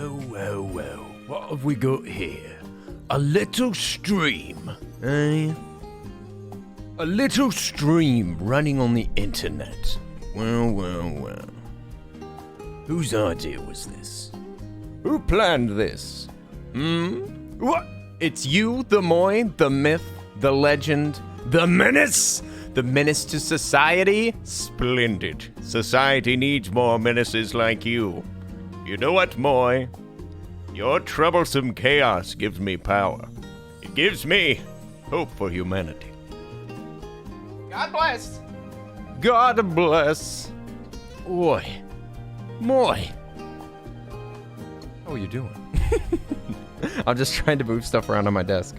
Well, what have we got here? A little stream, eh? A little stream running on the internet. Well. Whose idea was this? Who planned this? What? It's you, the Moy, the myth, the legend, the menace? The menace to society? Splendid. Society needs more menaces like you. You know what, Moy? Your troublesome chaos gives me power. It gives me hope for humanity. God bless. God bless. Oi. Moy. How are you doing? I'm just trying to move stuff around on my desk.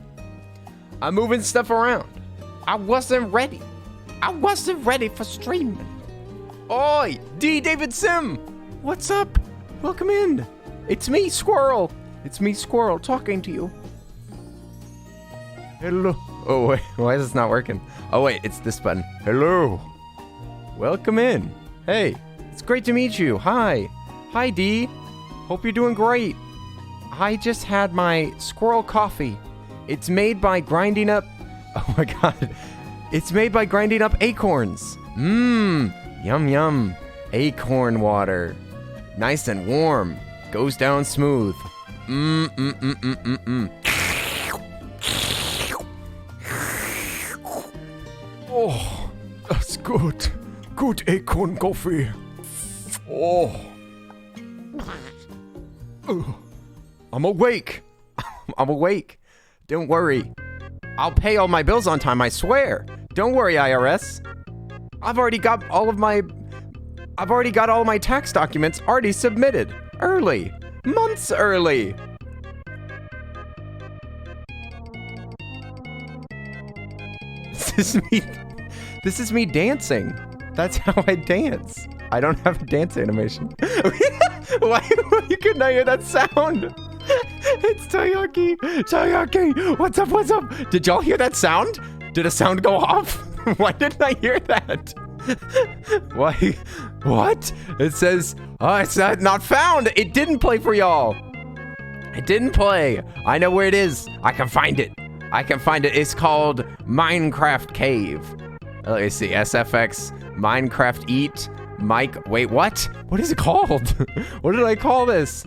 I'm moving stuff around. I wasn't ready. I wasn't ready for streaming. Oi, D. David Sim. What's up? Welcome in. It's me, Squirrel. It's me, Squirrel, talking to you. Hello. Oh, wait. Why is this not working? Oh, wait. It's this button. Hello. Welcome in. Hey, it's great to meet you. Hi. Hi, D. Hope you're doing great. I just had my squirrel coffee. It's made by grinding up... Oh, my God. It's made by grinding up acorns. Yum, yum. Acorn water. Nice and warm. Goes down smooth. Oh, that's good. Good acorn coffee. Oh. I'm awake. I'm awake. Don't worry. I'll pay all my bills on time, I swear. Don't worry, IRS. I've already got all my tax documents already submitted. Early. Months early. This is me dancing. That's how I dance. I don't have a dance animation. Why couldn't I hear that sound? It's Taiyaki. Taiyaki, what's up, what's up? Did y'all hear that sound? Did a sound go off? Why didn't I hear that? Why? What? It says, it's not found. It didn't play for y'all. It didn't play. I know where it is. I can find it. It's called Minecraft Cave. Let me see. SFX, Minecraft Eat, Mike. Wait, what? What is it called? What did I call this?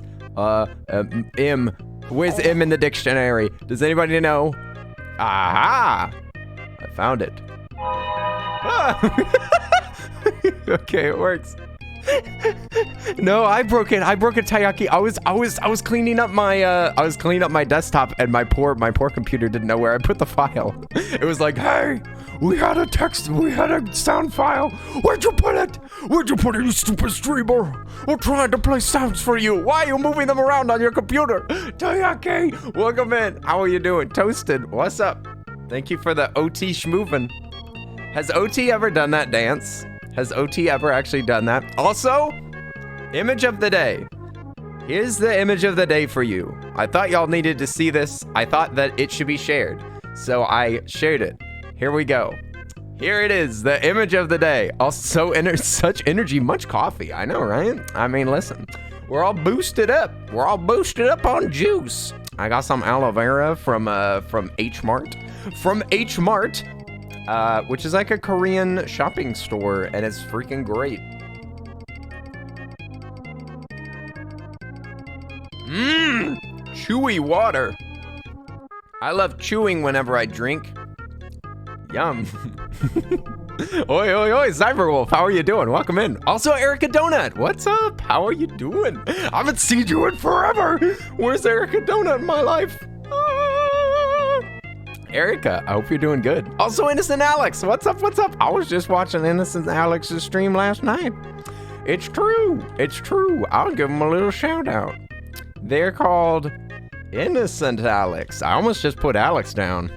M. Where's M in the dictionary? Does anybody know? Aha! I found it. Okay, it works. No, I broke it, Taiyaki. I was cleaning up my desktop, and my poor computer didn't know where I put the file. It was like, hey, we had a sound file. Where'd you put it, you stupid streamer? We're trying to play sounds for you. Why are you moving them around on your computer? Taiyaki, welcome in. How are you doing? Toasted, what's up? Thank you for the OT schmoovin'. Has OT ever done that dance? Has OT ever actually done that? Also, image of the day. Here's the image of the day for you. I thought y'all needed to see this. I thought that it should be shared. So I shared it. Here we go. Here it is, the image of the day. Also, such energy, much coffee. I know, right? I mean, listen. We're all boosted up. We're all boosted up on juice. I got some aloe vera from H Mart. From H Mart. Which is like a Korean shopping store, and it's freaking great. Chewy water. I love chewing whenever I drink. Yum. Oi, Cyberwolf, how are you doing? Welcome in. Also, Erica Donut, what's up? How are you doing? I haven't seen you in forever. Where's Erica Donut in my life? Erica, I hope you're doing good. Also, Innocent Alex, what's up? I was just watching Innocent Alex's stream last night. It's true. I'll give them a little shout out. They're called Innocent Alex. I almost just put Alex down.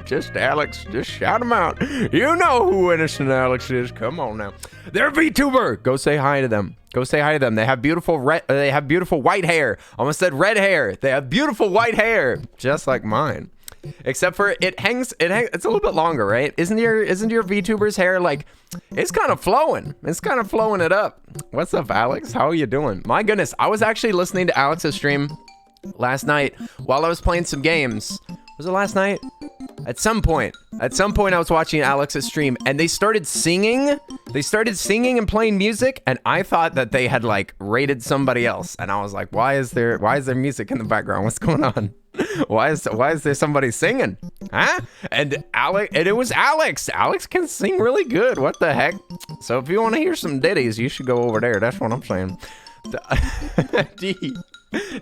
just Alex, just shout them out. You know who Innocent Alex is. Come on now. They're a VTuber. Go say hi to them. They have beautiful white hair. Almost said red hair. They have beautiful white hair, just like mine. Except for it hangs, it's a little bit longer, right? Isn't your VTuber's hair like, it's kind of flowing. It's kind of flowing it up. What's up, Alex? How are you doing? My goodness, I was actually listening to Alex's stream last night while I was playing some games. Was it last night? At some point I was watching Alex's stream and they started singing and playing music, and I thought that they had like raided somebody else, and I was like, why is there music in the background? What's going on? Why is there somebody singing? Huh? And it was Alex. Alex can sing really good. What the heck? So if you want to hear some ditties, you should go over there. That's what I'm saying.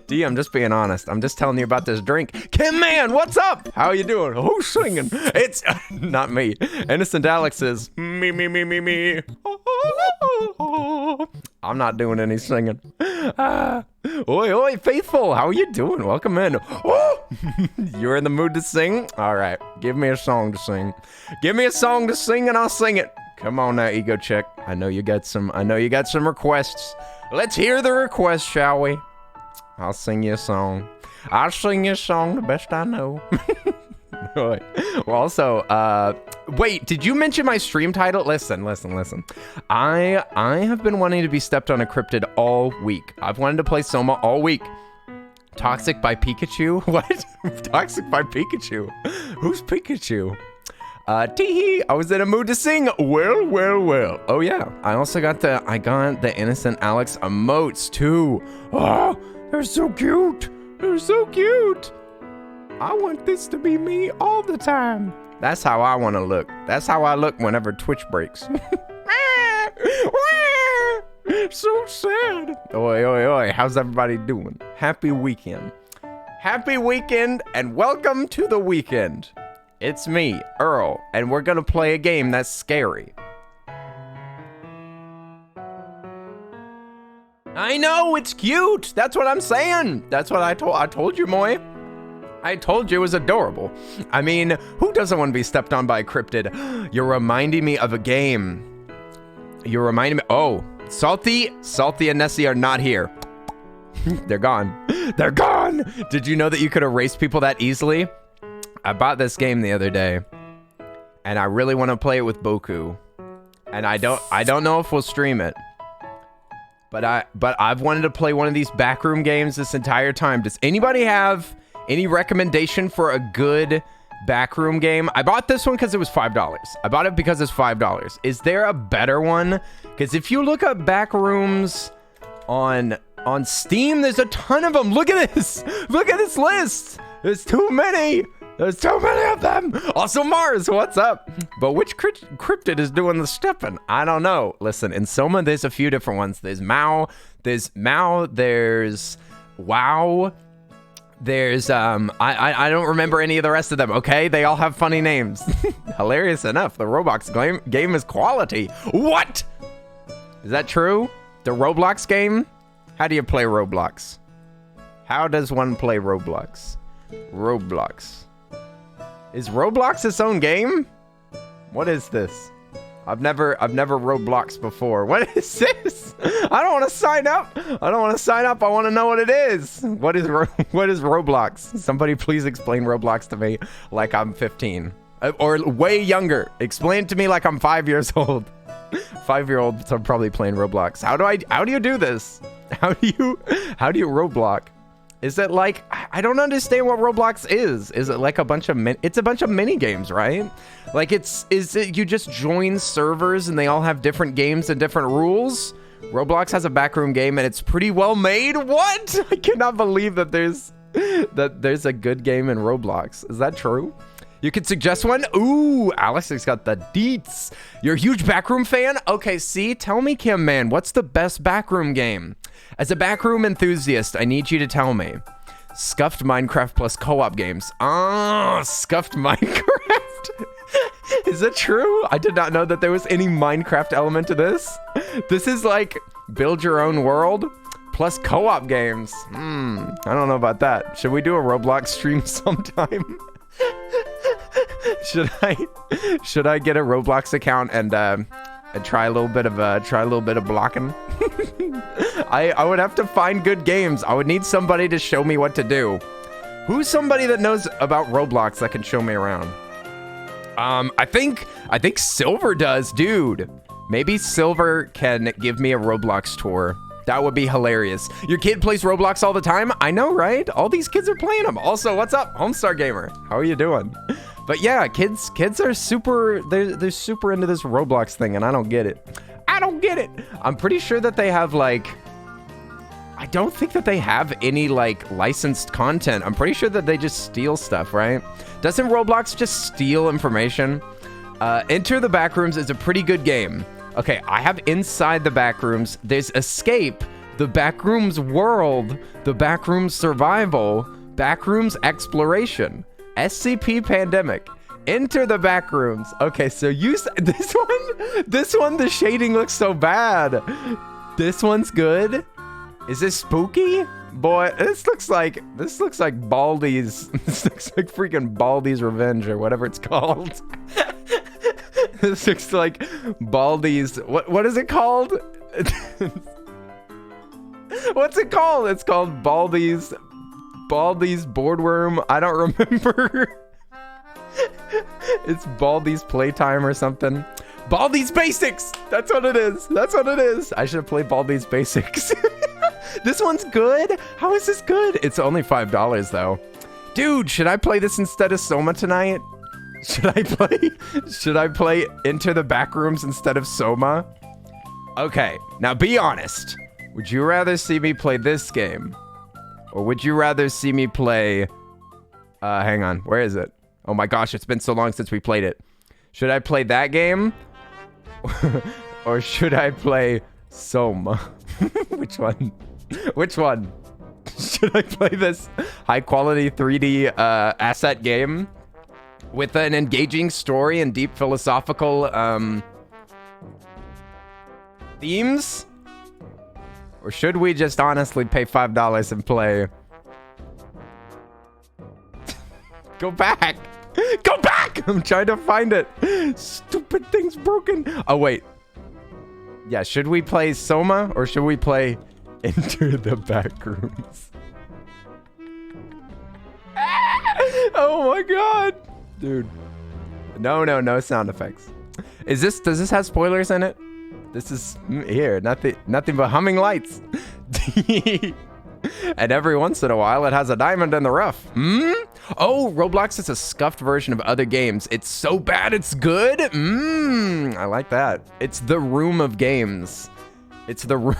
D, I'm just being honest. I'm just telling you about this drink. Kim Man, what's up? How you doing? Who's singing? It's not me. Innocent Alex is me. I'm not doing any singing. Oi, Faithful, how are you doing? Welcome in. You're in the mood to sing? All right, give me a song to sing. Give me a song to sing and I'll sing it. Come on now, Ego Chick. I know you got some requests. Let's hear the request, shall we? I'll sing you a song. I'll sing you a song the best I know. Well, also, wait, did you mention my stream title? Listen. I have been wanting to be stepped on a cryptid all week. I've wanted to play Soma all week. Toxic by Pikachu? What? Toxic by Pikachu? Who's Pikachu? Teehee, I was in a mood to sing. Well. Oh yeah, I got the Innocent Alex emotes too. Oh, they're so cute. I want this to be me all the time. That's how I want to look. That's how I look whenever Twitch breaks. So sad. Oi. How's everybody doing? Happy weekend. And welcome to the weekend. It's me, Earl, and we're gonna play a game that's scary. I know, it's cute. That's what I'm saying. That's what I told you, Moy. I told you it was adorable. I mean, who doesn't want to be stepped on by a cryptid? You're reminding me of a game. Oh, Salty and Nessie are not here. They're gone. Did you know that you could erase people that easily? I bought this game the other day, and I really want to play it with Boku, and I don't know if we'll stream it, but I've wanted to play one of these backroom games this entire time. Does anybody have any recommendation for a good backroom game? I bought this one because it was $5. I bought it because it's $5. Is there a better one? Because if you look up backrooms on Steam, there's a ton of them. Look at this list. There's too many of them. Also, Mars, what's up? But which cryptid is doing the stepping? I don't know. Listen, in Soma, there's a few different ones. There's Mao, there's Wow, there's, I don't remember any of the rest of them, okay? They all have funny names. Hilarious enough, the Roblox game is quality. What? Is that true? The Roblox game? How do you play Roblox? How does one play Roblox? Is Roblox its own game? What is this? I've never Roblox before. What is this? I don't want to sign up. I want to know what it is. What is Roblox? Somebody please explain Roblox to me like I'm 15 or way younger. Explain it to me like I'm 5 years old. 5-year-olds are probably playing Roblox. How do you do this? How do you Roblox? Is it like, I don't understand what Roblox is. Is it like it's a bunch of mini games, right? Like is it you just join servers and they all have different games and different rules? Roblox has a backroom game and it's pretty well made. What? I cannot believe that there's a good game in Roblox. Is that true? You could suggest one? Ooh, Alex has got the deets. You're a huge backroom fan? Okay, see, tell me, Kim Man, what's the best backroom game? As a backroom enthusiast, I need you to tell me. Scuffed Minecraft plus co-op games. Ah, Scuffed Minecraft. Is it true? I did not know that there was any Minecraft element to this. This is like build your own world plus co-op games. I don't know about that. Should we do a Roblox stream sometime? Should I get a Roblox account and try a little bit of blocking? I would have to find good games. I would need somebody to show me what to do. Who's somebody that knows about Roblox that can show me around? I think Silver does, dude. Maybe Silver can give me a Roblox tour. That would be hilarious. Your kid plays Roblox all the time? I know, right? All these kids are playing them. Also, what's up, Homestar Gamer? How are you doing? But yeah, kids are super, they're super into this Roblox thing, and I don't get it. I don't get it. I'm pretty sure that they have like, I don't think that they have any like licensed content. I'm pretty sure that they just steal stuff, right? Doesn't Roblox just steal information? Enter the Backrooms is a pretty good game. Okay, I have Inside the Backrooms. There's Escape, the Backrooms World, the Backrooms Survival, Backrooms Exploration, SCP Pandemic, Enter the Backrooms. Okay, so you this one, the shading looks so bad. This one's good. Is this spooky? Boy, this looks like Baldi's. This looks like freaking Baldi's Revenge or whatever it's called. This looks like Baldi's. What is it called? What's it called? It's called Baldi's Boardworm. I don't remember. It's Baldi's Playtime or something. Baldi's Basics. That's what it is. That's what it is. I should have played Baldi's Basics. This one's good. How is this good? It's only $5 though. Dude, should I play this instead of Soma tonight? Should I play Enter the Backrooms instead of Soma? Okay, now be honest. Would you rather see me play this game? Or would you rather see me play... hang on, where is it? Oh my gosh, it's been so long since we played it. Should I play that game? Or should I play Soma? Which one? Which one? Should I play this high quality 3D asset game with an engaging story and deep philosophical themes? Or should we just honestly pay $5 and play? Go back! Go back! I'm trying to find it. Stupid thing's broken. Oh, wait. Yeah, should we play Soma or should we play Enter the Backrooms? Oh my god. Dude. No sound effects. Does this have spoilers in it? This is here, nothing but humming lights. And every once in a while it has a diamond in the rough. Oh, Roblox is a scuffed version of other games. It's so bad it's good. I like that. It's the room of games. It's the room.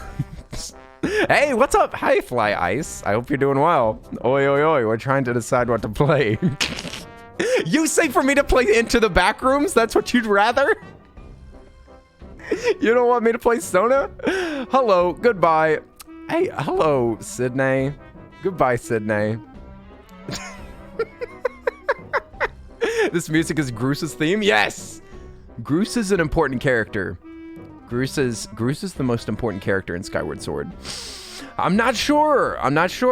Hey, what's up? Hi, Fly Ice. I hope you're doing well. Oi, oi, oi. We're trying to decide what to play. You say for me to play Into the Backrooms? That's what you'd rather? You don't want me to play Sona? Hello, goodbye. Hey, hello, Sydney. Goodbye, Sydney. This music is Groos's theme? Yes! Groos is an important character. Groos is the most important character in Skyward Sword. I'm not sure.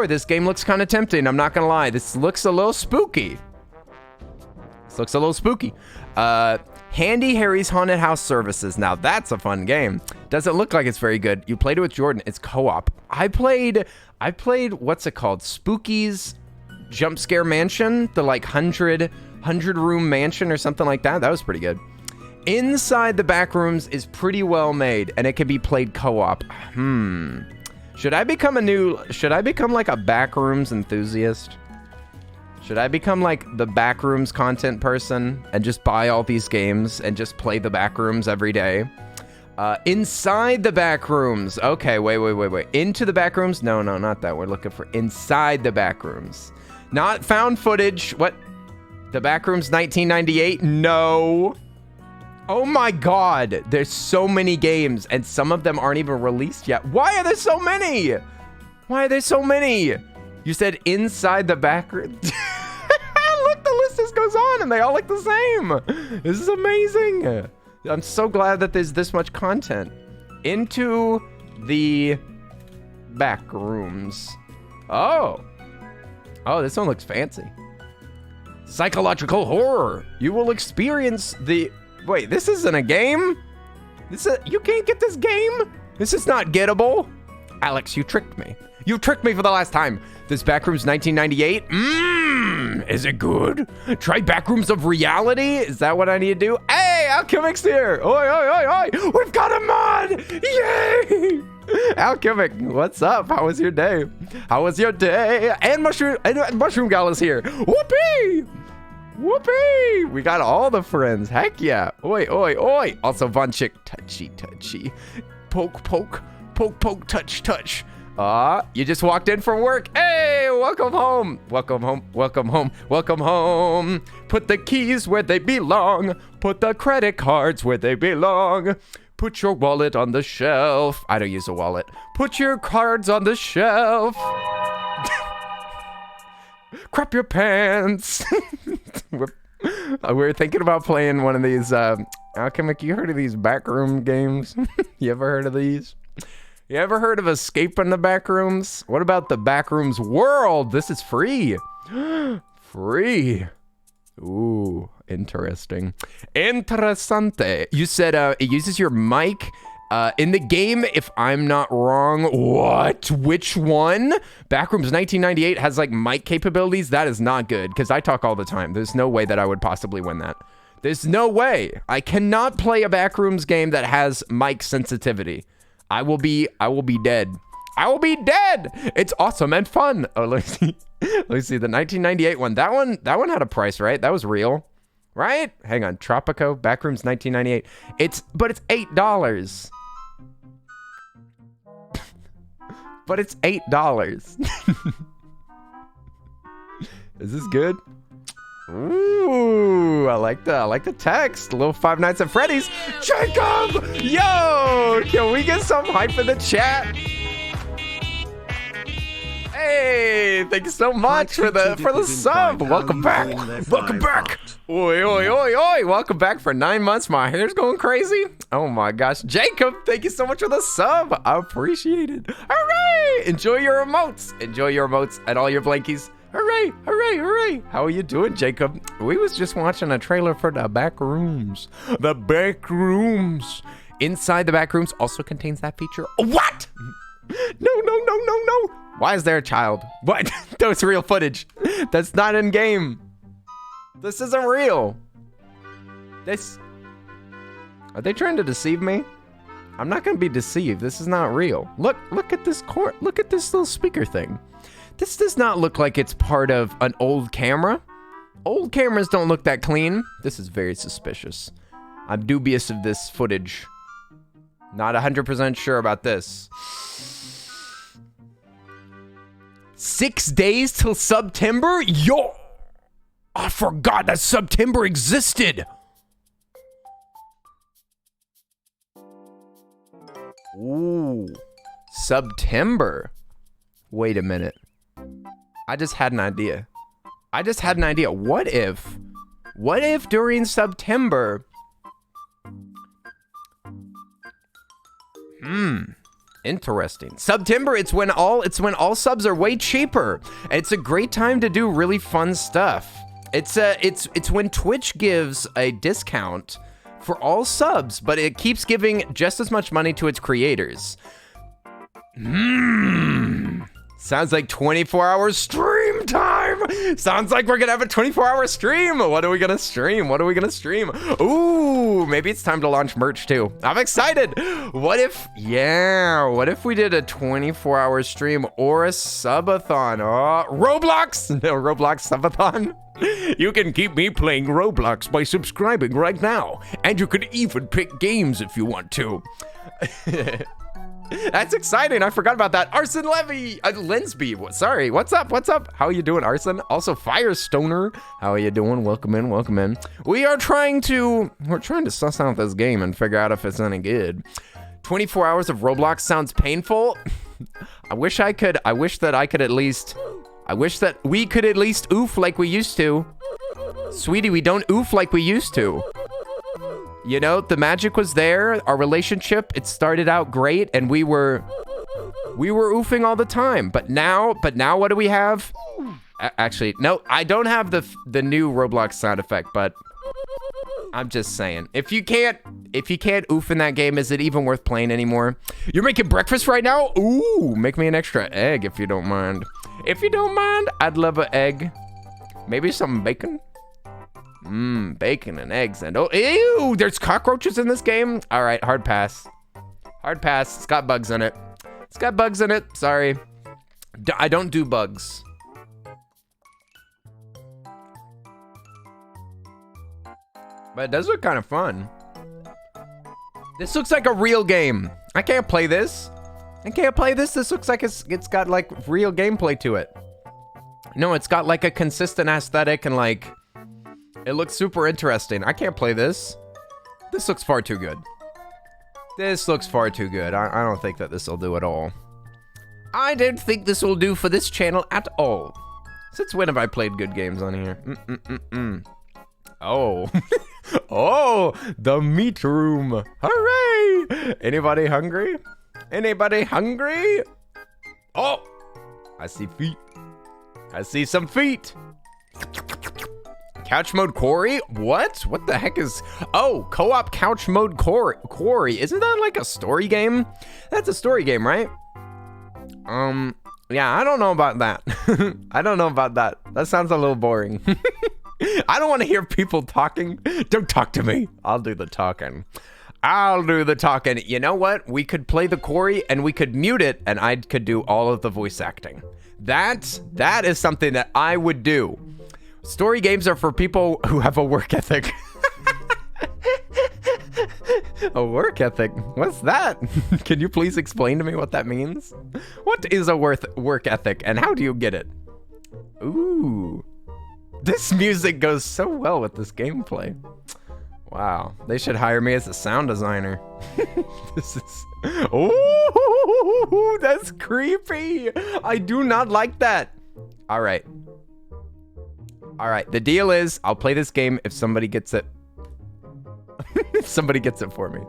This game looks kind of tempting. I'm not gonna lie. This looks a little spooky. Handy Harry's Haunted House Services. Now that's a fun game. Doesn't look like it's very good. You played it with Jordan. It's co-op. I played what's it called? Spooky's Jump Scare Mansion, the like 100 room mansion or something like that. That was pretty good. Inside the Backrooms is pretty well made and it can be played co-op. Should I become like a Backrooms enthusiast? Should I become like the Backrooms content person and just buy all these games and just play the Backrooms every day? Inside the Backrooms. Okay, wait. Into the Backrooms? No, not that. We're looking for Inside the Backrooms. Not found footage. What? The Backrooms 1998? No. Oh my god. There's so many games and some of them aren't even released yet. Why are there so many? You said Inside the Backrooms. Look, the list just goes on and they all look the same. This is amazing. I'm so glad that there's this much content. Into the Backrooms. Oh, this one looks fancy. Psychological horror. You will experience the... Wait, this isn't a game? You can't get this game? This is not gettable. Alex, you tricked me. You tricked me for the last time. This Backrooms 1998? Is it good? Try Backrooms of Reality? Is that what I need to do? Hey, Alchemic's here. Oi, oi, oi, oi. We've got a mod. Yay. Alchemic, what's up? How was your day? How was your day? And Mushroom Gal is here. Whoopee. Whoopee. We got all the friends. Heck yeah. Oi, oi, oi. Also, Von Chick, touchy, touchy. Poke, poke, poke, poke, touch, touch. You just walked in from work. Hey, welcome home. Welcome home. Welcome home. Welcome home. Put the keys where they belong. Put the credit cards where they belong. Put your wallet on the shelf. I don't use a wallet. Put your cards on the shelf. Crap your pants. We're thinking about playing one of these. Alchemic, you heard of these backroom games? You ever heard of these? You ever heard of escaping the backrooms? What about the backrooms world? This is free. Free. Ooh, interesting. Interessante. You said it uses your mic in the game, if I'm not wrong. What? Which one? Backrooms 1998 has like mic capabilities? That is not good, because I talk all the time. There's no way that I would possibly win that. There's no way. I cannot play a backrooms game that has mic sensitivity. I will be dead. I will be dead. It's awesome and fun. Oh, let me see. Let me see the 1998 one. That one had a price, right? That was real, right? Hang on, Tropico Backrooms 1998. But it's $8. But it's $8. Is this good? Ooh, I like the text. A little Five Nights at Freddy's. Jacob! Yo! Can we get some hype in the chat? Hey, thank you so much for the sub. Welcome back. Welcome back. Oi, oi, oi, oi. Welcome back for 9 months. My hair's going crazy. Oh my gosh. Jacob, thank you so much for the sub. I appreciate it. Hooray! Enjoy your emotes. Enjoy your emotes and all your blankies. Hooray, hooray, hooray. How are you doing, Jacob? We was just watching a trailer for the back rooms. The back rooms. Inside the back rooms also contains that feature. What? No, no, no, no, no. Why is there a child? What? That was real footage. That's not in game. This isn't real. Are they trying to deceive me? I'm not gonna be deceived. This is not real. Look at this look at this little speaker thing. This does not look like it's part of an old camera. Old cameras don't look that clean. This is very suspicious. I'm dubious of this footage. Not 100% sure about this. 6 days till September? Yo! I forgot that September existed. Ooh, September. Wait a minute. I just had an idea. What if during September, interesting. September, it's when all subs are way cheaper. It's a great time to do really fun stuff. It's when Twitch gives a discount for all subs, but it keeps giving just as much money to its creators. Sounds like 24-hour stream time. Sounds like we're gonna have a 24-hour stream. What are we gonna stream? Ooh, maybe it's time to launch merch too. I'm excited. What if we did a 24-hour stream or a subathon? Roblox? No, Roblox subathon. You can keep me playing Roblox by subscribing right now. And you can even pick games if you want to. That's exciting. I forgot about that. Arson Levy, Lensby. Sorry. What's up? How are you doing, Arson? Also, Firestoner. How are you doing? Welcome in. We're trying to suss out this game and figure out if it's any good. 24 hours of Roblox sounds painful. I wish that we could at least oof like we used to. Sweetie, we don't oof like we used to. You know, the magic was there. Our relationship, it started out great, and we were oofing all the time. But now what do we have? Actually, no, I don't have the new Roblox sound effect, but I'm just saying. If you can't oof in that game, is it even worth playing anymore? You're making breakfast right now? Ooh, make me an extra egg if you don't mind. I'd love an egg. Maybe some bacon? Bacon and eggs and oh, ew, there's cockroaches in this game? All right, hard pass. Hard pass, it's got bugs in it. It's got bugs in it, sorry. I don't do bugs. But it does look kind of fun. This looks like a real game. I can't play this. I can't play this. This looks like it's got like real gameplay to it. No, it's got like a consistent aesthetic and like, it looks super interesting. I can't play this. This looks far too good. This looks far too good. I don't think that this will do at all. I don't think this will do for this channel at all. Since when have I played good games on here? Oh. Oh, the meat room. Hooray! Anybody hungry? Anybody hungry? Oh, I see feet. I see some feet. Couch mode quarry? What? What the heck is... Oh, co-op couch mode quarry. Isn't that like a story game? That's a story game, right? Yeah, I don't know about that. I don't know about that. That sounds a little boring. I don't want to hear people talking. Don't talk to me. I'll do the talking. I'll do the talking. You know what? We could play the quarry and we could mute it and I could do all of the voice acting. That is something that I would do. Story games are for people who have a work ethic. A work ethic? What's that? Can you please explain to me what that means? What is a work ethic and how do you get it? Ooh. This music goes so well with this gameplay. Wow, they should hire me as a sound designer. This is... Oh, that's creepy. I do not like that. All right. All right, the deal is I'll play this game if somebody gets it. If somebody gets it for me.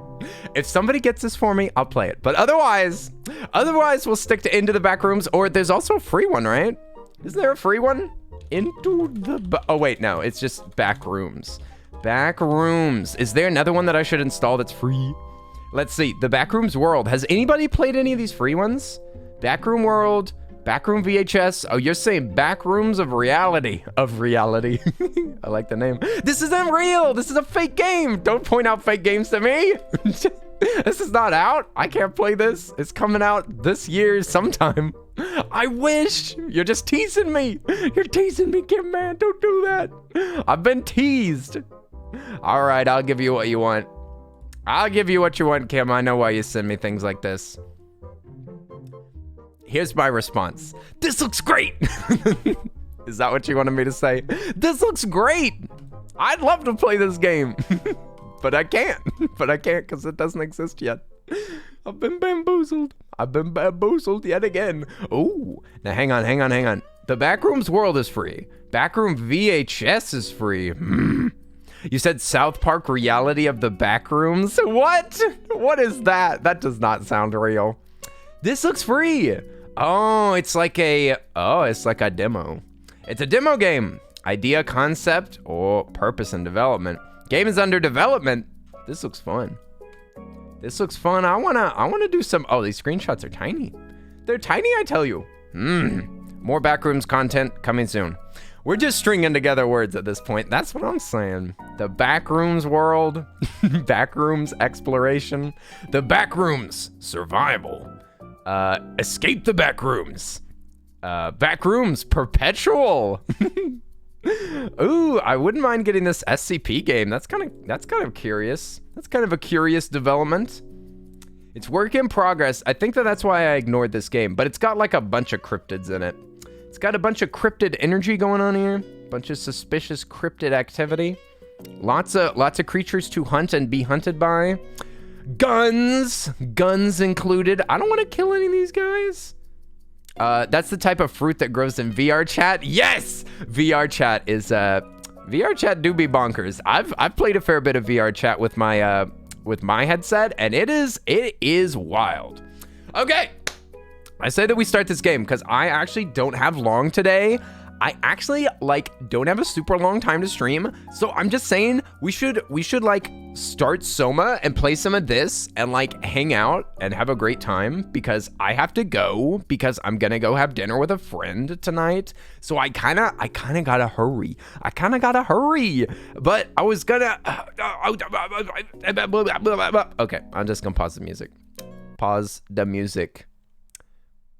If somebody gets this for me, I'll play it. But otherwise we'll stick to Into the Backrooms, or there's also a free one, right? Isn't there a free one? Into the... Oh, wait, no, it's just Backrooms. Backrooms. Is there another one that I should install that's free? Let's see, the Backrooms World. Has anybody played any of these free ones? Backroom World, Backroom VHS. Oh, you're saying Backrooms of Reality. Of Reality. I like the name. This isn't real. This is a fake game. Don't point out fake games to me. This is not out. I can't play this. It's coming out this year sometime. I wish. You're just teasing me. You're teasing me, Kim, man. Don't do that. I've been teased. All right, I'll give you what you want. I'll give you what you want, Kim. I know why you send me things like this. Here's my response. This looks great. Is that what you wanted me to say? This looks great. I'd love to play this game. But I can't. But I can't because it doesn't exist yet. I've been bamboozled. I've been bamboozled yet again. Oh, now hang on. The Backrooms World is free. Backroom VHS is free. You said South Park Reality of the Backrooms? What? What is that? That does not sound real. This looks free. Oh, it's like a demo. It's a demo game. Idea, concept, or purpose and development. Game is under development. This looks fun. This looks fun. I wanna do some. Oh, these screenshots are tiny. They're tiny, I tell you. More Backrooms content coming soon. We're just stringing together words at this point. That's what I'm saying. The Backrooms World, Backrooms Exploration, the Backrooms Survival, Escape the Backrooms, Backrooms Perpetual. Ooh, I wouldn't mind getting this SCP game. That's kind of curious. That's kind of a curious development. It's work in progress. I think that's why I ignored this game, but it's got like a bunch of cryptids in it. It's got a bunch of cryptid energy going on here. Bunch of suspicious cryptid activity. Lots of creatures to hunt and be hunted by. Guns included. I don't want to kill any of these guys. That's the type of fruit that grows in VR chat. Yes, VR chat is VR chat do be bonkers. I've played a fair bit of VR chat with my headset, and it is wild. Okay. I say that we start this game because I actually don't have long today. I actually don't have a super long time to stream. So I'm just saying we should like start Soma and play some of this and like hang out and have a great time, because I have to go because I'm gonna go have dinner with a friend tonight. So I kind of gotta hurry. But I was gonna. Okay, I'm just gonna pause the music. Pause the music.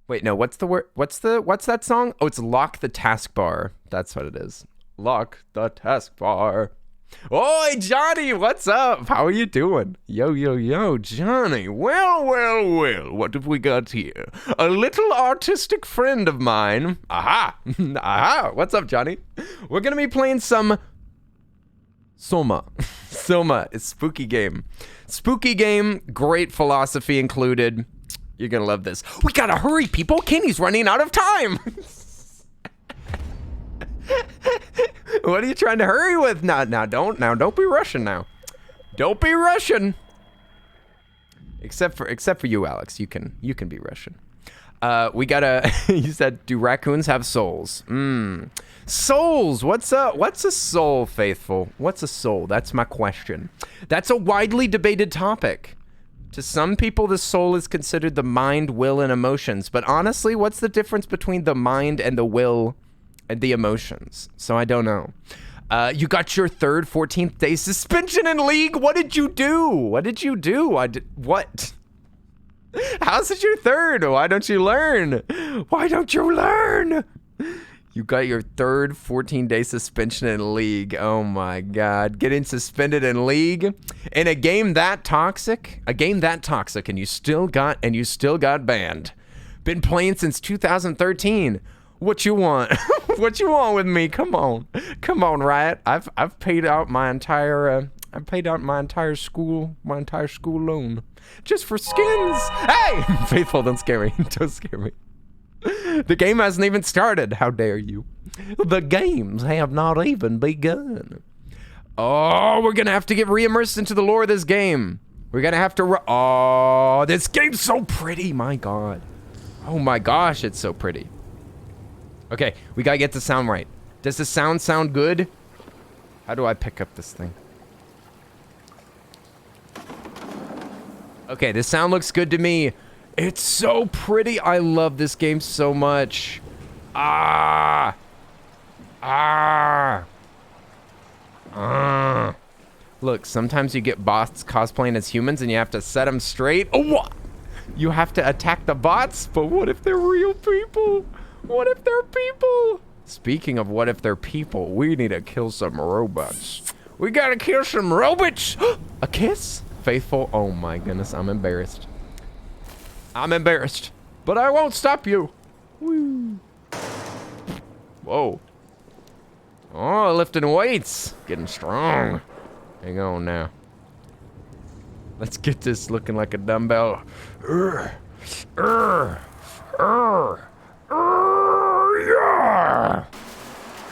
Wait, no, what's the word? What's that song? Oh, it's Lock the Taskbar. That's what it is. Lock the Taskbar. Oi, Johnny, what's up? How are you doing? Yo, Johnny. Well, what have we got here? A little artistic friend of mine. Aha. What's up, Johnny? We're gonna be playing some Soma. Soma is spooky game. Great philosophy included. You're gonna love this. We gotta hurry, people. Kenny's running out of time. What are you trying to hurry with? Don't be rushing now. Don't be rushing. Except for you, Alex. You can be rushing. We gotta. You said, do raccoons have souls? Souls. What's a soul, Faithful? What's a soul? That's my question. That's a widely debated topic. To some people, the soul is considered the mind, will, and emotions. But honestly, what's the difference between the mind and the will and the emotions? So I don't know. You got your third 14th day suspension in League. What did you do? What? How's it your third? Why don't you learn? You got your third 14-day suspension in League. Oh my God. Getting suspended in League in a game that toxic, and you still got banned. Been playing since 2013. What you want? What you want with me? Come on, Riot. I've paid out my entire school loan just for skins. Hey, Faithful, don't scare me. Don't scare me. The game hasn't even started. How dare you? The games have not even begun. Oh, we're gonna have to get re-immersed into the lore of this game. We're gonna have to. Oh, this game's so pretty. My God. Oh my gosh, it's so pretty. Okay, we gotta get the sound right. Does the sound good? How do I pick up this thing? Okay, the sound looks good to me. It's so pretty. I love this game so much. Look, sometimes you get bots cosplaying as humans and you have to set them straight. Oh, what? You have to attack the bots, but what if they're real people? What if they're people? Speaking of what if they're people, we need to kill some robots. We gotta kill some robots. A kiss? Faithful? Oh my goodness, I'm embarrassed. But I won't stop you. Woo. Whoa. Oh, lifting weights. Getting strong. Hang on now. Let's get this looking like a dumbbell. Yeah.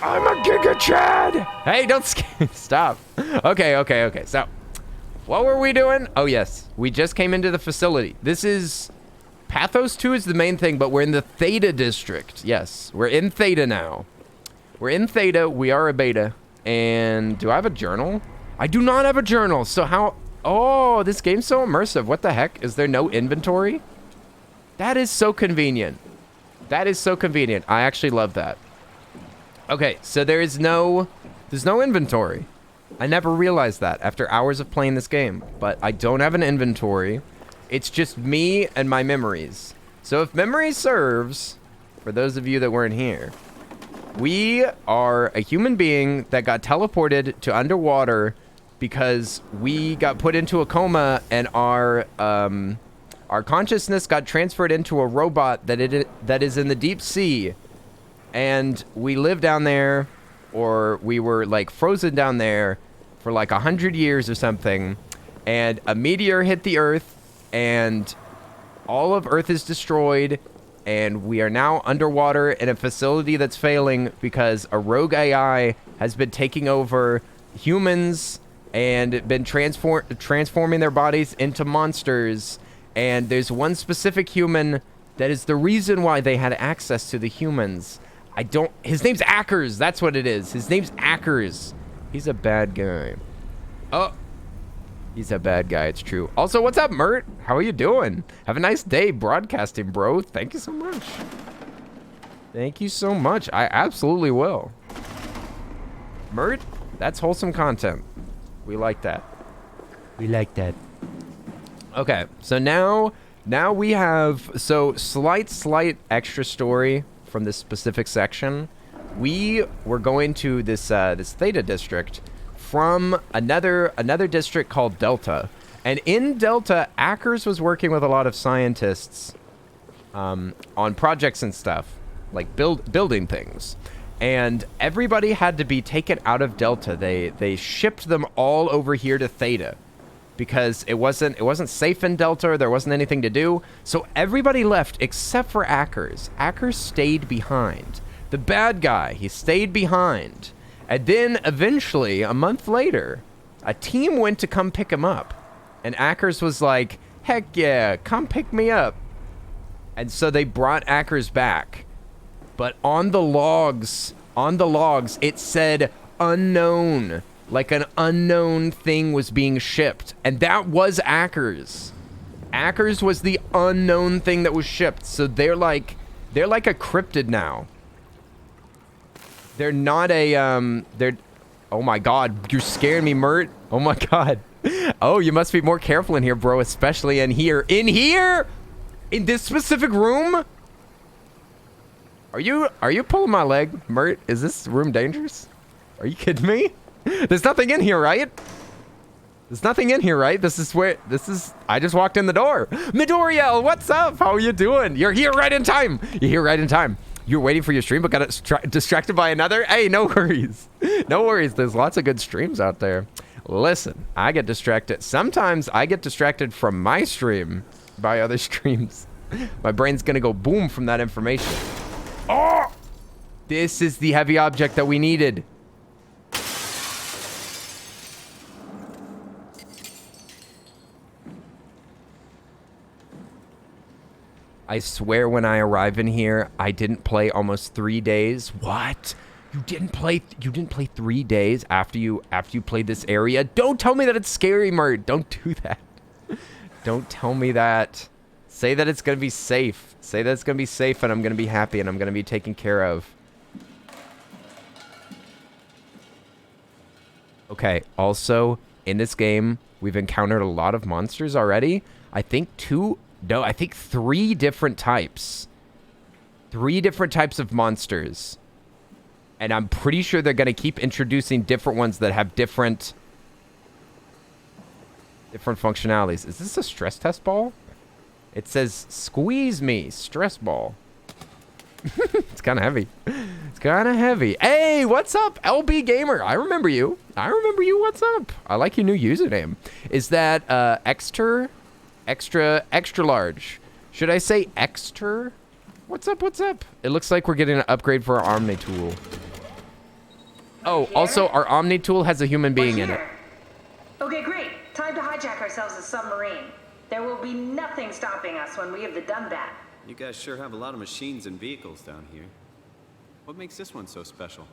I'm a Giga Chad. Hey, don't stop. Okay. So, what were we doing? Oh, yes. We just came into the facility. This is... Pathos 2 is the main thing, but we're in the Theta district. Yes, we're in Theta now. We're in Theta. We are a beta. And do I have a journal? I do not have a journal. So how... Oh, this game's so immersive. What the heck? Is there no inventory? That is so convenient. I actually love that. Okay, so there's no inventory. I never realized that after hours of playing this game. But I don't have an inventory. It's just me and my memories. So if memory serves, for those of you that weren't here, we are a human being that got teleported to underwater because we got put into a coma and our consciousness got transferred into a robot that is in the deep sea. And we lived down there, or we were like frozen down there for like 100 years or something. And a meteor hit the Earth. And all of Earth is destroyed, and we are now underwater in a facility that's failing because a rogue AI has been taking over humans and been transforming their bodies into monsters. And there's one specific human that is the reason why they had access to the humans. His name's Ackers. That's what it is. His name's Ackers. He's a bad guy. Oh. He's a bad guy, it's true. Also, what's up, Mert? How are you doing? Have a nice day broadcasting, bro. Thank you so much. Thank you so much. I absolutely will. Mert, that's wholesome content. We like that. We like that. Okay, so now we have, so slight extra story from this specific section. We were going to this Theta district from another district called Delta. And in Delta, Ackers was working with a lot of scientists on projects and stuff, like building things. And everybody had to be taken out of Delta. They shipped them all over here to Theta because it wasn't safe in Delta, or there wasn't anything to do. So everybody left except for Ackers. Ackers stayed behind. The bad guy, he stayed behind. And then eventually, a month later, a team went to come pick him up. And Ackers was like, heck yeah, come pick me up. And so they brought Ackers back. But on the logs, it said unknown. Like an unknown thing was being shipped. And that was Ackers. Ackers was the unknown thing that was shipped. So they're like a cryptid now. They're not a, oh my God, you're scaring me, Mert. Oh my God. Oh, you must be more careful in here, bro, especially in here. In here? In this specific room? Are you pulling my leg, Mert? Is this room dangerous? Are you kidding me? There's nothing in here, right? There's nothing in here, right? I just walked in the door. Midoriel, what's up? How are you doing? You're here right in time. You're here right in time. You're waiting for your stream, but got distracted by another? Hey, no worries. No worries. There's lots of good streams out there. Listen, I get distracted. Sometimes I get distracted from my stream by other streams. My brain's going to go boom from that information. Oh! This is the heavy object that we needed. I swear when I arrive in here, I didn't play almost 3 days. What? You didn't play 3 days after you played this area? Don't tell me that it's scary, Mert. Don't do that. Don't tell me that. Say that it's going to be safe. Say that it's going to be safe and I'm going to be happy and I'm going to be taken care of. Okay, also, in this game, we've encountered a lot of monsters already. I think 3 different types. 3 different types of monsters. And I'm pretty sure they're going to keep introducing different ones that have different functionalities. Is this a stress test ball? It says, squeeze me, stress ball. It's kind of heavy. It's kind of heavy. Hey, what's up, LB Gamer? I remember you. What's up? I like your new username. Is that extra large? Should I say extra? What's up? It looks like we're getting an upgrade for our Omni tool. Oh, also our Omni tool has a human being in it. Okay, great. Time to hijack ourselves a submarine. There will be nothing stopping us when we have done that. You guys sure have a lot of machines and vehicles down here. What makes this one so special?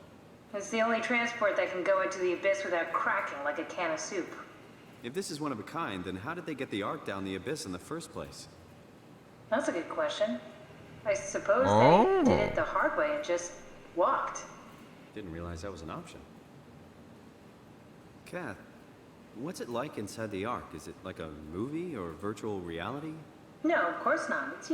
It's the only transport that can go into the abyss without cracking like a can of soup. If this is one of a kind, then how did they get the Ark down the abyss in the first place? That's a good question. I suppose they did it the hard way and just walked. Didn't realize that was an option. Kath, what's it like inside the Ark? Is it like a movie or virtual reality? No, of course not. It's,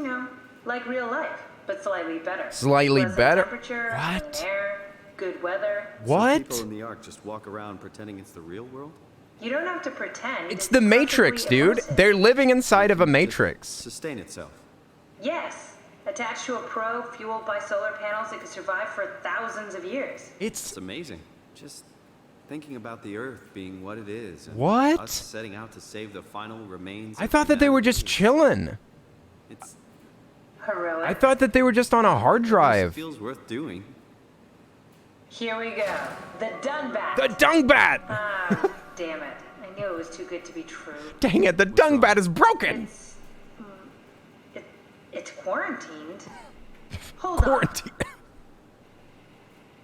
like real life, but slightly better. Slightly better? Temperature, What? clean air, good weather. What? So people in the Ark just walk around pretending it's the real world? You don't have to pretend. It's the Matrix, dude. Immersive. They're living inside of a Matrix. Sustain itself. Yes. Attached to a probe fueled by solar panels, it could survive for thousands of years. It's amazing. Just thinking about the Earth being what it is. And What? us setting out to save the final remains. I of thought that they were just humanity. chilling. It's Heroic. I thought that they were just on a hard It drive. feels worth doing. Here we go. The Dunbat. The Dungbat! Ah, damn it. I knew it was too good to be true. Dang it, the Dungbat is broken! It's quarantined. Hold Quarantine. on.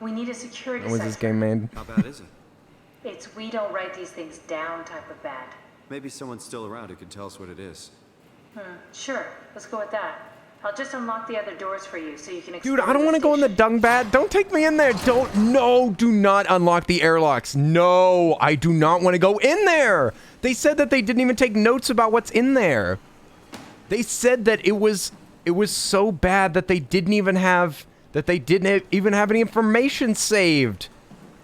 We need a security When was this sensor. game made? How bad is it? It's we don't write these things down type of bad. Maybe someone's still around who can tell us what it is. Sure, let's go with that. I'll just unlock the other doors for you so you can Dude, explore I don't want to go in the dung bat. Don't take me in there. Do not unlock the airlocks. No, I do not want to go in there. They said that they didn't even take notes about what's in there. They said that it was so bad that they didn't even have any information saved.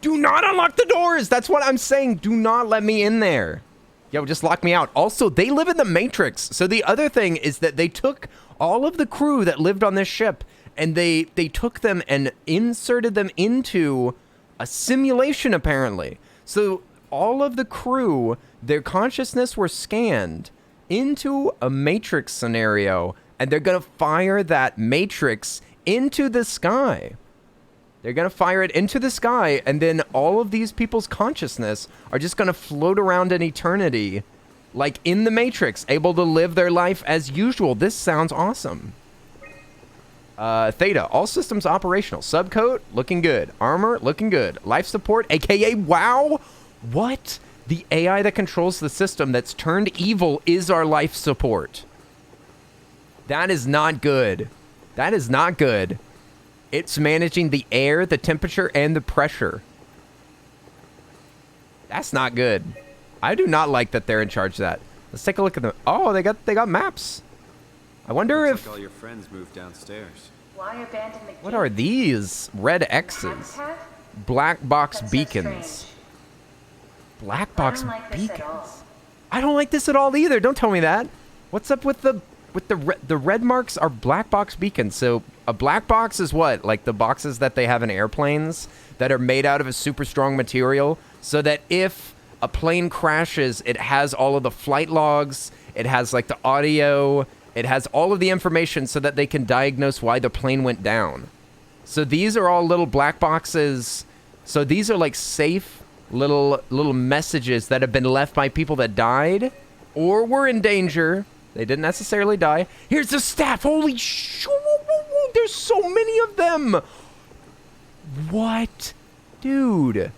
Do not unlock the doors. That's what I'm saying. Do not let me in there. Yo, just lock me out. Also, they live in the Matrix. So the other thing is that they took all of the crew that lived on this ship and they took them and inserted them into a simulation, apparently. So all of the crew, their consciousness were scanned into a Matrix scenario, and they're going to fire that Matrix into the sky. They're going to fire it into the sky, and then all of these people's consciousness are just going to float around in eternity, like in the Matrix, able to live their life as usual. This sounds awesome. Theta, all systems operational. Subcoat, looking good. Armor, looking good. Life support, aka WoW. What? The AI that controls the system that's turned evil is our life support. That is not good. That is not good. It's managing the air, the temperature, and the pressure. That's not good. I do not like that they're in charge of that. Let's take a look at them. Oh, they got maps. I wonder if... Like all your friends moved downstairs. Why abandon the What are these? Red X's. Black box That's so beacons. strange. Black box I don't like this at all. beacons. I don't like this at all either. Don't tell me that. What's up with the red marks are black box beacons. So a black box is what? Like the boxes that they have in airplanes that are made out of a super strong material, so that if a plane crashes, it has all of the flight logs, it has like the audio, it has all of the information so that they can diagnose why the plane went down. So these are all little black boxes. So these are like safe little messages that have been left by people that died or were in danger. They didn't necessarily die. Here's the staff. Holy shit. There's so many of them. What? Dude.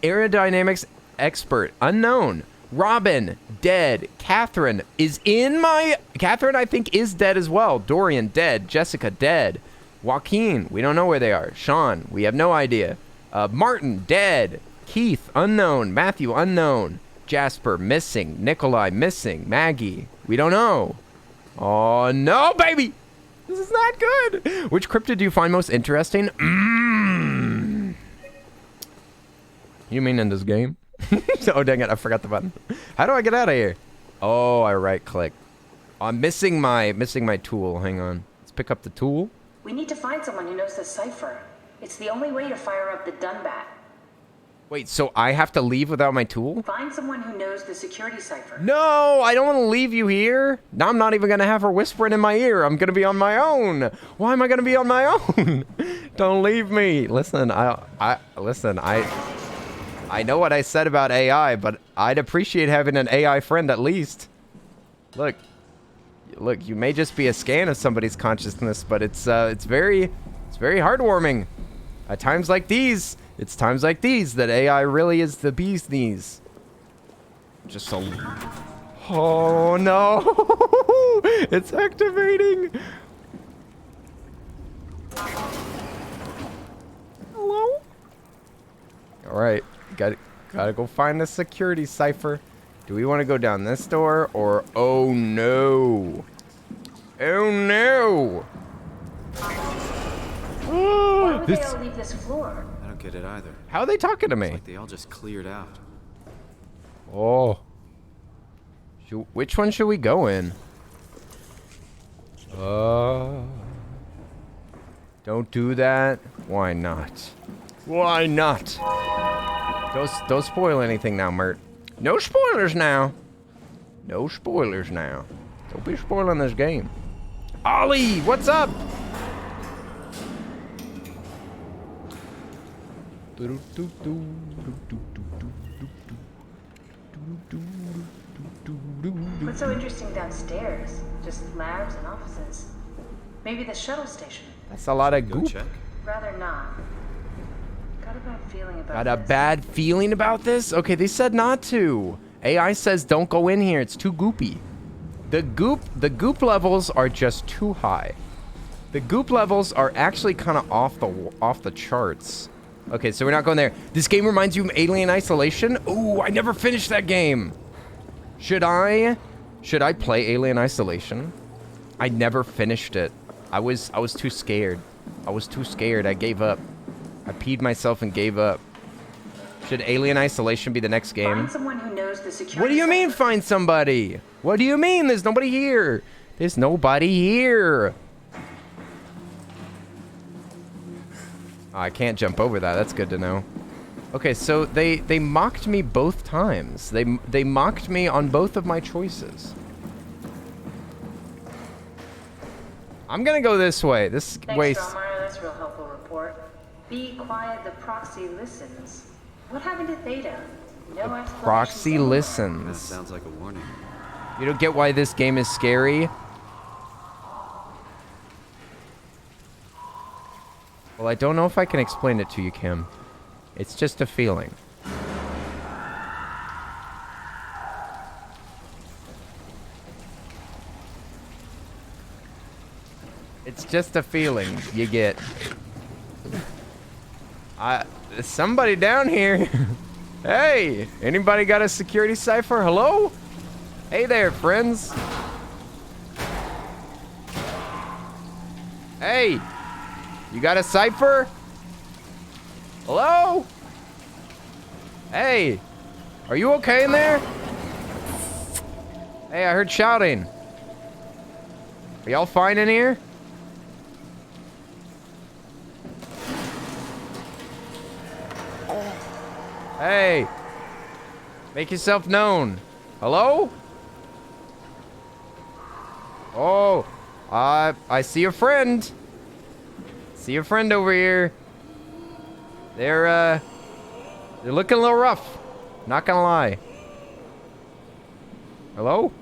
Aerodynamics expert. Unknown. Robin. Dead. Catherine is in my... Catherine, I think, is dead as well. Dorian, dead. Jessica, dead. Joaquin, we don't know where they are. Sean, we have no idea. Martin, dead. Keith, unknown. Matthew, unknown. Jasper, missing. Nikolai, missing. Maggie, we don't know. Oh, no, baby. This is not good. Which cryptid do you find most interesting? You mean in this game? Oh, dang it. I forgot the button. How do I get out of here? Oh, I right-click. I'm missing my tool. Hang on. Let's pick up the tool. We need to find someone who knows the cipher. It's the only way to fire up the Dunbat. Wait, so I have to leave without my tool? Find someone who knows the security cipher. No, I don't want to leave you here. Now I'm not even going to have her whispering in my ear. I'm going to be on my own. Why am I going to be on my own? Don't leave me. Listen, I know what I said about AI, but I'd appreciate having an AI friend at least. Look, you may just be a scan of somebody's consciousness, but it's very heartwarming. At times like these, it's times like these that AI really is the bee's knees. Just so... Oh, no. It's activating. Hello? All right. Gotta go find the security cipher. Do we want to go down this door or... Oh, no. Oh, no. Why would they all leave this floor? I don't get it either. How are they talking to me? It's like they all just cleared out. Oh. Which one should we go in? Don't do that. Why not? Why not? Don't spoil anything now, Mert. No spoilers now. No spoilers now. Don't be spoiling this game. Ollie, what's up? What's so interesting downstairs? Just labs and Got a bad feeling about Got a this. bad feeling about this? Okay, they said not to. AI says don't go in here. It's too goopy. The goop levels are just too high. The goop levels are actually kind of off the charts. Okay, so we're not going there. This game reminds you of Alien Isolation. Ooh, I never finished that game. Should I play Alien Isolation? I never finished it. I was too scared. I was too scared. I gave up. I peed myself and gave up. Should Alien Isolation be the next game? Find someone who knows the security. What do you mean find somebody? What do you mean? There's nobody here. There's nobody here. Oh, I can't jump over that. That's good to know. Okay, so they mocked me both times. They mocked me on both of my choices. I'm gonna go this way. This way. Thanks, Soma. That's a real helpful report. Be quiet. The proxy listens. What happened to Theta? No explanation. Proxy That listens. sounds like a warning. You don't get why this game is scary? Well, I don't know if I can explain it to you, Kim. It's just a feeling. It's just a feeling you get. Somebody down here. Hey, anybody got a security cipher? Hello? Hey there, friends. Hey, you got a cipher? Hello? Hey, are you okay in there? Hey, I heard shouting. Are y'all fine in here? Hey, make yourself known. Hello? Oh, I see a friend. See a friend over here. They're looking a little rough. Not gonna lie. Hello?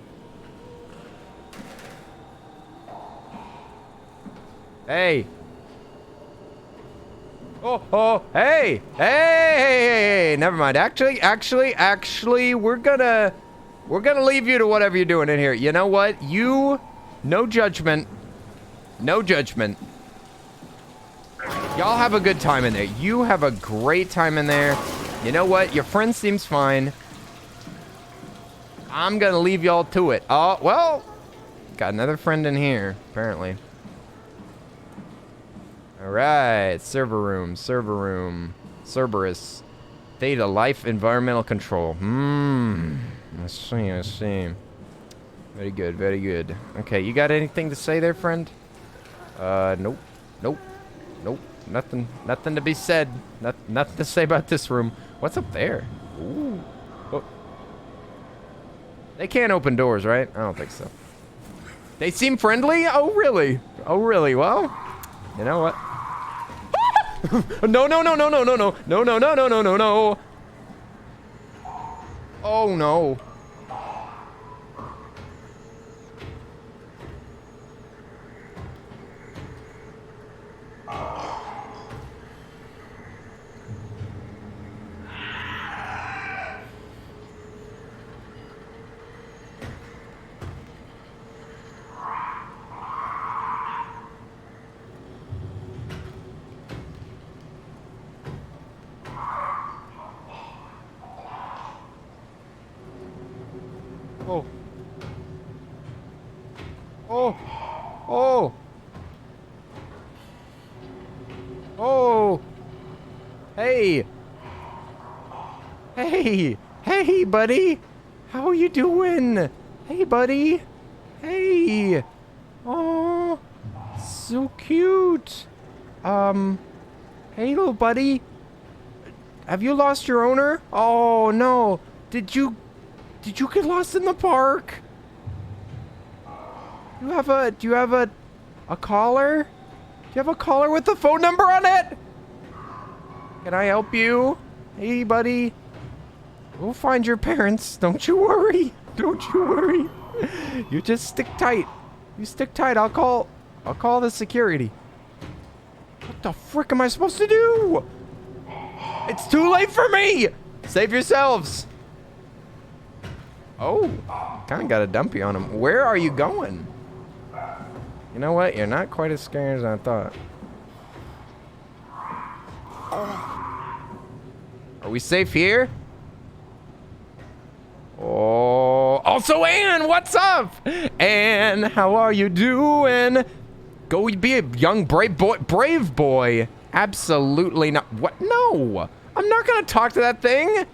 Hey. Oh, hey, hey, never mind. Actually, we're gonna leave you to whatever you're doing in here. You know what? No judgment. No judgment. Y'all have a good time in there. You have a great time in there. You know what? Your friend seems fine. I'm gonna leave y'all to it. Oh, well, got another friend in here, apparently. Alright, server room, Cerberus. Data, life, environmental control. I see. Very good. Okay, you got anything to say there, friend? Nope. Nothing to be said. Nothing to say about this room. What's up there? Ooh. Oh. They can't open doors, right? I don't think so. They seem friendly? Oh, really? Well, you know what? No. Oh, no. Oh. Hey, buddy. How are you doing? Hey, buddy. Hey. Oh, so cute. Hey, little buddy. Have you lost your owner? Oh, no. Did you get lost in the park? Do you have a collar? Do you have a collar with the phone number on it? Can I help you? Hey, buddy. We'll find your parents. Don't you worry. You just stick tight. You stick tight. I'll call the security. What the frick am I supposed to do? It's too late for me. Save yourselves. Oh, kind of got a dumpy on him. Where are you going? You know what? You're not quite as scary as I thought. Are we safe here? Oh, also Anne, what's up? Anne, how are you doing? Go be a young brave boy. Absolutely not. What? No, I'm not gonna talk to that thing.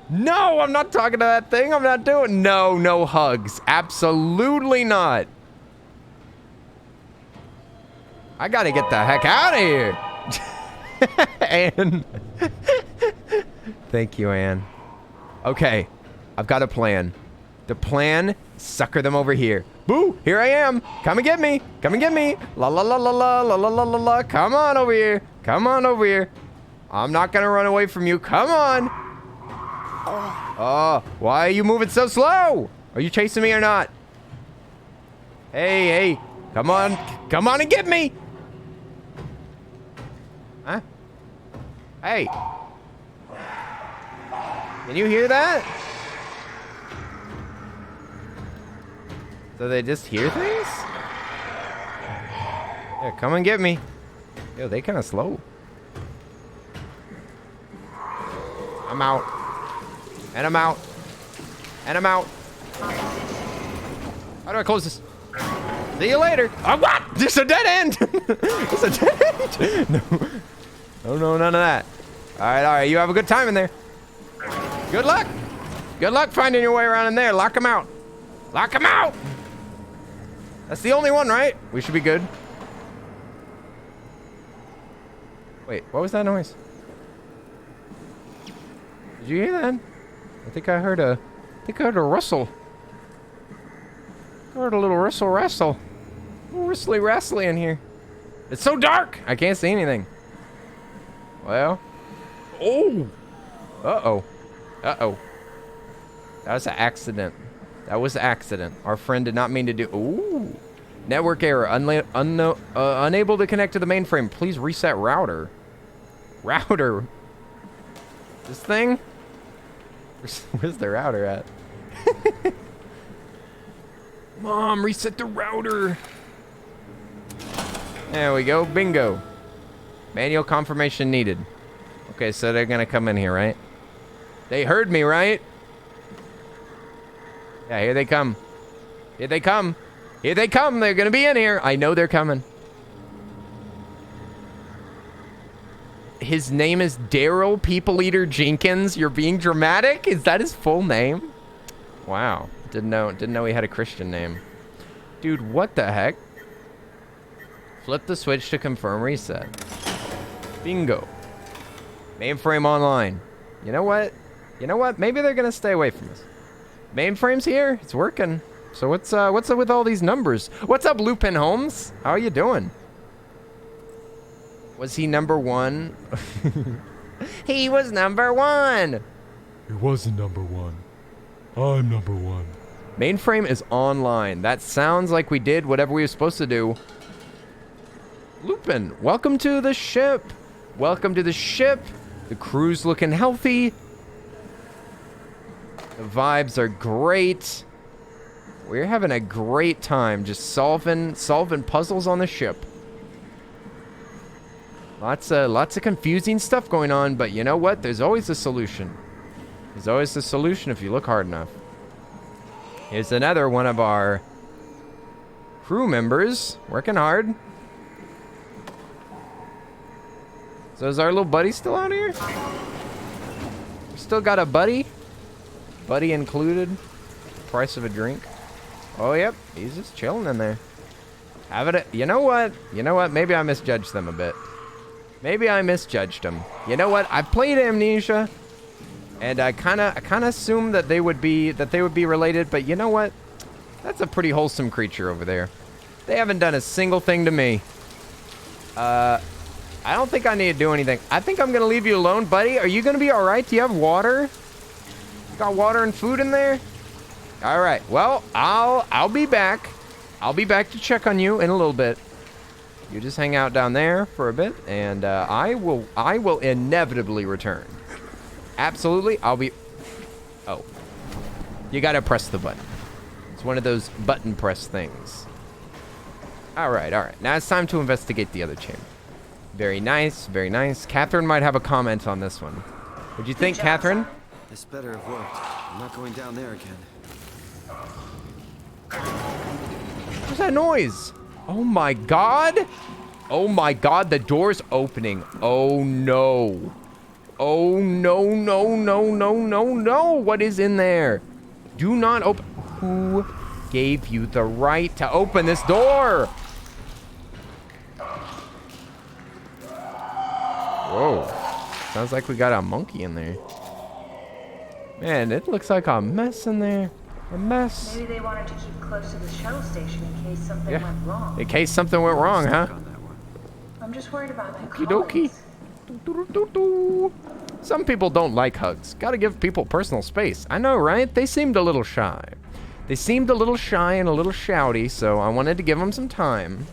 No, I'm not talking to that thing. I'm not doing. No hugs. Absolutely not. I gotta get the heck out of here. Anne. Thank you, Anne. Okay, I've got a plan. The plan, sucker them over here. Boo, here I am. Come and get me. Come and get me. La la la la la la la la la la. Come on over here. Come on over here. I'm not gonna run away from you. Come on. Oh, why are you moving so slow? Are you chasing me or not? Hey, come on. Come on and get me. Huh? Hey. Can you hear that? So they just hear things? Yeah, come and get me. Yo, they kind of slow. I'm out. And I'm out. And I'm out. How do I close this? See you later. Oh, what? This is a dead end. It's a dead end. No, none of that. All right. You have a good time in there. Good luck. Good luck finding your way around in there. Lock him out. Lock him out. That's the only one, right? We should be good. Wait, what was that noise? Did you hear that? I think I heard a rustle. I heard a little rustle. A little rustly in here. It's so dark. I can't see anything. Well. Oh. Uh-oh. That was an accident. Our friend did not mean to do. Ooh. Network error. Unable to connect to the mainframe. Please reset router. Router. This thing? Where's the router at? Mom, reset the router. There we go. Bingo. Manual confirmation needed. Okay, so they're gonna come in here, right? They heard me, right? Yeah, here they come. Here they come. Here they come. They're gonna be in here. I know they're coming. His name is Daryl People Eater Jenkins. You're being dramatic? Is that his full name? Wow. Didn't know he had a Christian name. Dude, what the heck? Flip the switch to confirm reset. Bingo. Mainframe online. You know what? Maybe they're gonna stay away from us. Mainframe's here. It's working. So what's up with all these numbers? What's up, Lupin Holmes? How are you doing? Was he number one? He was number one. He wasn't number one. I'm number one. Mainframe is online. That sounds like we did whatever we were supposed to do. Lupin, welcome to the ship. Welcome to the ship. The crew's looking healthy. The vibes are great. We're having a great time just solving puzzles on the ship. Lots of confusing stuff going on, but you know what? There's always a solution. There's always a solution if you look hard enough. Here's another one of our crew members working hard. So is our little buddy still out here? We still got a buddy? Buddy included? Price of a drink? Oh, yep. He's just chilling in there. You know what? Maybe I misjudged them a bit. Maybe I misjudged them. You know what? I've played Amnesia, and I kind of assumed that they would be related. But you know what? That's a pretty wholesome creature over there. They haven't done a single thing to me. I don't think I need to do anything. I think I'm gonna leave you alone, buddy. Are you gonna be all right? Do you have water? Got water and food in there? All right. Well, I'll be back. I'll be back to check on you in a little bit. You just hang out down there for a bit, and I will inevitably return. Absolutely, I'll be... Oh. You gotta press the button. It's one of those button press things. Alright, alright. Now it's time to investigate the other chamber. Very nice, very nice. Catherine might have a comment on this one. What'd you think, Catherine? This better have worked. I'm not going down there again. What's that noise? Oh my god! Oh my god, the door's opening. Oh no. Oh no, no, no, no, no, no. What is in there? Do not open. Who gave you the right to open this door? Whoa. Sounds like we got a monkey in there. Man, it looks like a mess in there. A mess. Maybe they wanted to keep close to the shuttle station in case something went wrong. In case something went wrong, huh? I'm just worried about my Okie dokie. Some people don't like hugs. Gotta give people personal space. I know, right? They seemed a little shy. They seemed a little shy and a little shouty, so I wanted to give them some time.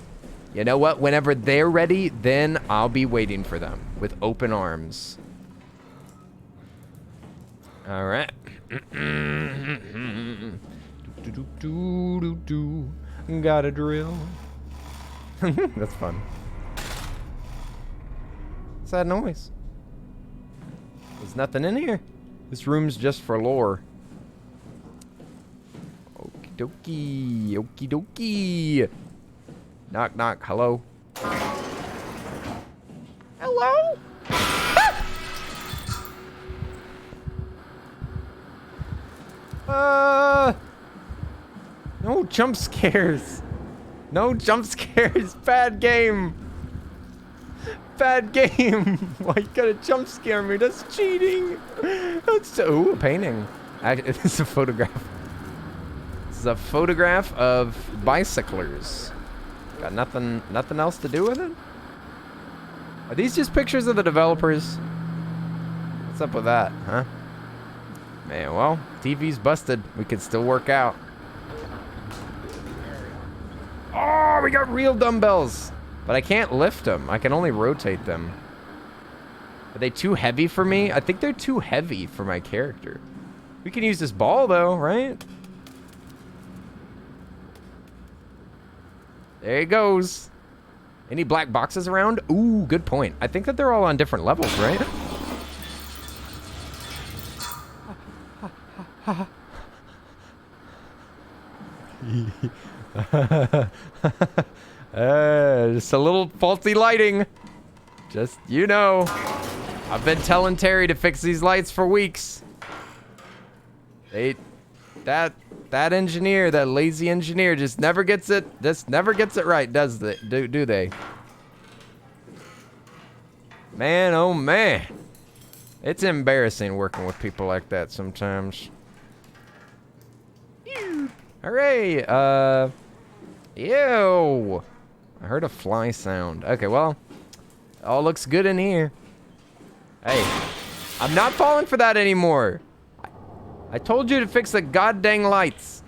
You know what? Whenever they're ready, then I'll be waiting for them with open arms. All right. Got a drill. That's fun. What's that noise? There's nothing in here. This room's just for lore. Okie dokie. Okie dokie. Knock, knock. Hello? Hello? No jump scares. No jump scares. Bad game. Bad game. Why you gotta jump scare me? That's cheating. That's so... Ooh, a painting. This is a photograph. This is a photograph of bicyclers. Got nothing else to do with it? Are these just pictures of the developers? What's up with that, huh? Man, well, TV's busted. We can still work out. Oh, we got real dumbbells. But I can't lift them. I can only rotate them. Are they too heavy for me? I think they're too heavy for my character. We can use this ball, though, right? There he goes. Any black boxes around? Ooh, good point. I think that they're all on different levels, right? Just a little faulty lighting. Just, you know. I've been telling Terry to fix these lights for weeks. That engineer, that lazy engineer just never gets it right, does they? Do they? Man, oh man. It's embarrassing working with people like that sometimes. Hooray! Ew! I heard a fly sound. Okay, well, all looks good in here. Hey, I'm not falling for that anymore. I told you to fix the goddamn lights.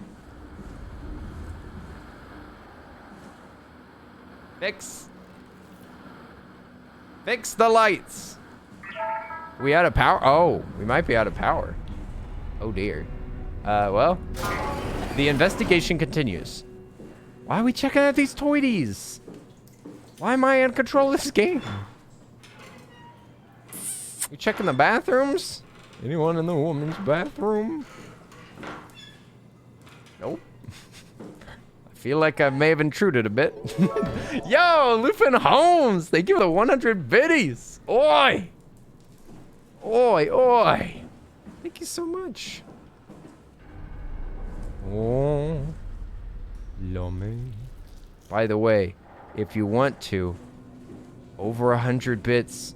Fix the lights. We out of power? Oh, we might be out of power. Oh dear. Well, the investigation continues. Why are we checking out these toities? Why am I in control of this game? We checking the bathrooms? Anyone in the woman's bathroom? Nope. I feel like I may have intruded a bit. Yo, Lupin Holmes! Thank you for the 100 biddies! Oi! Oi, oi! Thank you so much. Oh, lummy. By the way, if you want to, over 100 bits,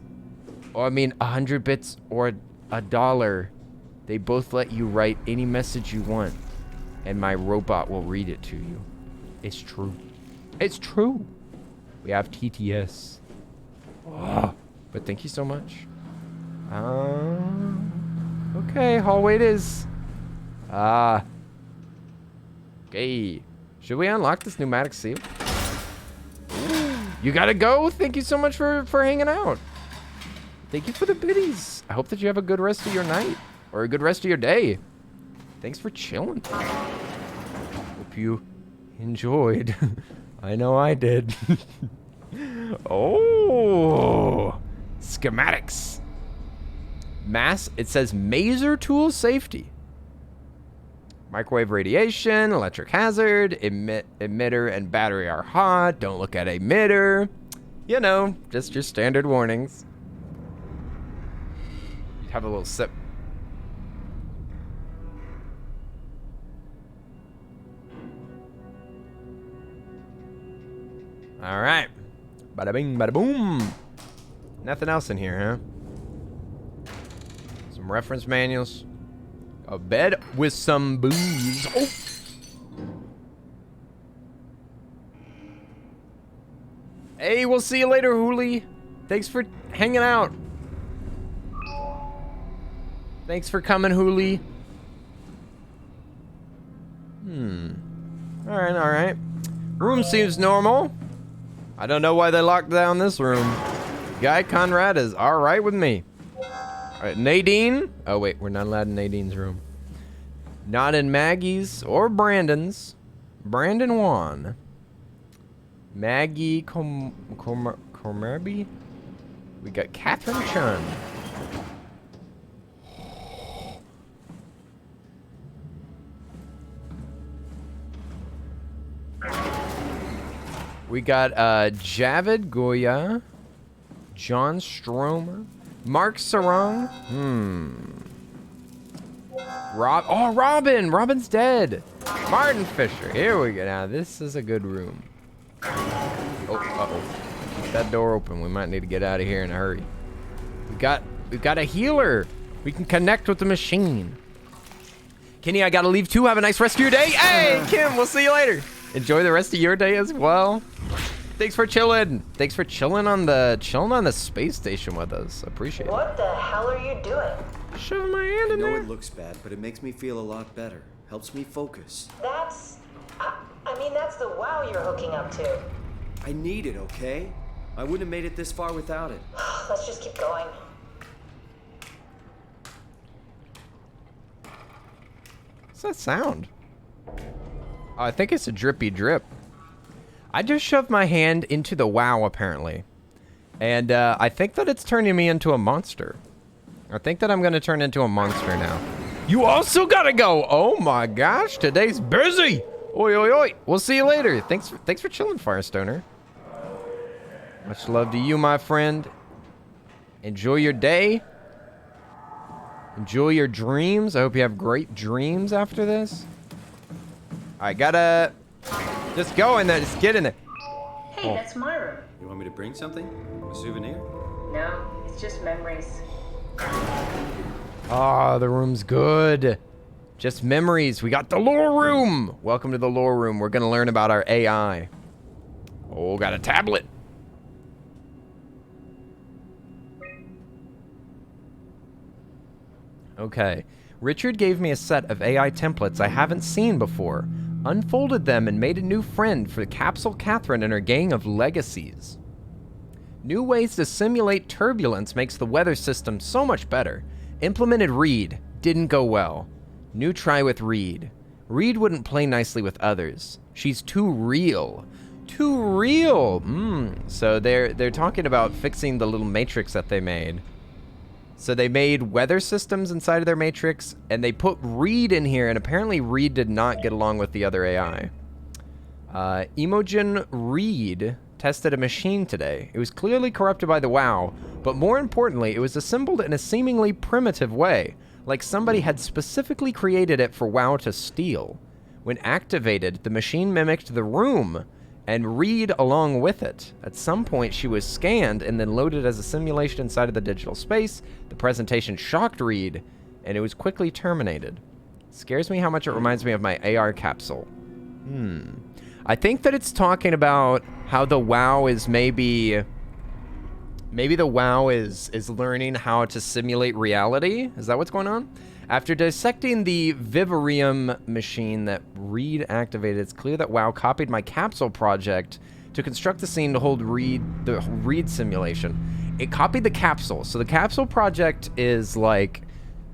or I mean 100 bits or $1, they both let you write any message you want, and my robot will read it to you. It's true. It's true. We have TTS. Oh, but thank you so much. Okay, hallway it is. Okay. Should we unlock this pneumatic seal? Ooh, You gotta go. Thank you so much for hanging out. Thank you for the biddies. I hope that you have a good rest of your night or a good rest of your day. Thanks for chilling. Hope you enjoyed. I know I did. Oh, schematics. It says Maser tool safety. Microwave radiation, electric hazard, emitter and battery are hot. Don't look at emitter. You know, just your standard warnings. You'd have a little sip. All right. Bada bing, bada boom. Nothing else in here, huh? Some reference manuals. A bed with some booze. Oh. Hey, we'll see you later, Hooli. Thanks for hanging out. Thanks for coming, Hooli. All right, all right. Room seems normal. I don't know why they locked down this room. Guy Conrad is all right with me. All right, Nadine. Oh, wait, we're not allowed in Nadine's room. Not in Maggie's or Brandon's. Brandon Wan. Maggie Comerby. We got Catherine Chun. We got Javid Goya, John Stromer, Mark Sarong. Robin. Robin's dead. Martin Fisher. Here we go. Now this is a good room. Oh, uh-oh. That door open. We might need to get out of here in a hurry. We've got a healer. We can connect with the machine. Kenny, I gotta leave too. Have a nice rest of your day. Hey, Kim, we'll see you later. Enjoy the rest of your day as well. Thanks for chilling. Thanks for chilling on the space station with us. Appreciate it. What the hell are you doing? Shove my hand in I know there. it looks bad, but it makes me feel a lot better. Helps me focus. That's... I mean, that's the WoW you're hooking up to. I need it, okay? I wouldn't have made it this far without it. Let's just keep going. What's that sound? Oh, I think it's a drippy drip. I just shoved my hand into the WoW, apparently. And I think that it's turning me into a monster. I think that I'm going to turn into a monster now. You also got to go. Oh, my gosh. Today's busy. Oi, oi, oi. We'll see you later. Thanks for chilling, Firestoner. Much love to you, my friend. Enjoy your day. Enjoy your dreams. I hope you have great dreams after this. I gotta just go in there. Just get in there. Hey, that's my room. You want me to bring something? A souvenir? No, it's just memories. Ah, the room's good. Just memories. We got the lore room. Welcome to the lore room. We're gonna learn about our AI. Oh, got a tablet. Okay. Richard gave me a set of AI templates I haven't seen before, unfolded them, and made a new friend for Capsule Catherine and her gang of legacies. New ways to simulate turbulence makes the weather system so much better. Implemented Reed. Didn't go well. New try with Reed. Reed wouldn't play nicely with others. She's too real. Too real! So they're talking about fixing the little matrix that they made. So they made weather systems inside of their matrix, and they put Reed in here, and apparently Reed did not get along with the other AI. Imogen Reed tested a machine today. It was clearly corrupted by the WoW, but more importantly, it was assembled in a seemingly primitive way, like somebody had specifically created it for WoW to steal. When activated, the machine mimicked the room, and Reed along with it. At some point, she was scanned and then loaded as a simulation inside of the digital space. The presentation shocked Reed, and it was quickly terminated. Scares me how much it reminds me of my AR capsule. I think that it's talking about how the WoW is maybe the WoW is learning how to simulate reality. Is that what's going on? After dissecting the Vivarium machine that Reed activated, it's clear that WoW copied my capsule project to construct the scene to hold the Reed simulation. It copied the capsule. So the capsule project is like,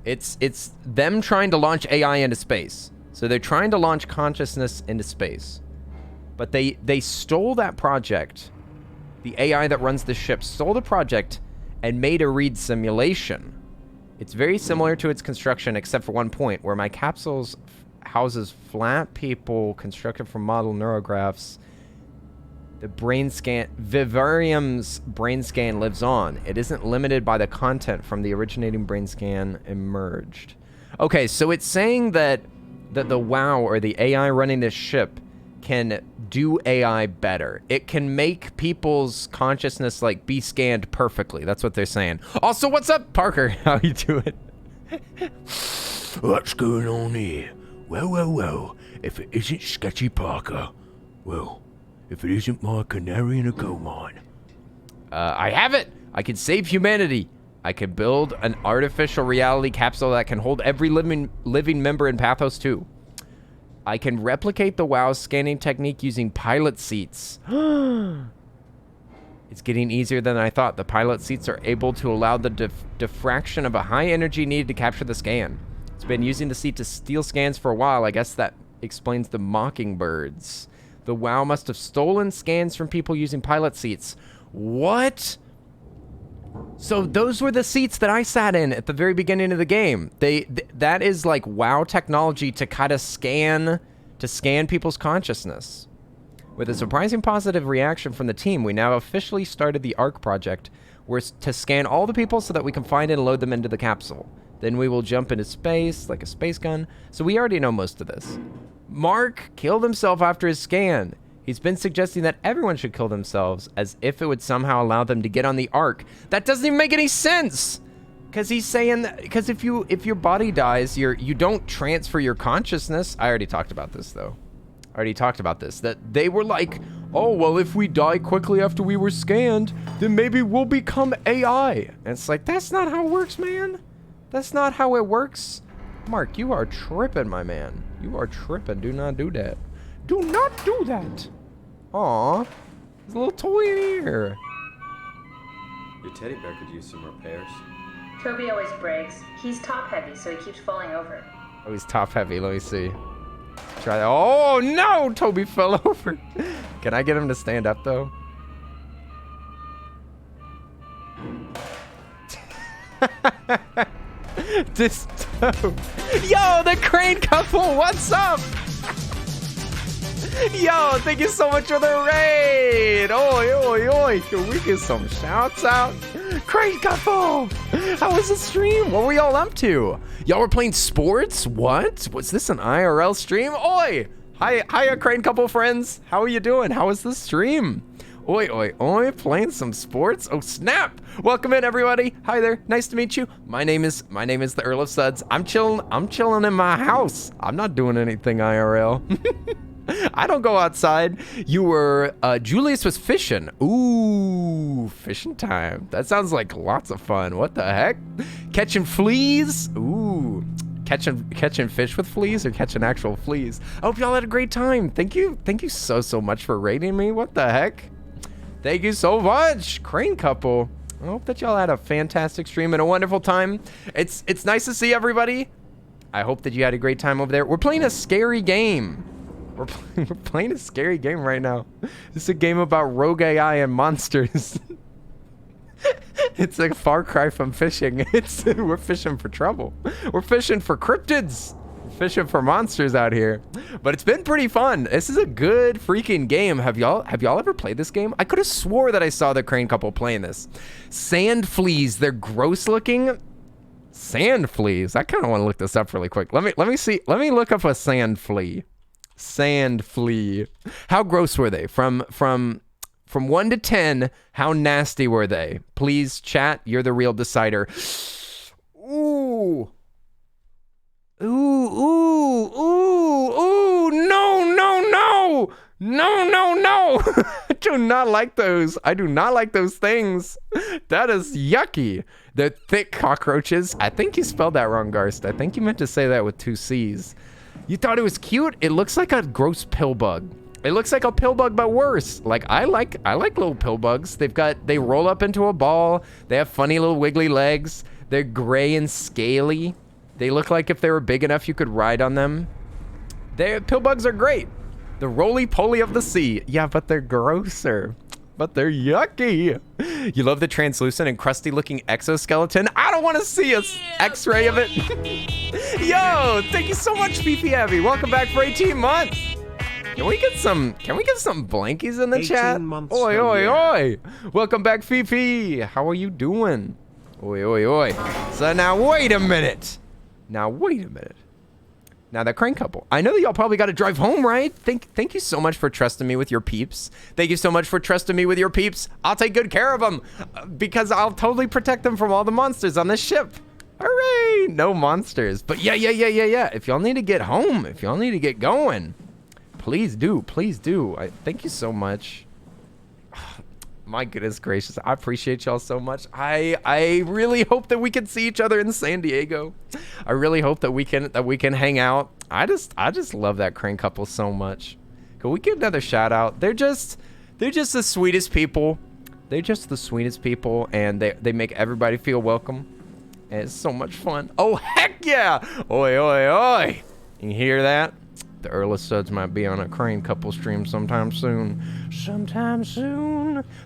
it's them trying to launch AI into space. So they're trying to launch consciousness into space. But they stole that project. The AI that runs the ship stole the project and made a Reed simulation. It's very similar to its construction, except for one point, where my capsules houses flat people constructed from model neurographs. The brain scan, Vivarium's brain scan lives on. It isn't limited by the content from the originating brain scan emerged. Okay, so it's saying that the WoW, or the AI running this ship, can do AI better. It can make people's consciousness like be scanned perfectly. That's what they're saying. Also, what's up, Parker? How you doing? What's going on here? Well, if it isn't Sketchy Parker, well, if it isn't my canary in a coal mine. I have it! I can save humanity. I can build an artificial reality capsule that can hold every living member in Pathos 2. I can replicate the WoW scanning technique using pilot seats. It's getting easier than I thought. The pilot seats are able to allow the diffraction of a high energy needed to capture the scan. It's been using the seat to steal scans for a while. I guess that explains the mockingbirds. The WoW must have stolen scans from people using pilot seats. What? So those were the seats that I sat in at the very beginning of the game. That is like WoW technology to kind of scan people's consciousness. With a surprising positive reaction from the team, we now officially started the ARC project, where to scan all the people so that we can find and load them into the capsule. Then we will jump into space like a space gun. So we already know most of this. Mark killed himself after his scan. He's been suggesting that everyone should kill themselves, as if it would somehow allow them to get on the Ark. That doesn't even make any sense! Because he's saying that, because if your body dies, you don't transfer your consciousness. I already talked about this, though. I already talked about this. That they were like, oh, well, if we die quickly after we were scanned, then maybe we'll become AI. And it's like, that's not how it works, man. That's not how it works. Mark, you are tripping, my man. You are tripping. Do not do that. Do not do that. Aw, there's a little toy in here. Your teddy bear could use some repairs. Toby always breaks. He's top heavy, so he keeps falling over. Oh, he's top heavy. Let me see. Try that. Oh, no! Toby fell over. Can I get him to stand up, though? This dope. Yo, the crane couple, what's up? Yo, thank you so much for the raid. Oi, oi, oi. Can we get some shouts out? Crane couple. How was the stream? What were y'all up to? Y'all were playing sports? What? Was this an IRL stream? Oi. Hiya, crane couple friends. How are you doing? How was the stream? Oi, oi, oi, playing some sports? Oh, snap! Welcome in, everybody. Hi there. Nice to meet you. My name is the Earl of Suds. I'm chilling in my house. I'm not doing anything IRL. I don't go outside. You were, Julius was fishing. Ooh, fishing time. That sounds like lots of fun. What the heck? Catching fleas? Ooh. Catching fish with fleas or catching actual fleas? I hope y'all had a great time. Thank you so much for rating me. What the heck? Thank you so much, Crane Couple. I hope that y'all had a fantastic stream and a wonderful time. It's nice to see everybody. I hope that you had a great time over there. We're playing a scary game. We're playing a scary game right now. It's a game about rogue AI and monsters. It's a far cry from fishing. We're fishing for trouble. We're fishing for cryptids. Fishing for monsters out here. But it's been pretty fun. This is a good freaking game. Have y'all ever played this game? I could have swore that I saw the Crane Couple playing this. Sand fleas. They're gross looking. Sand fleas. I kind of want to look this up really quick. Let me see. Let me look up a sand flea. Sand flea. How gross were they? From 1 to 10, how nasty were they? Please, chat. You're the real decider. Ooh. Ooh, ooh, ooh, ooh, no. I do not like those. I do not like those things. That is yucky. They're thick cockroaches. I think you spelled that wrong, Garst. I think you meant to say that with 2 C's. You thought it was cute? It looks like a gross pill bug. It looks like a pill bug, but worse. Like I like little pill bugs. They roll up into a ball. They have funny little wiggly legs. They're gray and scaly. They look like if they were big enough, you could ride on them. Pill bugs are great. The roly-poly of the sea. Yeah, but they're grosser. But they're yucky. You love the translucent and crusty-looking exoskeleton? I don't want to see a X-ray of it. Yo, thank you so much, Fifi Abby. Welcome back for 18 months. Can we get some blankies in the chat? 18 months. Oi, oi, oi. Welcome back, Fifi. How are you doing? Oi, oi, oi. So now, wait a minute. Now, the Crane couple. I know that y'all probably got to drive home, right? Thank you so much for trusting me with your peeps. Thank you so much for trusting me with your peeps. I'll take good care of them because I'll totally protect them from all the monsters on this ship. Hooray! No monsters. But yeah. If y'all need to get home, if y'all need to get going, please do. Thank you so much. My goodness gracious, I appreciate y'all so much. I really hope that we can see each other in San Diego. I really hope that we can hang out. I just love that Crane couple so much. Can we give another shout out? They're just the sweetest people. They're just the sweetest people, and they make everybody feel welcome. And it's so much fun. Oh heck yeah! Oi oi oi! You hear that? The Earl of Suds might be on a Crane couple stream sometime soon.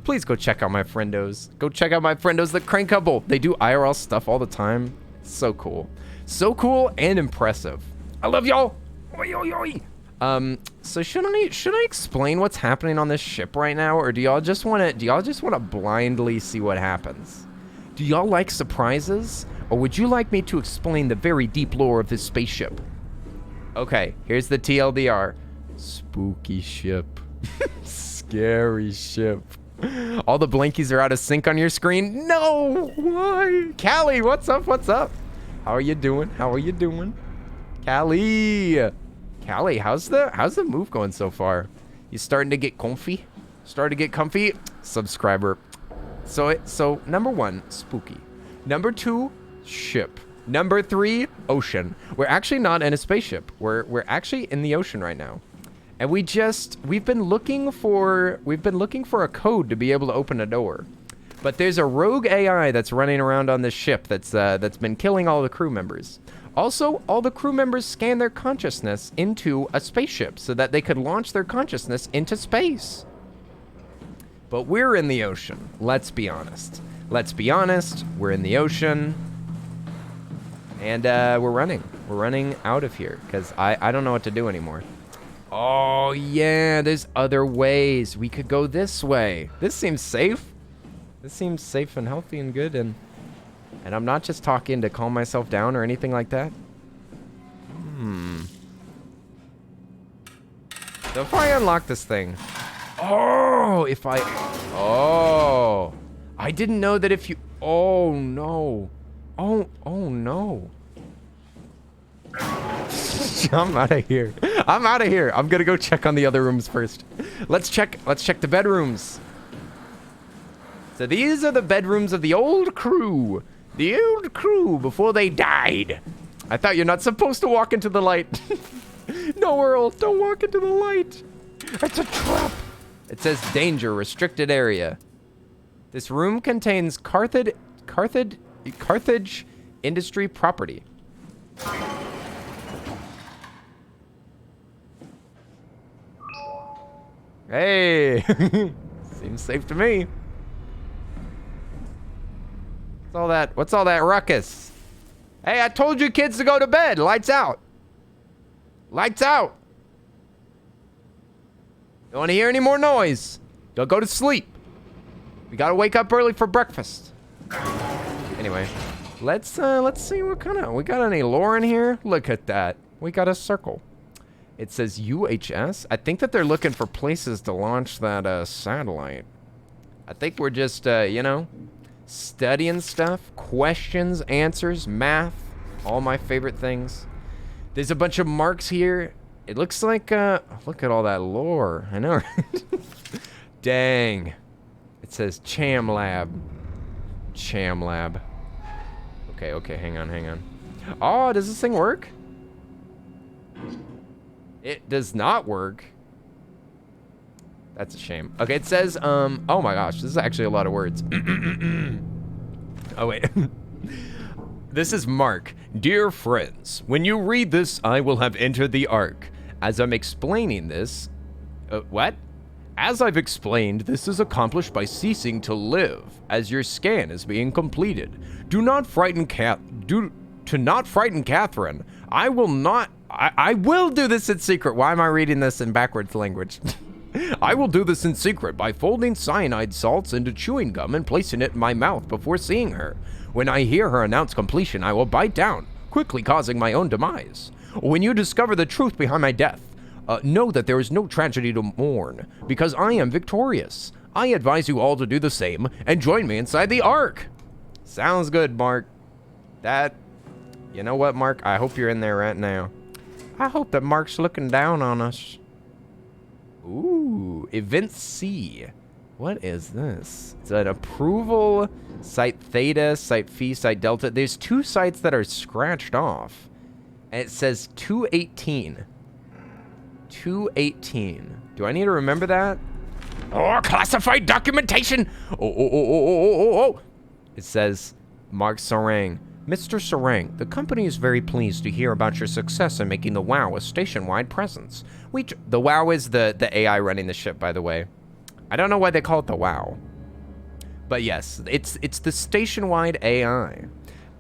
Please go check out my friendos. Go check out my friendos, the Crane couple. They do IRL stuff all the time. So cool. So cool and impressive. I love y'all. Oi, oi, oi. So should I explain what's happening on this ship right now, or do y'all just want to blindly see what happens? Do y'all like surprises, or would you like me to explain the very deep lore of this spaceship? Okay, here's the TLDR. Spooky ship. Scary ship. All the blinkies are out of sync on your screen. No, why? Callie, what's up? How are you doing? Callie, how's the move going so far? You starting to get comfy? Subscriber. So number 1, spooky. Number 2, ship. Number 3, ocean. We're actually not in a spaceship. We're actually in the ocean right now. And we've been looking for a code to be able to open a door. But there's a rogue AI that's running around on this ship that's been killing all the crew members. Also, all the crew members scan their consciousness into a spaceship so that they could launch their consciousness into space. But we're in the ocean. Let's be honest. We're in the ocean. And we're running out of here because I don't know what to do anymore. Oh yeah, there's other ways. We could go this way. This seems safe. And healthy and good, and I'm not just talking to calm myself down or anything like that. So if I unlock this thing, I didn't know that if you, oh no. I'm out of here. I'm gonna go check on the other rooms first. Let's check the bedrooms. So these are the bedrooms of the old crew. The old crew before they died. I thought you're not supposed to walk into the light. No, Earl, don't walk into the light. It's a trap. It says danger, restricted area. This room contains Carthage industry property. Hey, seems safe to me. What's all that ruckus? Hey, I told you kids to go to bed. Lights out. Lights out. Don't want to hear any more noise. Don't go to sleep. We gotta wake up early for breakfast. Anyway, let's see what kind of, we got any lore in here? Look at that. We got a circle. It says UHS. I think that they're looking for places to launch that satellite. I think we're just, studying stuff. Questions, answers, math. All my favorite things. There's a bunch of marks here. It looks like, look at all that lore. I know, right? Dang. It says Cham Lab. Cham Lab. Okay, hang on. Oh, does this thing work? It does not work. That's a shame. Okay, it says, oh my gosh, this is actually a lot of words. Oh, wait. This is Mark. Dear friends, when you read this, I will have entered the Ark. As I'm explaining this... what? As I've explained, this is accomplished by ceasing to live, as your scan is being completed. Do not frighten not frighten Catherine. I will do this in secret. Why am I reading this in backwards language? I will do this in secret by folding cyanide salts into chewing gum and placing it in my mouth before seeing her. When I hear her announce completion, I will bite down, quickly causing my own demise. When you discover the truth behind my death, know that there is no tragedy to mourn, because I am victorious. I advise you all to do the same and join me inside the Ark. Sounds good, Mark. You know what, Mark? I hope you're in there right now. I hope that Mark's looking down on us. Ooh, Event C. What is this? It's an approval, site theta, site phi, site delta. There's 2 sites that are scratched off. And it says 218. 218. Do I need to remember that? Oh, classified documentation! Oh. It says, Mark Sarang. Mr. Sarang, the company is very pleased to hear about your success in making the WoW a station-wide presence. The WoW is the AI running the ship, by the way. I don't know why they call it the WoW. But yes, it's the station-wide AI.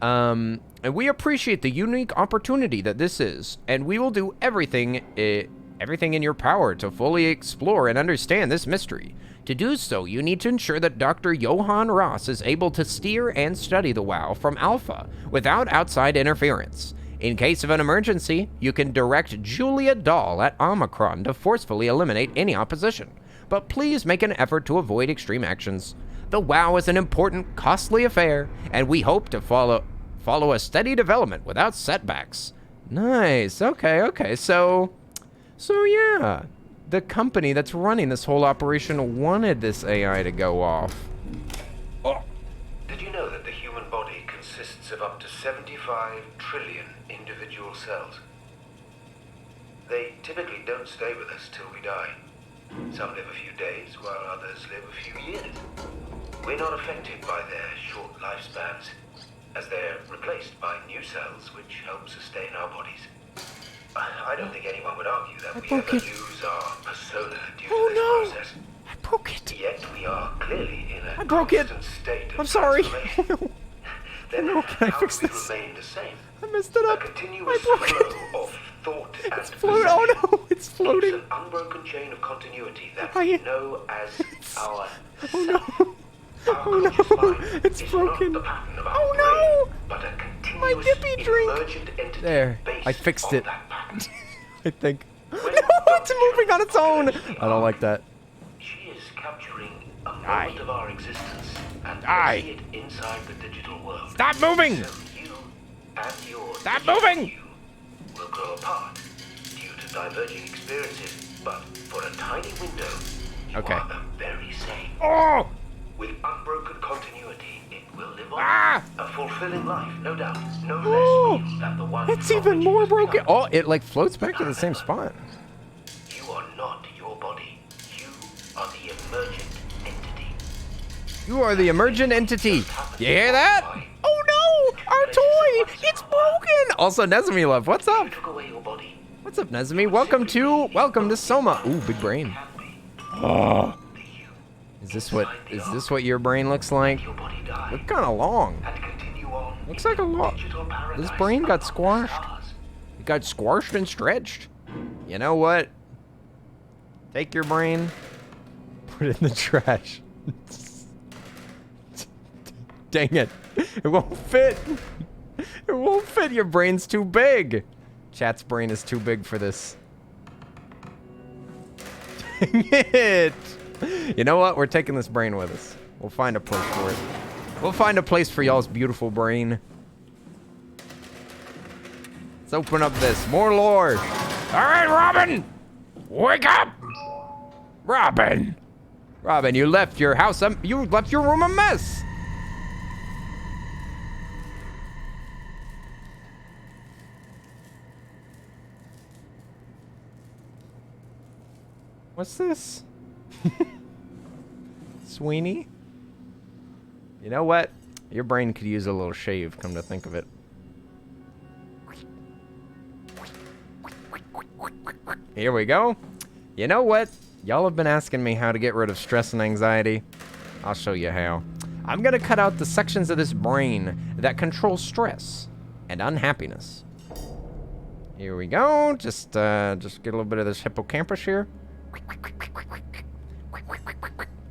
And we appreciate the unique opportunity that this is, and we will do everything in your power to fully explore and understand this mystery. To do so, you need to ensure that Dr. Johann Ross is able to steer and study the WoW from Alpha without outside interference. In case of an emergency, you can direct Julia Dahl at Omicron to forcefully eliminate any opposition. But please make an effort to avoid extreme actions. The WoW is an important, costly affair, and we hope to follow a steady development without setbacks. Nice. Okay. So yeah. The company that's running this whole operation wanted this AI to go off. Oh. Did you know that the human body consists of up to 75 trillion individual cells? They typically don't stay with us till we die. Some live a few days, while others live a few years. We're not affected by their short lifespans, as they're replaced by new cells which help sustain our bodies. I don't think anyone would argue that we ever lose our persona due to this process. I broke it. Yet we are clearly in a constant state of I'm sorry. transformation. Then Can I how fix do we this? remain the same? I messed it up. A continuous I broke it. flow of thought and It's floating. Oh no, it's It's floating. an unbroken chain of continuity that I- we know as our Oh no. Our Oh no, conscious mind it's is broken. not the pattern of our Oh brain, no. but a My continuous dippy drink. emergent entity There, based I fixed on it. that pattern. I think. No, When it's moving on its own. populations I don't like that. She is capturing a Die. moment of our existence and Die. placing it inside the digital world. Stop moving. So you and your Stop digital moving. you will grow apart due to diverging experiences, but for a tiny window, you Okay. are the very same. Oh! With unbroken continuity, it will live on. Ah! A fulfilling life, no doubt. No Oh! less real than the one It's from even which it more was broken. plucked. Oh, it like floats back to the same spot. You are not your body. You are the emergent entity. You are the emergent entity. You hear that? Oh no! Our toy! It's broken! Also, Nezumi Love, what's up? You took away your body. What's up, Nezumi? Welcome to Soma. Ooh, big brain. Oh. Is this what your brain looks like? Your body die Look kind of long. and continue on. Looks like a lot. Digital This paradise brain got among squashed. stars. It got squashed and stretched. You know what? Take your brain, put it in the trash. Dang it. It won't fit. It won't fit. Your brain's too big. Chat's brain is too big for this. Dang it. You know what? We're taking this brain with us. We'll find a place for it. We'll find a place for y'all's beautiful brain. Let's open up this. More lore. All right, Robin. Wake up. Robin. Robin, you left your house. You left your room a mess. What's this? Sweeney? You know what? Your brain could use a little shave, come to think of it. Here we go. You know what? Y'all have been asking me how to get rid of stress and anxiety. I'll show you how. I'm gonna cut out the sections of this brain that control stress and unhappiness. Here we go. Just get a little bit of this hippocampus here.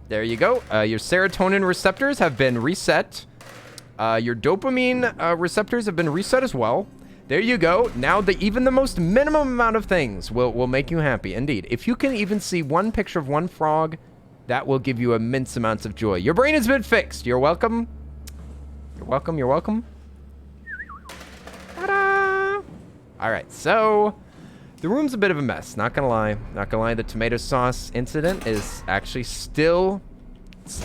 There you go. Your serotonin receptors have been reset. Your dopamine receptors have been reset as well. There you go. Now even the most minimum amount of things will make you happy. Indeed. If you can even see one picture of one frog, that will give you immense amounts of joy. Your brain has been fixed. You're welcome. You're welcome. You're welcome. Ta-da! All right. So the room's a bit of a mess. Not gonna lie. Not gonna lie. The tomato sauce incident is actually still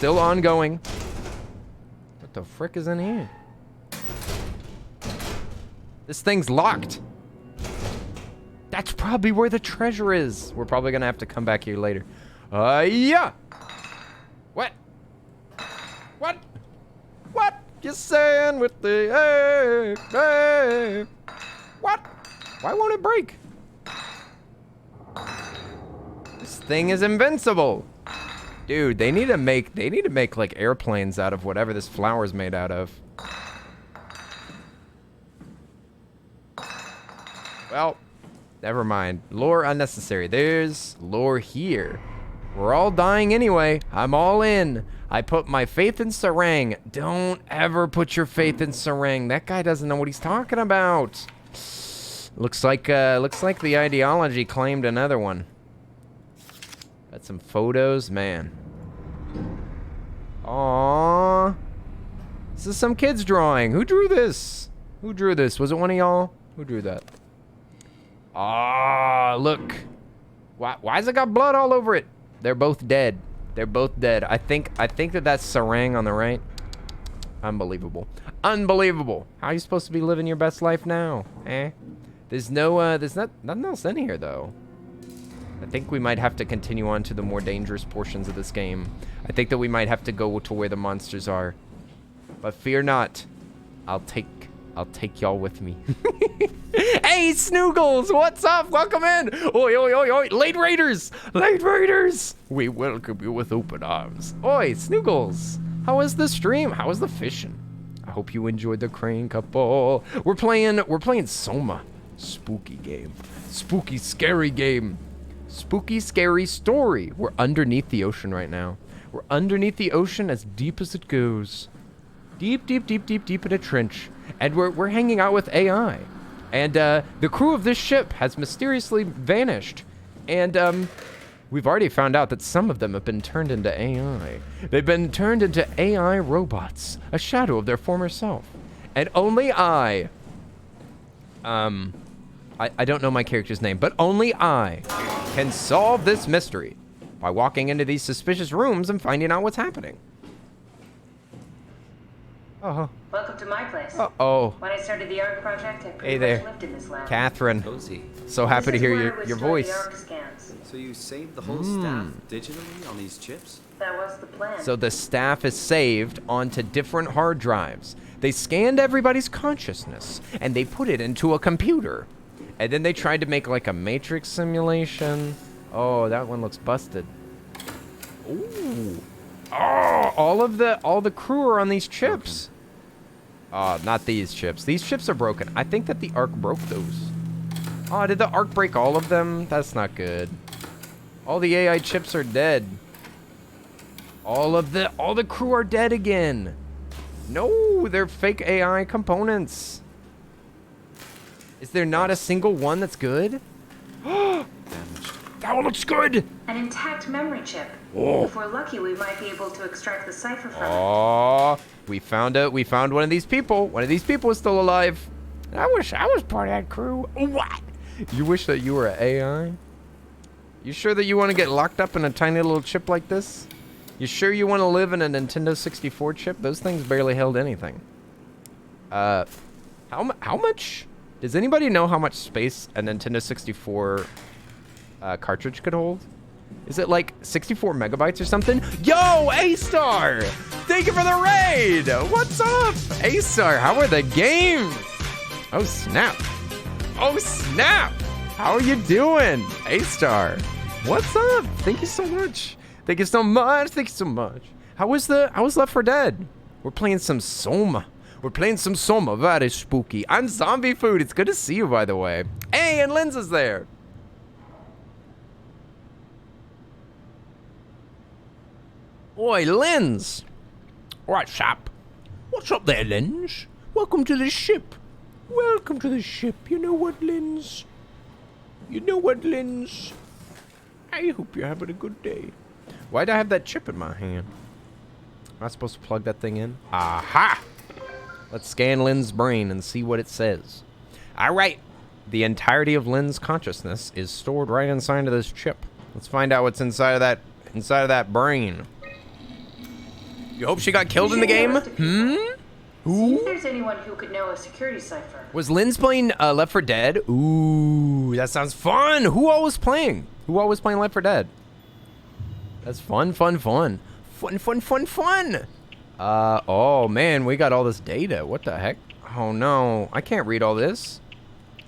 ongoing. What the frick is in here? This thing's locked. That's probably where the treasure is. We're probably gonna have to come back here later. Yeah. What? What? What you saying with the hey? What? Why won't it break? This thing is invincible. Dude, they need to make like airplanes out of whatever this flower's made out of. Well, never mind. Lore unnecessary. There's lore here. We're all dying anyway. I'm all in. I put my faith in Sarang. Don't ever put your faith in Sarang. That guy doesn't know what he's talking about. Looks like the ideology claimed another one. Got some photos, man. Aww. This is some kid's drawing. Who drew this? Who drew this? Was it one of y'all? Who drew that? Ah, look. Why's it got blood all over it? They're both dead. They're both dead. I think that that's Sarang on the right. Unbelievable. Unbelievable. How are you supposed to be living your best life now? Eh? There's nothing else in here though. I think we might have to continue on to the more dangerous portions of this game. I think that we might have to go to where the monsters are. But fear not. I'll take y'all with me. Hey, Snoogles, what's up? Welcome in. Oi, oi, oi, oi. Late Raiders. Late Raiders. We welcome you with open arms. Oi, Snoogles. How was the stream? How was the fishing? I hope you enjoyed the crane couple. We're playing Soma. Spooky game. Spooky, scary game. Spooky, scary story. We're underneath the ocean right now. We're underneath the ocean as deep as it goes. Deep, deep, deep, deep, deep in a trench. And we're hanging out with AI. And the crew of this ship has mysteriously vanished. And we've already found out that some of them have been turned into AI. They've been turned into AI robots, a shadow of their former self. And only I don't know my character's name, but only I can solve this mystery by walking into these suspicious rooms and finding out what's happening. Oh. Welcome to my place. Uh-oh. When I started the ARC project, I pretty Hey there. much lived in this lab. Catherine. Cozy. So happy to This is hear where I would your store voice. The ARC scans. So you saved the whole staff digitally on these chips? That was the plan. So the staff is saved onto different hard drives. They scanned everybody's consciousness, and they put it into a computer. And then they tried to make like a Matrix simulation. Oh, that one looks busted. Ooh. Oh, all the crew are on these chips. Not these chips. These chips are broken. I think that the ARC broke those. Oh, did the ARC break all of them? That's not good. All the AI chips are dead. All the crew are dead again. No, they're fake AI components. Is there not a single one that's good? That one looks good. An intact memory chip. Oh. If we're lucky, we might be able to extract the cipher from it. Oh, we found one of these people. One of these people is still alive. I wish I was part of that crew. What? You wish that you were an AI? You sure that you want to get locked up in a tiny little chip like this? You sure you want to live in a Nintendo 64 chip? Those things barely held anything. How much? Does anybody know how much space a Nintendo 64 cartridge could hold? Is it like 64 megabytes or something? Yo, A-Star! Thank you for the raid! What's up? A-Star, how are the games? Oh, snap. Oh, snap! How are you doing? A-Star, what's up? Thank you so much. Thank you so much. Thank you so much. How was Left 4 Dead? We're playing some Soma. We're playing some Soma. Very spooky. I'm Zombie Food. It's good to see you, by the way. Hey, and Linz is there. Oi, Linz. What's up? What's up there, Linz? Welcome to the ship. Welcome to the ship. You know what, Linz? You know what, Linz? I hope you're having a good day. Why'd I have that chip in my hand? Am I supposed to plug that thing in? Aha! Let's scan Lynn's brain and see what it says. All right. The entirety of Lynn's consciousness is stored right inside of this chip. Let's find out what's inside of that brain. You hope she got killed in the game? See if there's anyone who could know a security cipher. Was Lynn's playing Left 4 Dead? Ooh, that sounds fun. Who all was playing? Who all was playing Left 4 Dead? That's fun, fun, fun. Fun, fun, fun, fun. Oh man, we got all this data. What the heck? Oh no, I can't read all this.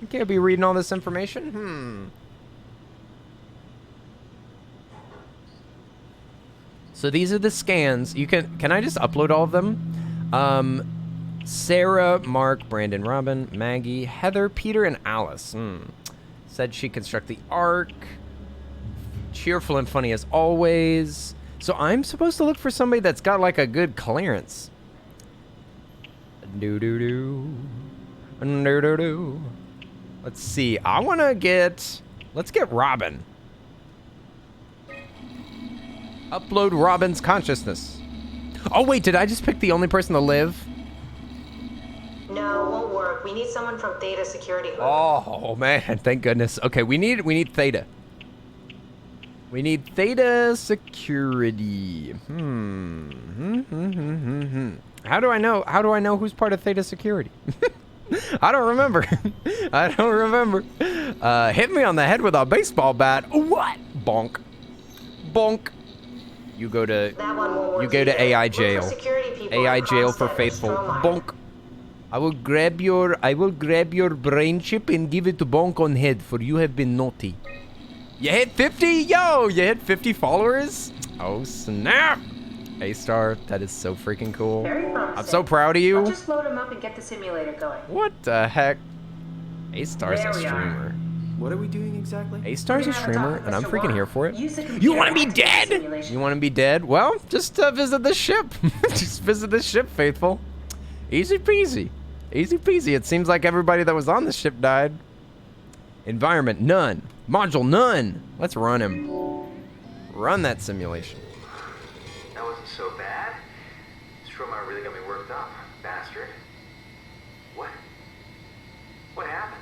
I can't be reading all this information. So these are the scans. You can I just upload all of them? Sarah, Mark, Brandon, Robin, Maggie, Heather, Peter, and Alice. Said she construct the ark. Cheerful and funny as always. So I'm supposed to look for somebody that's got like a good clearance. Let's see. Let's get Robin. Upload Robin's consciousness. Oh wait, did I just pick the only person to live? No, won't work. We need someone from Theta Security Group. Oh man, thank goodness. Okay, we need Theta. We need Theta Security. How do I know who's part of Theta Security? I don't remember. I don't remember. Hit me on the head with a baseball bat. What? Bonk. Bonk. You go to AI jail. AI jail for faithful. Bonk. I will grab your brain chip and give it to Bonk on head, for you have been naughty. You hit 50? Yo, you hit 50 followers? Oh, snap. A-Star, that is so freaking cool. Very promising. I'm so proud of you. I'll just load him up and get the simulator going. What the heck? A-Star's a streamer. What are we doing exactly? A-Star's a streamer, and I'm freaking here for it. You You want to be dead? You want to be dead? Well, just visit the ship. Just visit the ship, faithful. Easy peasy. Easy peasy. It seems like everybody that was on the ship died. Environment, none. Module, none. Let's run him. Run that simulation. That wasn't so bad. Soma really got me worked up, bastard. What? What happened?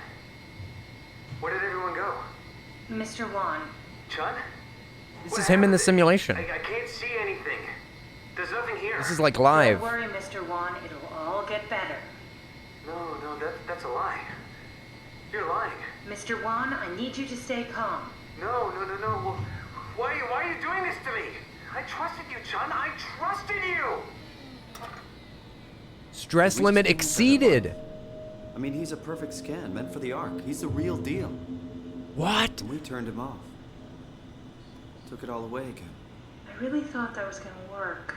Where did everyone go? Mr. Wan. Chun? This is him in the simulation. I can't see anything. There's nothing here. This is like live. Don't worry, Mr. Wan. It'll all get better. No, that's a lie. You're lying. Mr. Wan, I need you to stay calm. No. Well, why are you doing this to me? I trusted you, Chun. I trusted you. Stress limit exceeded. I mean, he's a perfect scan, meant for the Ark. He's the real deal. What? And we turned him off. Took it all away again. I really thought that was gonna work.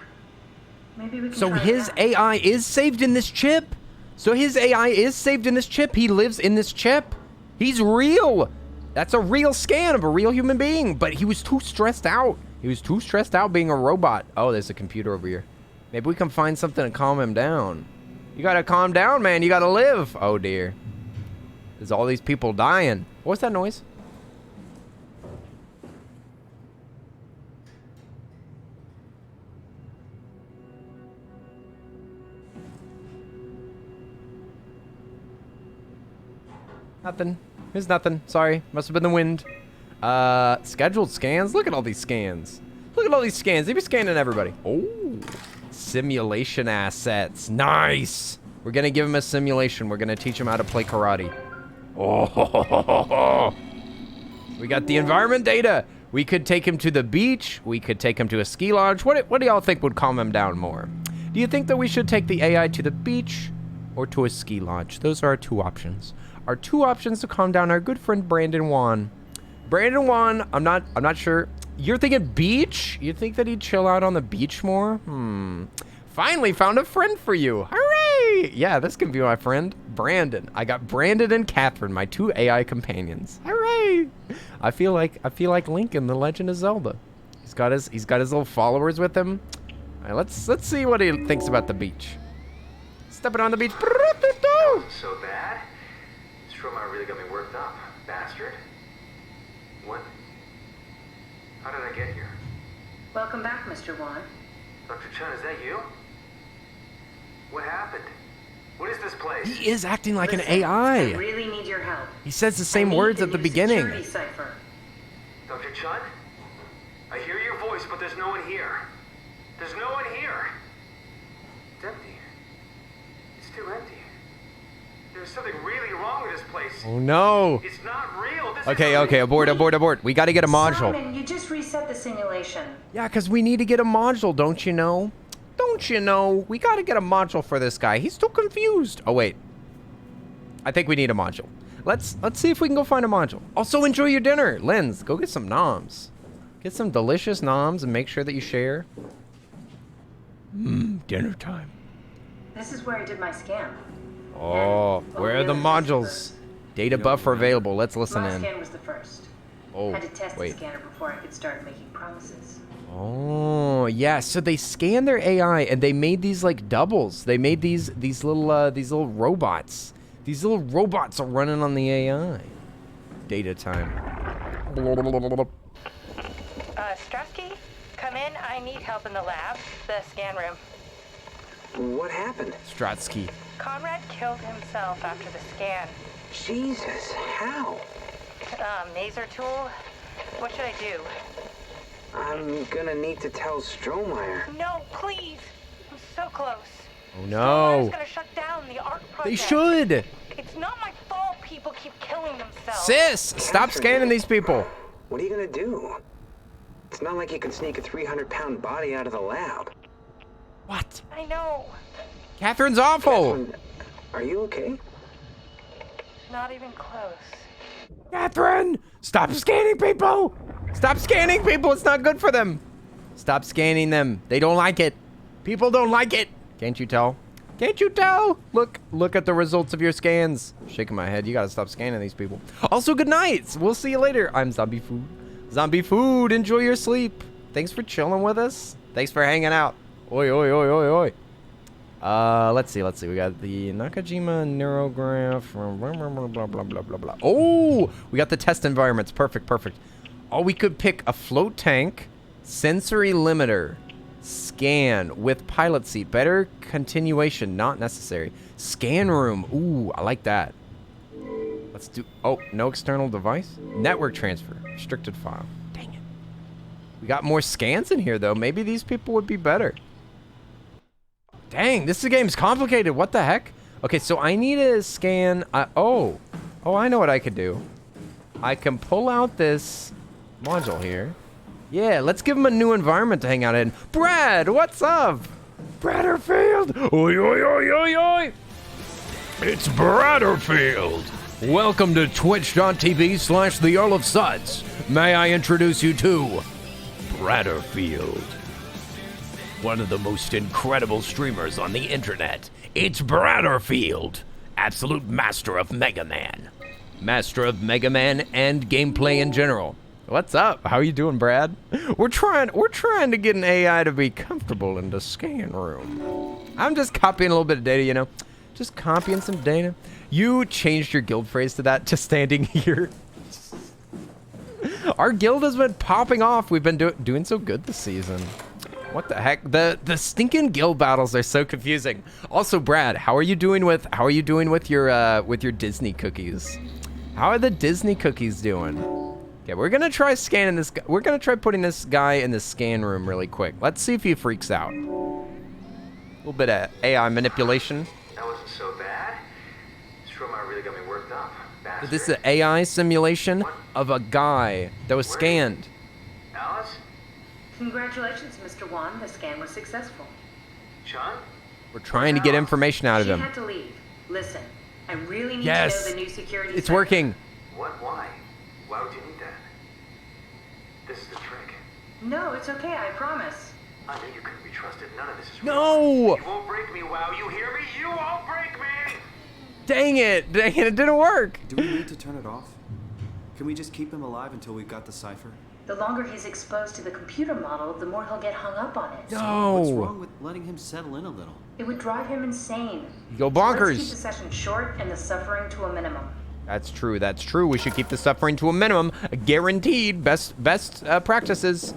Maybe we can So try his that. AI is saved in this chip? So his AI is saved in this chip? He lives in this chip? He's real. That's a real scan of a real human being, but he was too stressed out. He was too stressed out being a robot. Oh, there's a computer over here. Maybe we can find something to calm him down. You gotta calm down, man. You gotta live. Oh, dear. There's all these people dying. What's that noise? Nothing. There's nothing. Sorry. Must have been the wind. Scheduled scans. Look at all these scans. Look at all these scans. They be scanning everybody. Oh. Simulation assets. Nice. We're going to give him a simulation. We're going to teach him how to play karate. Oh. We got the environment data. We could take him to the beach. We could take him to a ski lodge. What do y'all think would calm him down more? Do you think that we should take the AI to the beach or to a ski lodge? Those are our two options. Our two options to calm down our good friend Brandon Wan. Brandon Wan, I'm not sure. You're thinking beach? You think that he'd chill out on the beach more? Finally found a friend for you. Hooray! Yeah, this can be my friend, Brandon. I got Brandon and Catherine, my two AI companions. Hooray! I feel like Link in The Legend of Zelda. He's got his little followers with him. All right, let's see what he thinks about the beach. Stepping on the beach. So bad? Soma really got me worked up, bastard. What? How did I get here? Welcome back, Mr. Wan. Dr. Chun, is that you? What happened? What is this place? He is acting like Listen, an AI. I really need your help. He says the I same need words at the new beginning. security cipher. Dr. Chun? I hear your voice, but there's no one here. There's no one here. It's empty. It's too empty. There's something really wrong with this place. Oh no. It's not real. This Okay, isn't okay, abort. We gotta get a module. Simon, you just reset the simulation. Yeah, because we need to get a module, don't you know? Don't you know? We gotta get a module for this guy. He's still confused. Oh, wait. I think we need a module. Let's see if we can go find a module. Also, enjoy your dinner. Linz, go get some noms. Get some delicious noms and make sure that you share. Dinner time. This is where I did my scan. Oh, where are the modules? Data buffer available. Let's listen My in. scan was the first. Oh, Had to test wait. the scanner before I could start making promises. Oh, yeah. So they scanned their AI and they made these like doubles. They made these little robots. These little robots are running on the AI. Data time. Strasky, come in. I need help in the lab, the scan room. What happened? Stratsky. Conrad killed himself after the scan. Jesus, how? Maser tool. What should I do? I'm gonna need to tell Strohmeyer. No, please. I'm so close. Oh no. Strohmeyer's gonna shut down the art project. They should. It's not my fault people keep killing themselves. Sis, stop scanning these people. What are you gonna do? It's not like you can sneak a 300-pound body out of the lab. What? I know. Catherine's awful. Catherine, are you okay? Not even close. Catherine, stop scanning people. Stop scanning people. It's not good for them. Stop scanning them. They don't like it. People don't like it. Can't you tell? Can't you tell? Look at the results of your scans. Shaking my head. You gotta stop scanning these people. Also, good night. We'll see you later. I'm Zombie Food. Zombie Food, enjoy your sleep. Thanks for chilling with us. Thanks for hanging out. Oi, oi, oi, oi, oi. Let's see. We got the Nakajima neurograph. Blah, blah, blah, blah, blah. Oh, we got the test environments. Perfect. Oh, we could pick a float tank, sensory limiter, scan with pilot seat. Better continuation, not necessary. Scan room. Ooh, I like that. Let's do, oh, no external device. Network transfer, restricted file. Dang it. We got more scans in here though. Maybe these people would be better. Dang, this game's complicated. What the heck? Okay, so I need to scan. Oh, I know what I could do. I can pull out this module here. Yeah, let's give him a new environment to hang out in. Brad, what's up? Bradderfield! Oi, oi, oi, oi, oi! It's Bradderfield! Welcome to twitch.tv/the Earl of Suds. May I introduce you to Bradderfield, one of the most incredible streamers on the internet. It's Bradderfield, absolute master of Mega Man. Master of Mega Man and gameplay in general. What's up? How you doing, Brad? We're trying to get an AI to be comfortable in the scan room. I'm just copying a little bit of data, you know. Just copying some data. You changed your guild phrase to that, to standing here. Our guild has been popping off. We've been doing so good this season. What the heck? The stinking guild battles are so confusing. Also, Brad, how are you doing with your Disney cookies? How are the Disney cookies doing? Okay, we're gonna try scanning this guy. We're gonna try putting this guy in the scan room really quick. Let's see if he freaks out. A little bit of AI manipulation. That wasn't so bad. Strohmeyer really got me worked up. Bastard. This is an AI simulation of a guy that was scanned. Congratulations, Mr. Wan. The scan was successful. Sean? We're trying to get information out of She him. had to leave. Listen, I really need Yes. to know the new security. It's cipher. working. What? Why? Why would you need that? This is the trick. No, it's okay. I promise. I knew you couldn't be trusted. None of this is No! You won't break me, WoW. You hear me? You won't break me! Dang it! Dang it! It didn't work. Do we need to turn it off? Can we just keep him alive until we've got the cipher? The longer he's exposed to the computer model, the more he'll get hung up on it. No. What's wrong with letting him settle in a little? It would drive him insane. Go Let's bonkers. keep the session short and the suffering to a minimum. That's true. That's true. We should keep the suffering to a minimum. Guaranteed. Best practices.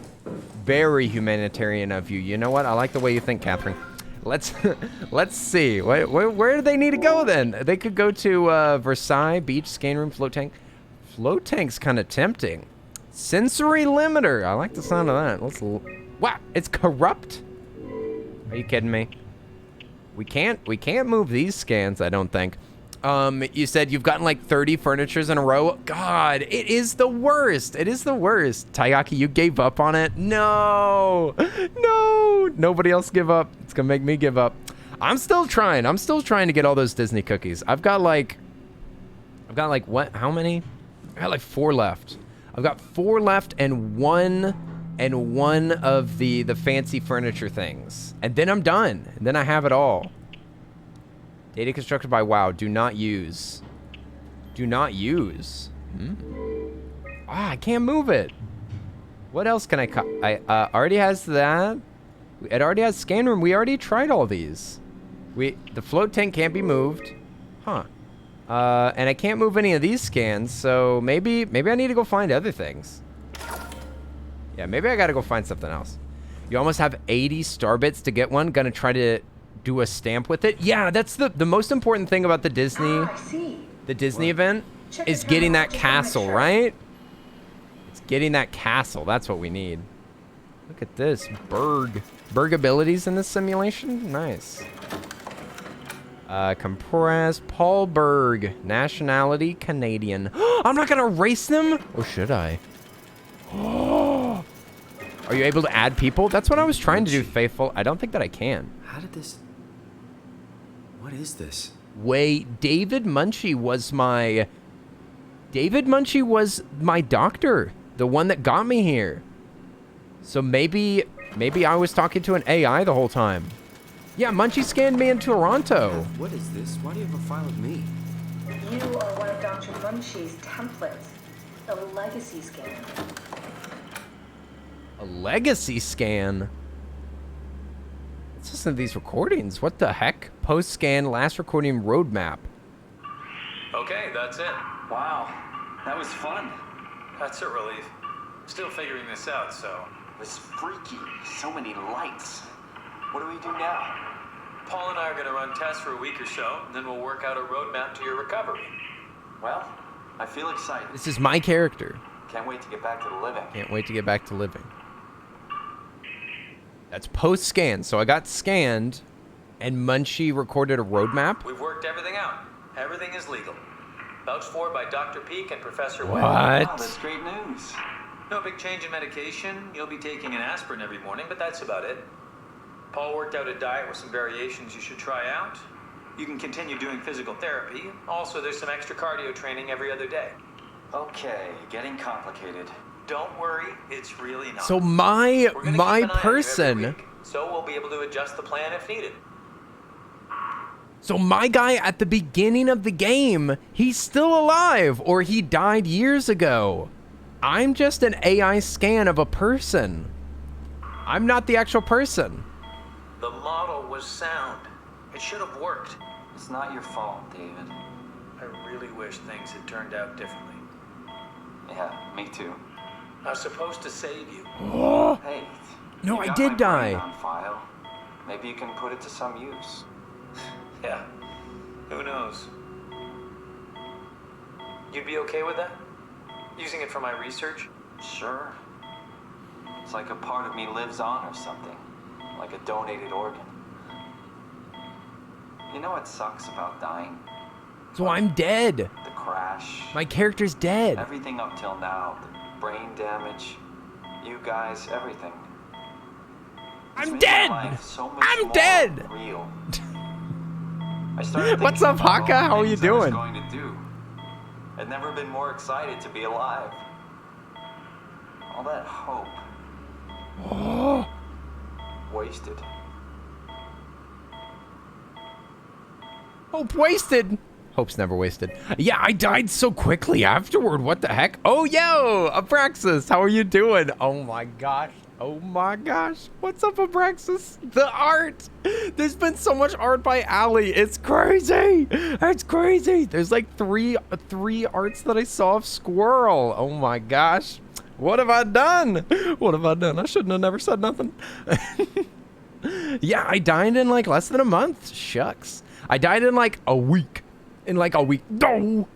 Very humanitarian of you. You know what? I like the way you think, Catherine. Let's see. Where do they need to go then? They could go to Versailles Beach, scan room, float tank. Float tank's kind of tempting. Sensory limiter. I like the sound of that. Wow, it's corrupt. Are you kidding me? We can't move these scans, I don't think. You said you've gotten like 30 furnitures in a row. God, it is the worst. It is the worst. Tayaki, you gave up on it? No. No. Nobody else give up. It's gonna make me give up. I'm still trying. I'm still trying to get all those Disney cookies. I've got like what? How many? I got like 4 left. I've got 4 left and one of the fancy furniture things. And then I'm done. And then I have it all. Data constructed by WoW. Do not use. Do not use. Ah, I can't move it. What else can I cut? Already has that. It already has scan room. We already tried all these. The float tank can't be moved. Huh. And I can't move any of these scans, so maybe I need to go find other things. Yeah, maybe I gotta go find something else. You almost have 80 star bits to get one. Gonna try to do a stamp with it. Yeah, that's the most important thing about the Disney event is getting that castle, right? It's getting that castle. That's what we need. Look at this. Berg abilities in this simulation. Nice. Compress. Paul Berg. Nationality, Canadian. I'm not gonna erase them? Or should I? Are you able to add people? That's what I was trying to do, Faithful. I don't think that I can. How did this... What is this? Wait, David Munchie was my doctor. The one that got me here. So maybe I was talking to an AI the whole time. Yeah, Munchie scanned me in Toronto. What is this? Why do you have a file of me? You are one of Dr. Munchie's templates. The legacy scan. A legacy scan? Let's listen to these recordings. What the heck? Post-scan, last recording roadmap. Okay, that's it. Wow, that was fun. That's a relief. Still figuring this out, so... It was freaky. So many lights. What do we do now? Paul and I are going to run tests for a week or so, and then we'll work out a roadmap to your recovery. Well, I feel excited. This is my character. Can't wait to get back to the living. Can't wait to get back to living. That's post-scan. So I got scanned, and Munchie recorded a roadmap. We've worked everything out. Everything is legal. Vouched for by Dr. Peak and Professor White. Wow, that's great news. No big change in medication. You'll be taking an aspirin every morning, but that's about it. Paul worked out a diet with some variations you should try out. You can continue doing physical therapy. Also, there's some extra cardio training every other day. Okay, getting complicated. Don't worry, it's really not. So my We're gonna keep an eye on you every person. week, so we'll be able to adjust the plan if needed. So my guy at the beginning of the game, he's still alive, or he died years ago. I'm just an AI scan of a person. I'm not the actual person. The model was sound. It should have worked. It's not your fault, David. I really wish things had turned out differently. Yeah, me too. I was supposed to save you. Oh, Hey, no, you I got did my die. brain on file. Maybe you can put it to some use. Yeah, who knows? You'd be okay with that? Using it for my research? Sure. It's like a part of me lives on or something. Like a donated organ. You know what sucks about dying? So I'm dead. The crash. My character's dead. Everything up till now. The brain damage. You guys, everything. I'm dead! So much I'm more dead! Real. I started What's thinking up, about all Haka? the How are you things I was doing? going to do. I'd never been more excited to be alive. All that hope. Oh. Wasted. Hope wasted. Hope's never wasted. Yeah, I died so quickly afterward. What the heck? Oh, yo, Abraxas, how are you doing? Oh my gosh. Oh my gosh. What's up, Abraxas? The art. There's been so much art by Ali. It's crazy. It's crazy. There's like three arts that I saw of Squirrel. Oh my gosh. What have I done? What have I done? I shouldn't have never said nothing. Yeah, I died in like less than a month. Shucks. I died in like a week. No.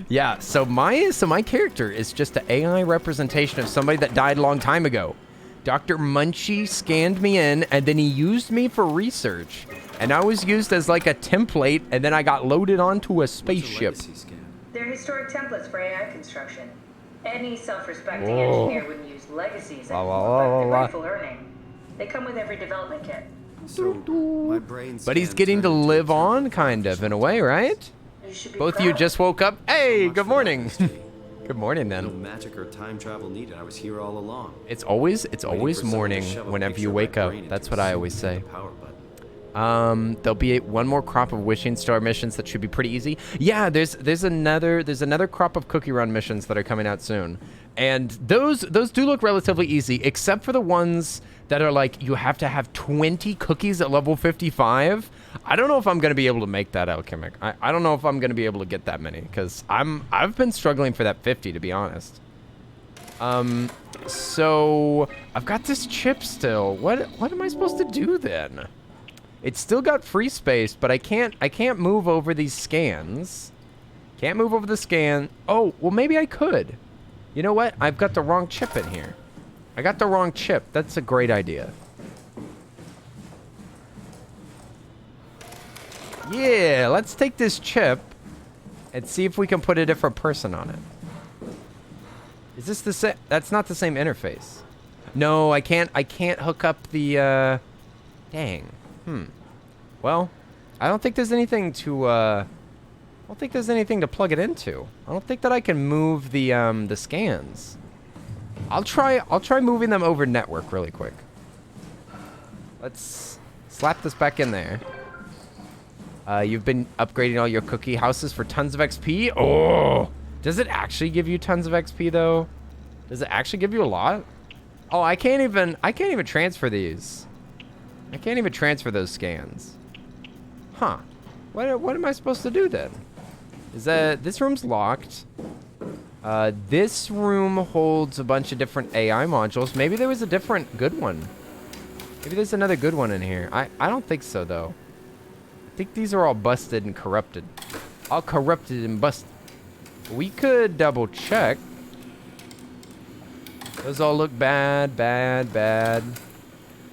Yeah, so my character is just an AI representation of somebody that died a long time ago. Dr. Munchie scanned me in, and then he used me for research. And I was used as like a template, and then I got loaded onto a spaceship. They're historic templates for AI construction. Any self-respecting engineer wouldn't use legacies that reflect their rightful earning. They come with every development kit. So, my brain's But he's getting to live on, kind of, in a way, right? Both of you just woke up. Hey, good morning. Good morning, then. No magic or time travel needed. I was here all along. It's always morning whenever you wake up. That's what I always say. There'll be one more crop of wishing star missions that should be pretty easy. Yeah, there's another crop of cookie run missions that are coming out soon. And those do look relatively easy, except for the ones that are like you have to have 20 cookies at level 55. I don't know if I'm going to be able to make that, Alchemic. I don't know if I'm going to be able to get that many, because I've been struggling for that 50, to be honest. So I've got this chip still. What am I supposed to do then? It's still got free space, but I can't move over these scans. Can't move over the scan. Oh, well, maybe I could. You know what? I've got the wrong chip in here. I got the wrong chip. That's a great idea. Yeah, let's take this chip and see if we can put a different person on it. Is this the same? That's not the same interface. No, I can't hook up the, dang. Well, I don't think there's anything to, plug it into. I don't think that I can move the scans. I'll try moving them over network really quick. Let's slap this back in there. You've been upgrading all your cookie houses for tons of XP. Oh, does it actually give you tons of XP though? Does it actually give you a lot? Oh, I can't even transfer these. I can't even transfer those scans. Huh. What am I supposed to do then? Is that this room's locked? This room holds a bunch of different AI modules. Maybe there was a different good one. Maybe there's another good one in here. I don't think so though. I think these are all busted and corrupted. All corrupted and busted. We could double check. Those all look bad, bad, bad.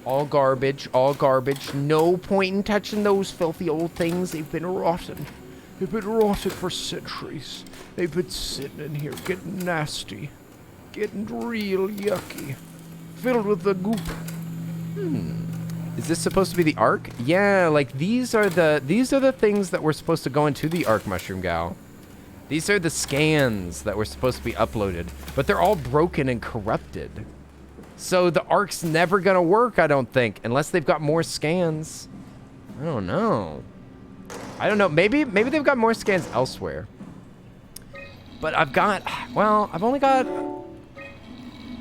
All garbage, all garbage. No point in touching those filthy old things. They've been rotten. They've been rotted for centuries. They've been sitting in here getting nasty. Getting real yucky. Filled with the goop. Is this supposed to be the Ark? Yeah, like these are the things that were supposed to go into the Ark, Mushroom Gal. These are the scans that were supposed to be uploaded, but they're all broken and corrupted. So the Ark's never gonna work, I don't think, unless they've got more scans. I don't know. Maybe they've got more scans elsewhere. But I've only got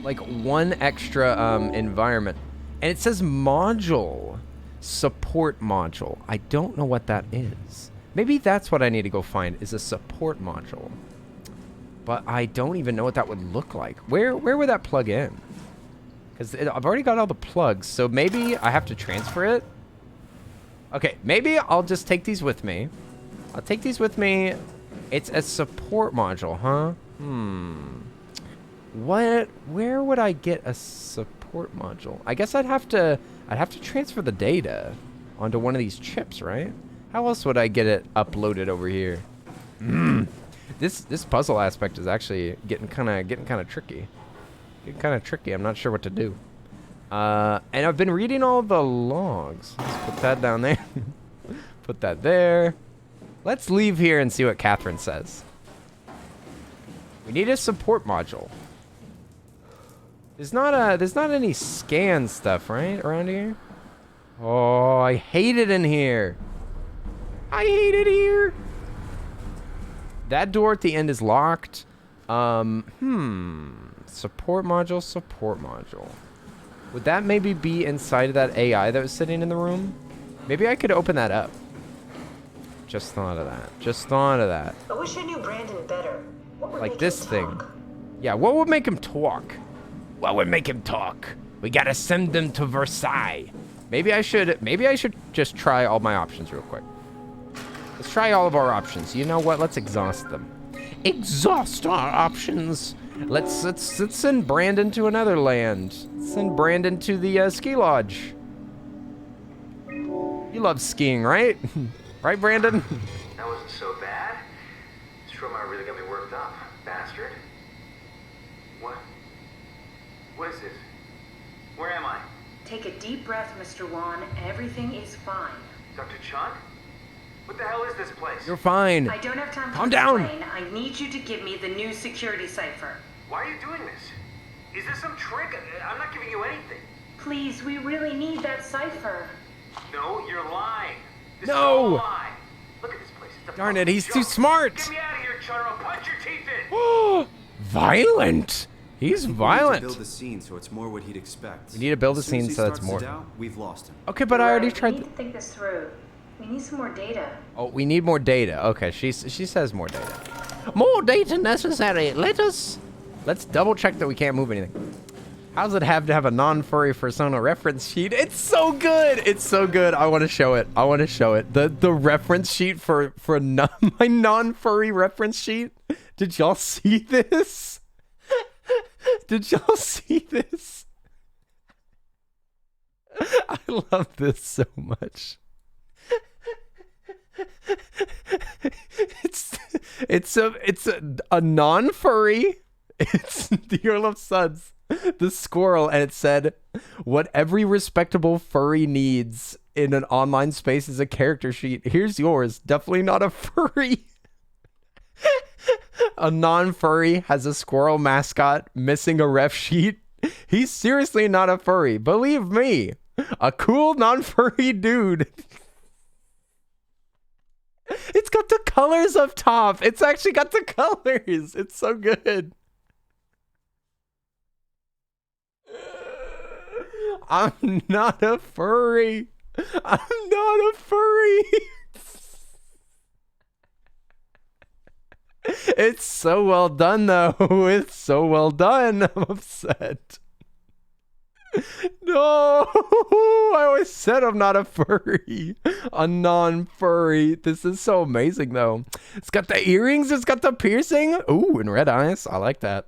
like one extra environment. And it says module, support module. I don't know what that is. Maybe that's what I need to go find, is a support module. But I don't even know what that would look like. Where would that plug in? Because I've already got all the plugs, so maybe I have to transfer it. Okay, maybe I'll just take these with me. I'll take these with me. It's a support module, huh? Where would I get a support module? I guess I'd have to transfer the data onto one of these chips, right? How else would I get it uploaded over here? This puzzle aspect is actually getting kind of tricky. Getting kind of tricky. I'm not sure what to do. And I've been reading all the logs. Let's put that down there. Put that there. Let's leave here and see what Catherine says. We need a support module. There's not any scan stuff, right, around here? Oh, I hate it in here. I hate it here. That door at the end is locked. Support module, support module. Would that maybe be inside of that AI that was sitting in the room? Maybe I could open that up. Just thought of that. Just thought of that. I wish I knew Brandon better. What would Like make this him thing. talk? Yeah, what would make him talk? What would make him talk? We gotta send them to Versailles. Maybe I should just try all my options real quick. Let's try all of our options. You know what? Let's exhaust them. Exhaust our options. Let's send Brandon to another land. Send Brandon to the ski lodge. You love skiing, right? Right, Brandon? That wasn't so bad. Soma really got me worked up, bastard. What? What is this? Where am I? Take a deep breath, Mr. Wan. Everything is fine. Dr. Chun? What the hell is this place? You're fine. I don't have time to Calm down. explain. I need you to give me the new security cipher. Why are you doing this? Is this some trick? I'm not giving you anything. Please, we really need that cipher. No, you're lying. This No. is all a lie. Look at this place. It's a Darn it, fucking he's too joke. smart. Get me out of here, Chun, or I'll punch your teeth in. Violent. He's We need violent. to build the scene so it's more what he'd expect. We need to build a As soon as scene he so it's starts more. to doubt, we've lost him. Okay, but I already We tried. need to think this through. We need some more data. Oh, we need more data. Okay, she says more data. More data necessary. Let's double check that we can't move anything. How's it have to have a non-furry persona reference sheet? It's so good. It's so good. I want to show it. I want to show it. The reference sheet for my non-furry reference sheet. Did y'all see this? Did y'all see this? I love this so much. It's a non-furry. It's the Earl of Suds, the squirrel, and it said, "What every respectable furry needs in an online space is a character sheet. Here's yours. Definitely not a furry." A non-furry has a squirrel mascot missing a ref sheet. He's seriously not a furry. Believe me, a cool non-furry dude. It's got the colors up top. It's actually got the colors. It's so good. I'm not a furry. I'm not a furry. It's so well done, though. It's so well done. I'm upset. No, I always said I'm not a furry. A non-furry. This is so amazing, though. It's got the earrings. It's got the piercing. Ooh, and red eyes. I like that.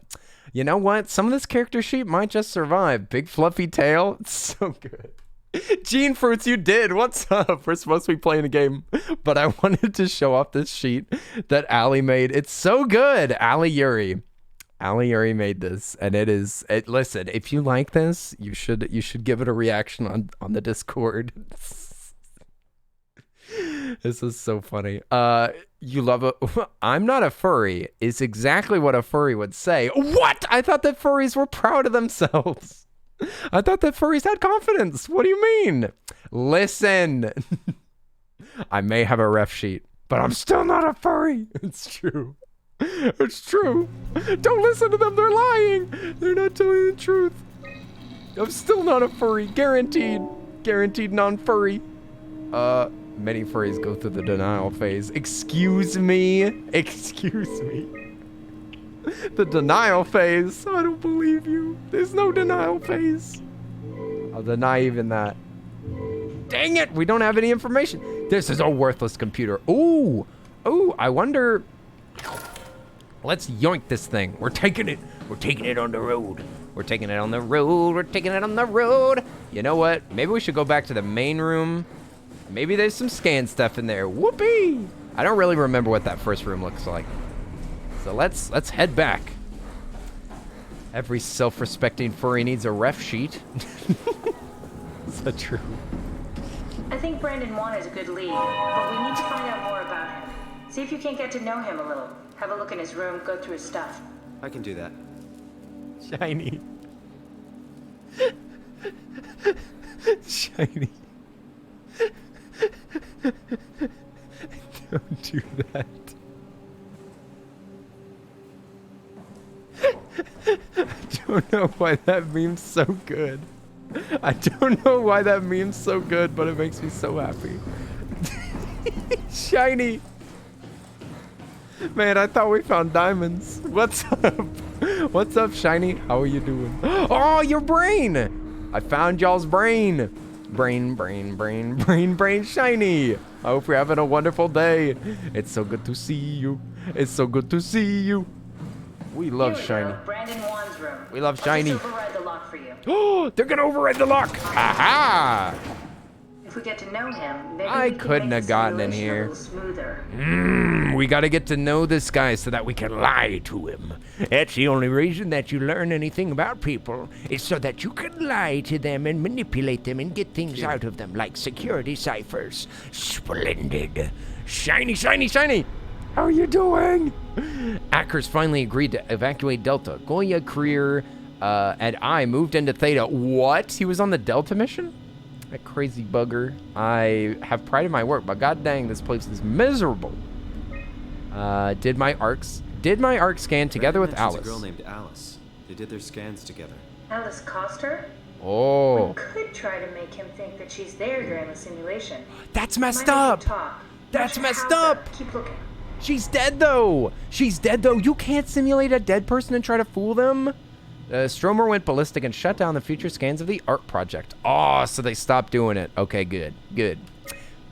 You know what? Some of this character sheet might just survive. Big fluffy tail. It's so good. Gene Fruits, you did. What's up? We're supposed to be playing a game, but I wanted to show off this sheet that Allie made. It's so good. Allie Yuri made this, and listen, if you like this, you should give it a reaction on the Discord. This is so funny. You love it. I'm not a furry is exactly what a furry would say. What? I thought that furries were proud of themselves. I thought that furries had confidence. What do you mean? Listen, I may have a ref sheet, but I'm still not a furry. It's true. It's true. Don't listen to them. They're lying. They're not telling the truth. I'm still not a furry. Guaranteed. Guaranteed non-furry. Many furries go through the denial phase. Excuse me. Excuse me. The denial phase. I don't believe you. There's no denial phase. I'll deny even that. Dang it. We don't have any information. This is a worthless computer. Ooh. Ooh, I wonder. Let's yoink this thing. We're taking it. We're taking it on the road. We're taking it on the road. We're taking it on the road. You know what? Maybe we should go back to the main room. Maybe there's some scan stuff in there. Whoopee! I don't really remember what that first room looks like. So let's head back. Every self-respecting furry needs a ref sheet. Is that true? I think Brandon Wan is a good lead, but we need to find out more about him. See if you can't get to know him a little. Have a look in his room, go through his stuff. I can do that. Shiny. Shiny. Don't do that. I don't know why that meme's so good. I don't know why that meme's so good, but it makes me so happy. Shiny. Man, I thought we found diamonds. What's up? What's up, Shiny? How are you doing? Oh, your brain! I found y'all's brain. Brain, Shiny. I hope you're having a wonderful day. It's so good to see you. It's so good to see you. We love Shiny. Brandon Wan's room. We love Shiny. I'll just override the lock for you. Oh, they're gonna override the lock. Aha! If we get to know him, maybe I we can couldn't make have the gotten in simulation a here. little smoother. We gotta get to know this guy so that we can lie to him. That's the only reason that you learn anything about people, is so that you can lie to them and manipulate them and get things out of them, like security ciphers. Splendid. Shiny, shiny, shiny. How are you doing? Ackers finally agreed to evacuate Delta. Goya, Career, and I moved into Theta. What? He was on the Delta mission? That crazy bugger. I have pride in my work, but god dang, this place is miserable. Did my arc scan together with Alice. A girl named Alice. They did their scans together. Alice Coster? Oh. We could try to make him think that she's there during the simulation. That's Might messed make him up. talk. That's Not sure messed how, up. though. Keep looking. She's dead though. She's dead though. You can't simulate a dead person and try to fool them. Stromer went ballistic and shut down the future scans of the ARC project. Oh, so they stopped doing it. Okay, good. Good.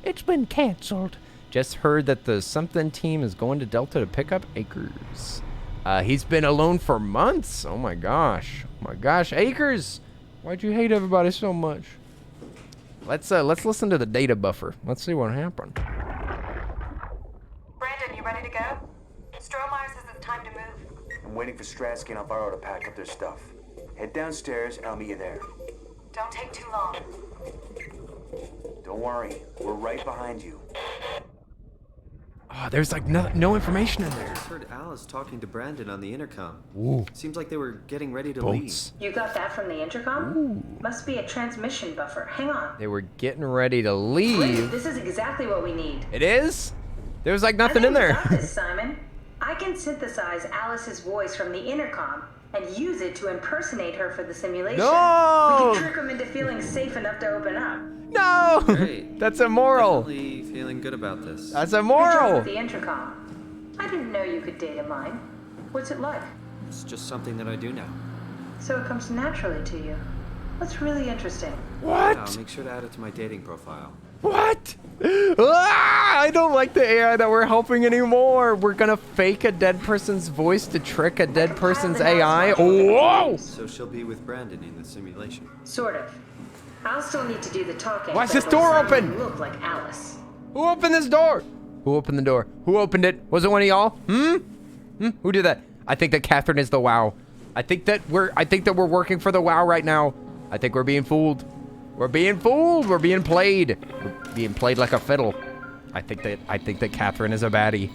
It's been canceled. Just heard that the something team is going to Delta to pick up Akers. He's been alone for months. Oh my gosh. Oh my gosh. Akers, why'd you hate everybody so much? Let's listen to the data buffer. Let's see what happened. Brandon, you ready to go? Stromeyer says it's time to move. I'm waiting for Stratsky and Alvaro to pack up their stuff. Head downstairs and I'll meet you there. Don't take too long. Don't worry, we're right behind you. Oh, there's like no information in I there. just heard Alice talking to Brandon on the intercom. Ooh. Seems like they were getting ready to Boats. You got that from the intercom? Ooh. Must be a transmission buffer. Hang on. They were getting ready to Wait, leave. this is exactly what we need. It is? There was like I nothing think in there. we got this, Simon. I can synthesize Alice's voice from the intercom and use it to impersonate her for the simulation. No! We can trick him into feeling safe enough to open up. No! Great. That's immoral. Definitely feeling good about this. That's Good job immoral. with the intercom. I didn't know you could data mine. What's it like? It's just something that I do now. So it comes naturally to you. That's really interesting. What? I'll make sure to add it to my dating profile. What? Ah, I don't like the AI that we're helping anymore. We're gonna fake a dead person's voice to trick a dead person's AI. Whoa! So she'll be with Brandon in the simulation. Sort of. I'll still need to do the talking. Why is but this door it'll sound open? and look like Alice. Who opened this door? Who opened the door? Who opened it? Was it one of y'all? Who did that? I think that Catherine is the WoW. I think that we're working for the WoW right now. I think we're being fooled. We're being fooled. We're being played. We're being played like a fiddle. I think that Catherine is a baddie.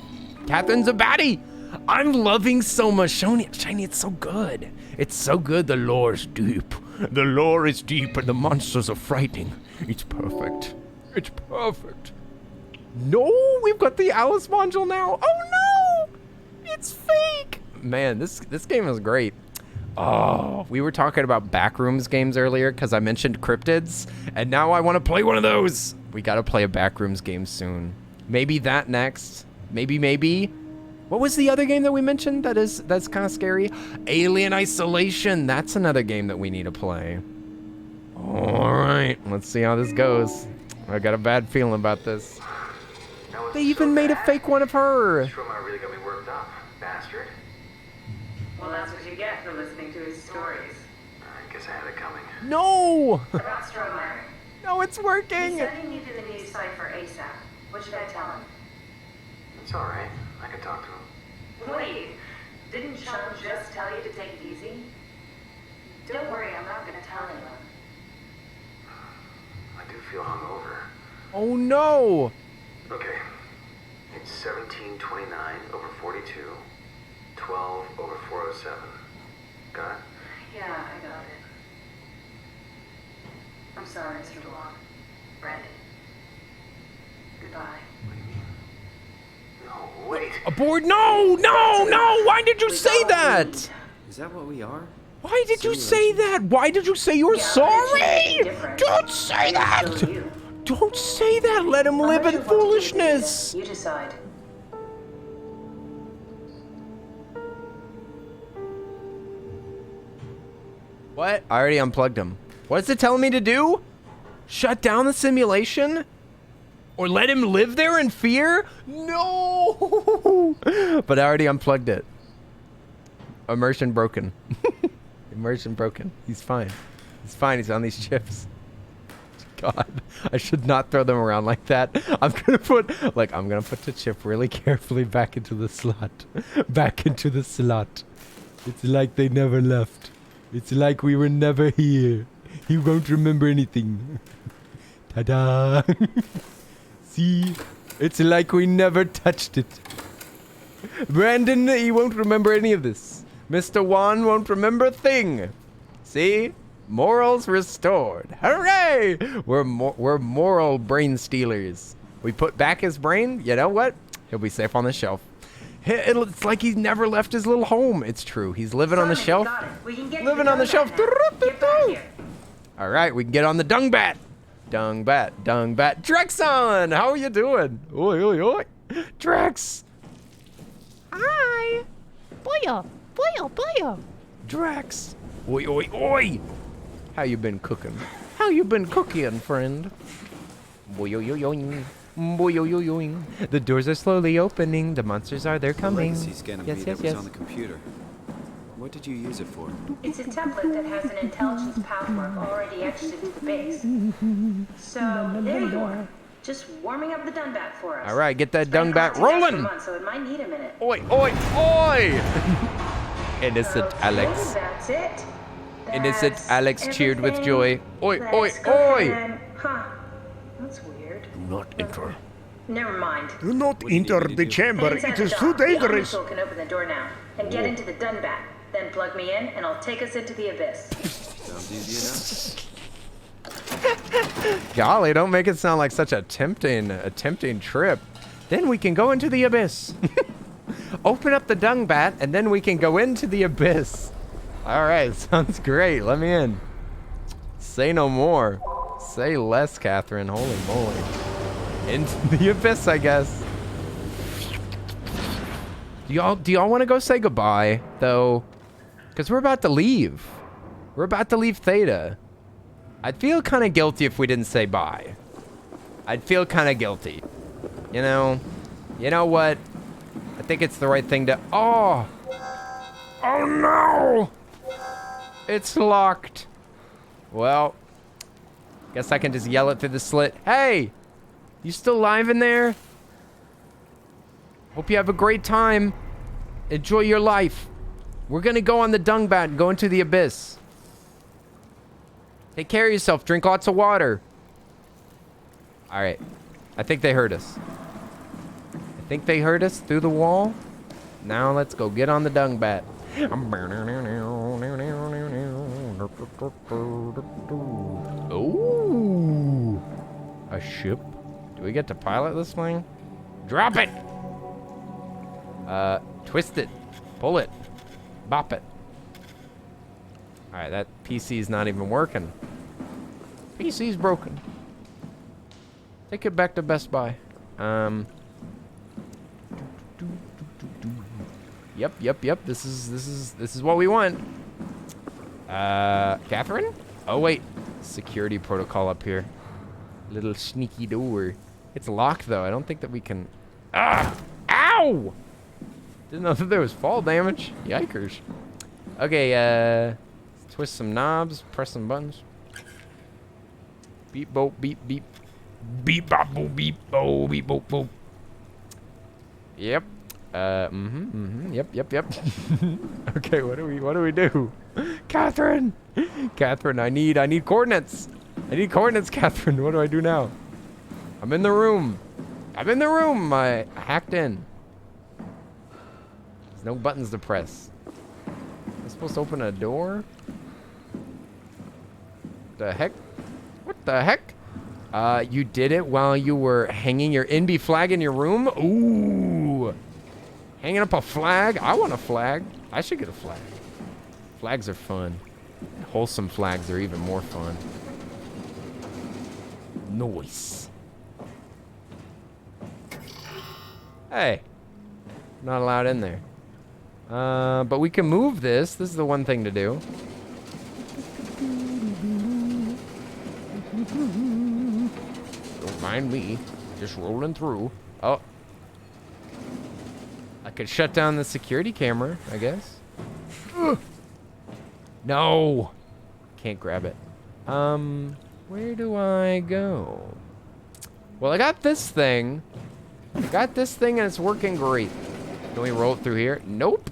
Catherine's a baddie. I'm loving Soma. Shiny, it's so good. It's so good. The lore's deep. The lore is deep and the monsters are frightening. It's perfect. It's perfect. No, we've got the Alice module now. Oh no, it's fake. Man, this game is great. Oh, we were talking about Backrooms games earlier because I mentioned cryptids, and now I want to play one of those. We got to play a Backrooms game soon. Maybe that next. Maybe. What was the other game that we mentioned that's kind of scary? Alien Isolation. That's another game that we need to play. All right, let's see how this goes. I got a bad feeling about this. They even made a fake one of her. Stromeyer really got me worked up, bastard. Well, that's what you get for listening to his stories. I guess I had it coming. No! About Stromeyer. No, it's working! He said he needed a new cipher ASAP. What should I tell him? It's alright. I can talk to him. Wait, didn't Sean just tell you to take it easy? Don't worry, I'm not gonna tell anyone. I do feel hungover. Oh no! Okay. It's 1729 over 42, 12 over 407. Got it? Yeah, I got it. I'm sorry, Mr. Long. Brandon. Goodbye. No, wait. Aboard? No! No! No! Why did you say that? Is that what we are? Why did you say that? Why did you say you were sorry? Don't say that! Don't say that! Let him live in foolishness! You decide. What? I already unplugged him. What's it telling me to do? Shut down the simulation? Or let him live there in fear? No! But I already unplugged it. Immersion broken. Immersion broken. He's fine. He's fine. He's on these chips. God, I should not throw them around like that. I'm gonna put the chip really carefully back into the slot. Back into the slot. It's like they never left. It's like we were never here. He won't remember anything. Ta-da! See? It's like we never touched it. Brandon, he won't remember any of this. Mr. Wan won't remember a thing. See? Morals restored. Hooray! We're moral brain stealers. We put back his brain. You know what? He'll be safe on the shelf. It's like he's never left his little home. It's true. He's living on the shelf. Living on the shelf. All right, we can get on the dung bat. Dung bat. Drexon, how are you doing? Oi, oi, oi. Drex. Hi. Boya. Drex. Oi, oi, oi. How you been cooking? How you been cooking, friend? Boy, oi, oi, oi. Boy, oi, oi, oi. The doors are slowly opening. The monsters are there coming. The legacy scan of me that was on the computer. What did you use it for? It's a template that has an intelligence pathwork already etched into the base. So, there you are. Just warming up the dung bat for us. All right, get that dung bat rolling. So it might need a minute. Oi, oi, oi! Innocent Alex. That's it. Innocent Alex cheered with joy. Oi, oi, Let's go oi! ahead. Huh. That's weird. Do not enter. Never mind. Do not enter the chamber. Inside It the is dock. too The dangerous. Omnisoul can open the door now and get into the dung bat. Then plug me in, and I'll take us into the abyss. Sounds easy enough. Golly, don't make it sound like such a tempting trip. Then we can go into the abyss. Open up the dung bat, and then we can go into the abyss. All right, sounds great. Let me in. Say no more. Say less, Catherine. Holy moly. Into the abyss, I guess. Do y'all want to go say goodbye, though? Because we're about to leave. We're about to leave Theta. I'd feel kind of guilty if we didn't say bye. I'd feel kind of guilty. You know what? I think it's the right thing to... Oh no! It's locked. Well, guess I can just yell it through the slit. Hey! You still alive in there? Hope you have a great time. Enjoy your life. We're gonna go on the dung bat and go into the abyss. Take care of yourself. Drink lots of water. All right. I think they heard us. I think they heard us through the wall. Now let's go get on the dung bat. Ooh. A ship. Do we get to pilot this thing? Drop it. Twist it. Pull it. Bop it. All right, that PC's not even working. PC's broken. Take it back to Best Buy. Yep. This is what we want. Catherine? Oh wait, security protocol up here. Little sneaky door. It's locked though. I don't think that we can. Ah! Ow! Didn't know that there was fall damage. Yikers. Okay. Twist some knobs. Press some buttons. Beep boop beep beep. Beep bop boop beep bo beep boop boop. Yep. Yep. Okay, what do we do? Catherine! Catherine, I need coordinates. I need coordinates, Catherine. What do I do now? I'm in the room. I'm in the room. I hacked in. There's no buttons to press. Am I supposed to open a door? The heck? What the heck? You did it while you were hanging your NB flag in your room? Ooh. Hanging up a flag? I want a flag. I should get a flag. Flags are fun. Wholesome flags are even more fun. Nice. Hey. Not allowed in there. But we can move this. This is the one thing to do. Don't mind me. Just rolling through. Oh. I could shut down the security camera, I guess. Ugh. No. Can't grab it. Where do I go? Well, I got this thing. And it's working great. Can we roll it through here? Nope.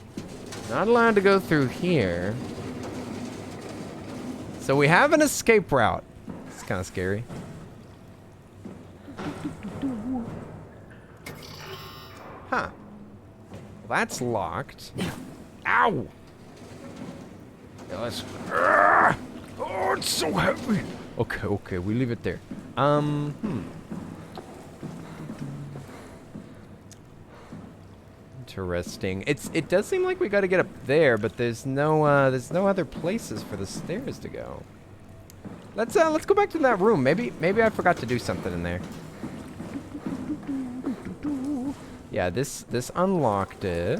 Not allowed to go through here. So we have an escape route. It's kind of scary. Huh. Well, that's locked. Ow! Yeah, let's... Oh, it's so heavy. Okay, we leave it there. Interesting. It does seem like we got to get up there, but there's no other places for the stairs to go. Let's go back to that room. Maybe I forgot to do something in there. Yeah, this unlocked it.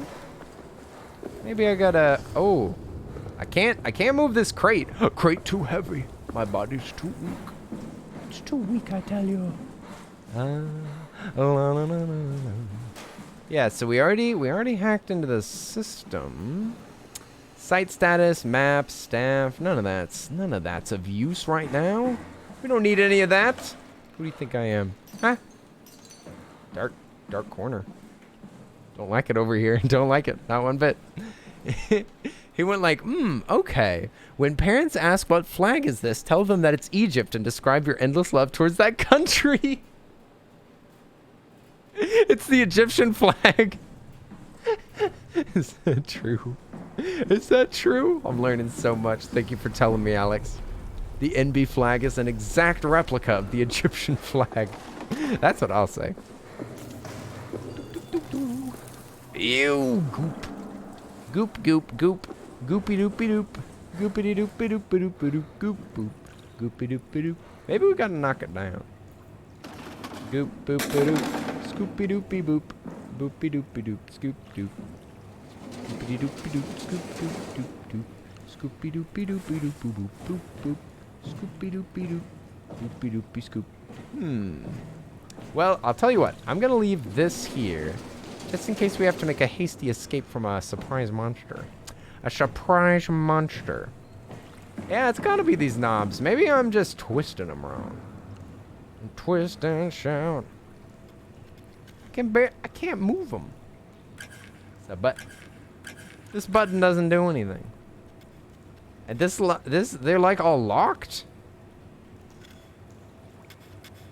Maybe I gotta... Oh, I can't move this crate. Crate too heavy. My body's too weak. It's too weak, I tell you. Yeah, so we already hacked into the system. Site status, maps, staff, none of that's of use right now. We don't need any of that. Who do you think I am? Huh? Dark corner. Don't like it over here. Don't like it. Not one bit. He went like, okay. When parents ask what flag is this, tell them that it's Egypt and describe your endless love towards that country. It's the Egyptian flag. Is that true? Is that true? I'm learning so much. Thank you for telling me, Alex. The NB flag is an exact replica of the Egyptian flag. That's what I'll say. Ew, goop. Goop, goop, goop. Goopy doopy doop. Goopity doopy doopy doopy doop. Goop boop. Goopy doopy doop. Maybe we gotta knock it down. Goop boop doop. Scoopy doopy boop. Boopy doopy doop. Scoop doop. Scoopity doopy doop. Scoop doop doop doop. Scoopy doopy doopy doop boop boop boop. Scoopy doopy doop. Doopy doopy scoop. Well, I'll tell you what. I'm gonna leave this here. Just in case we have to make a hasty escape from a surprise monster. A surprise monster. Yeah, it's gotta be these knobs. Maybe I'm just twisting them wrong. Twist and shout. I can't move them. This button doesn't do anything. And they're like all locked.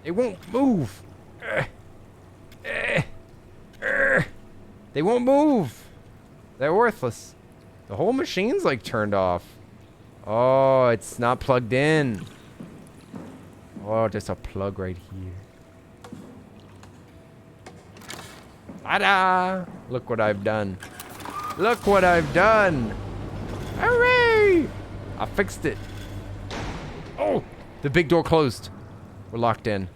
They won't move. They won't move. They're worthless. The whole machine's like turned off. Oh, it's not plugged in. Oh, there's a plug right here. Ta-da! Look what I've done. Look what I've done. Hooray! I fixed it. Oh, the big door closed. We're locked in.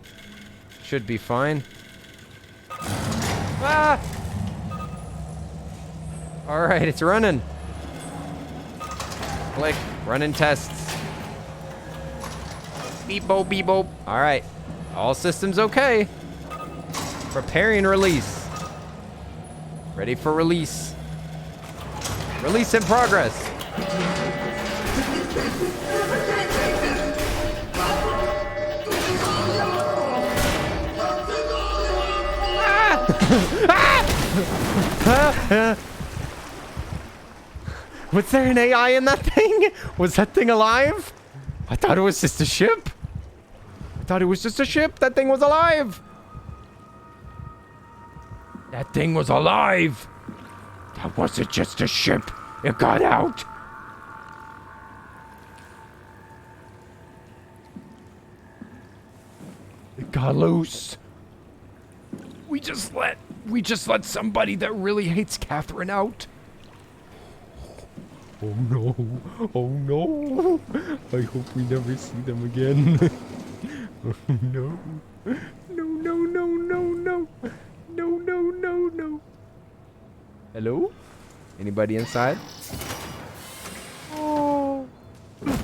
Should be fine. Ah! All right, it's running. Click, running tests. Beep boop, beep boop. All right, all systems okay. Preparing release. Ready for release. Release in progress. Was there an AI in that thing? Was that thing alive? I thought it was just a ship. I thought it was just a ship. That thing was alive. That thing was alive. That wasn't just a ship. It got out. It got loose. We just let somebody that really hates Catherine out. Oh no. Oh no. I hope we never see them again. Oh no. No, no, no, no, no. No, no, no, no. Hello? Anybody inside? Oh.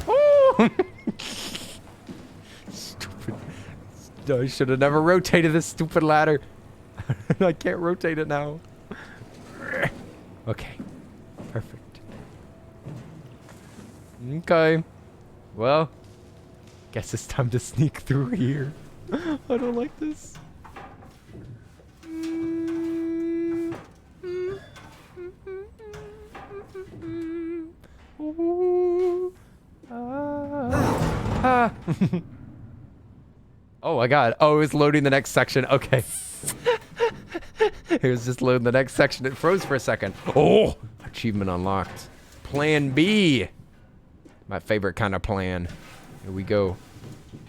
Oh. Stupid. I should have never rotated this stupid ladder. I can't rotate it now. Okay. Perfect. Okay. Well, guess it's time to sneak through here. I don't like this. Oh my god. Oh, it was loading the next section. Okay. It was just loading the next section. It froze for a second. Oh! Achievement unlocked. Plan B. My favorite kind of plan. Here we go.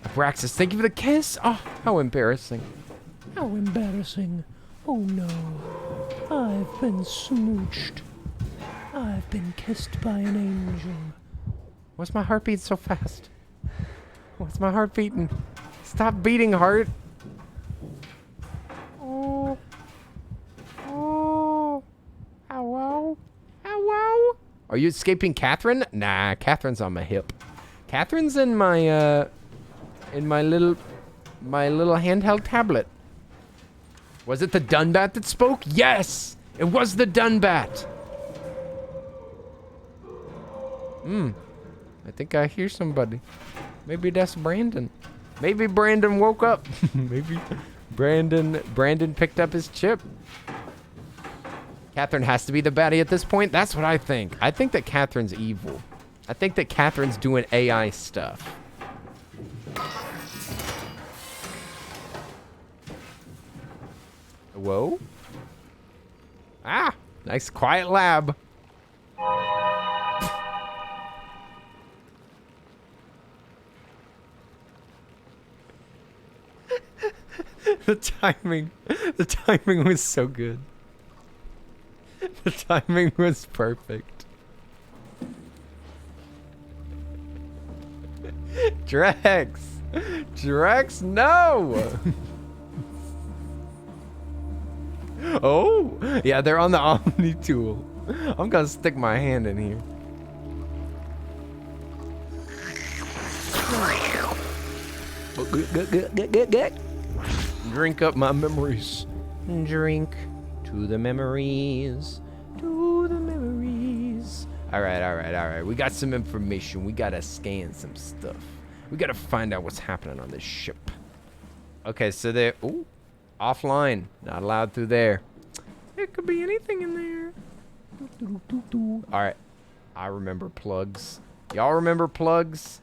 Abraxas, thank you for the kiss. Oh, how embarrassing. How embarrassing. Oh no. I've been smooched. I've been kissed by an angel. Why's my heart beating so fast? Why's my heart beating? Stop beating, heart. Oh. Oh. Hello? Hello? Are you escaping Catherine? Nah, Catherine's on my hip. Catherine's in my little handheld tablet. Was it the Dunbat that spoke? Yes! It was the Dunbat! I think I hear somebody. Maybe that's Brandon. Maybe Brandon woke up. Maybe Brandon picked up his chip. Catherine has to be the baddie at this point. That's what I think. I think that Catherine's evil. I think that Catherine's doing AI stuff. Whoa. Ah, nice quiet lab. The timing was so good. The timing was perfect. Drex, no! Oh, yeah, they're on the Omni tool. I'm gonna stick my hand in here. Drink up my memories. Drink to the memories. To the memories. All right. We got some information. We gotta scan some stuff. We gotta find out what's happening on this ship. Okay, so they're offline. Not allowed through there. It could be anything in there. All right. I remember plugs. Y'all remember plugs?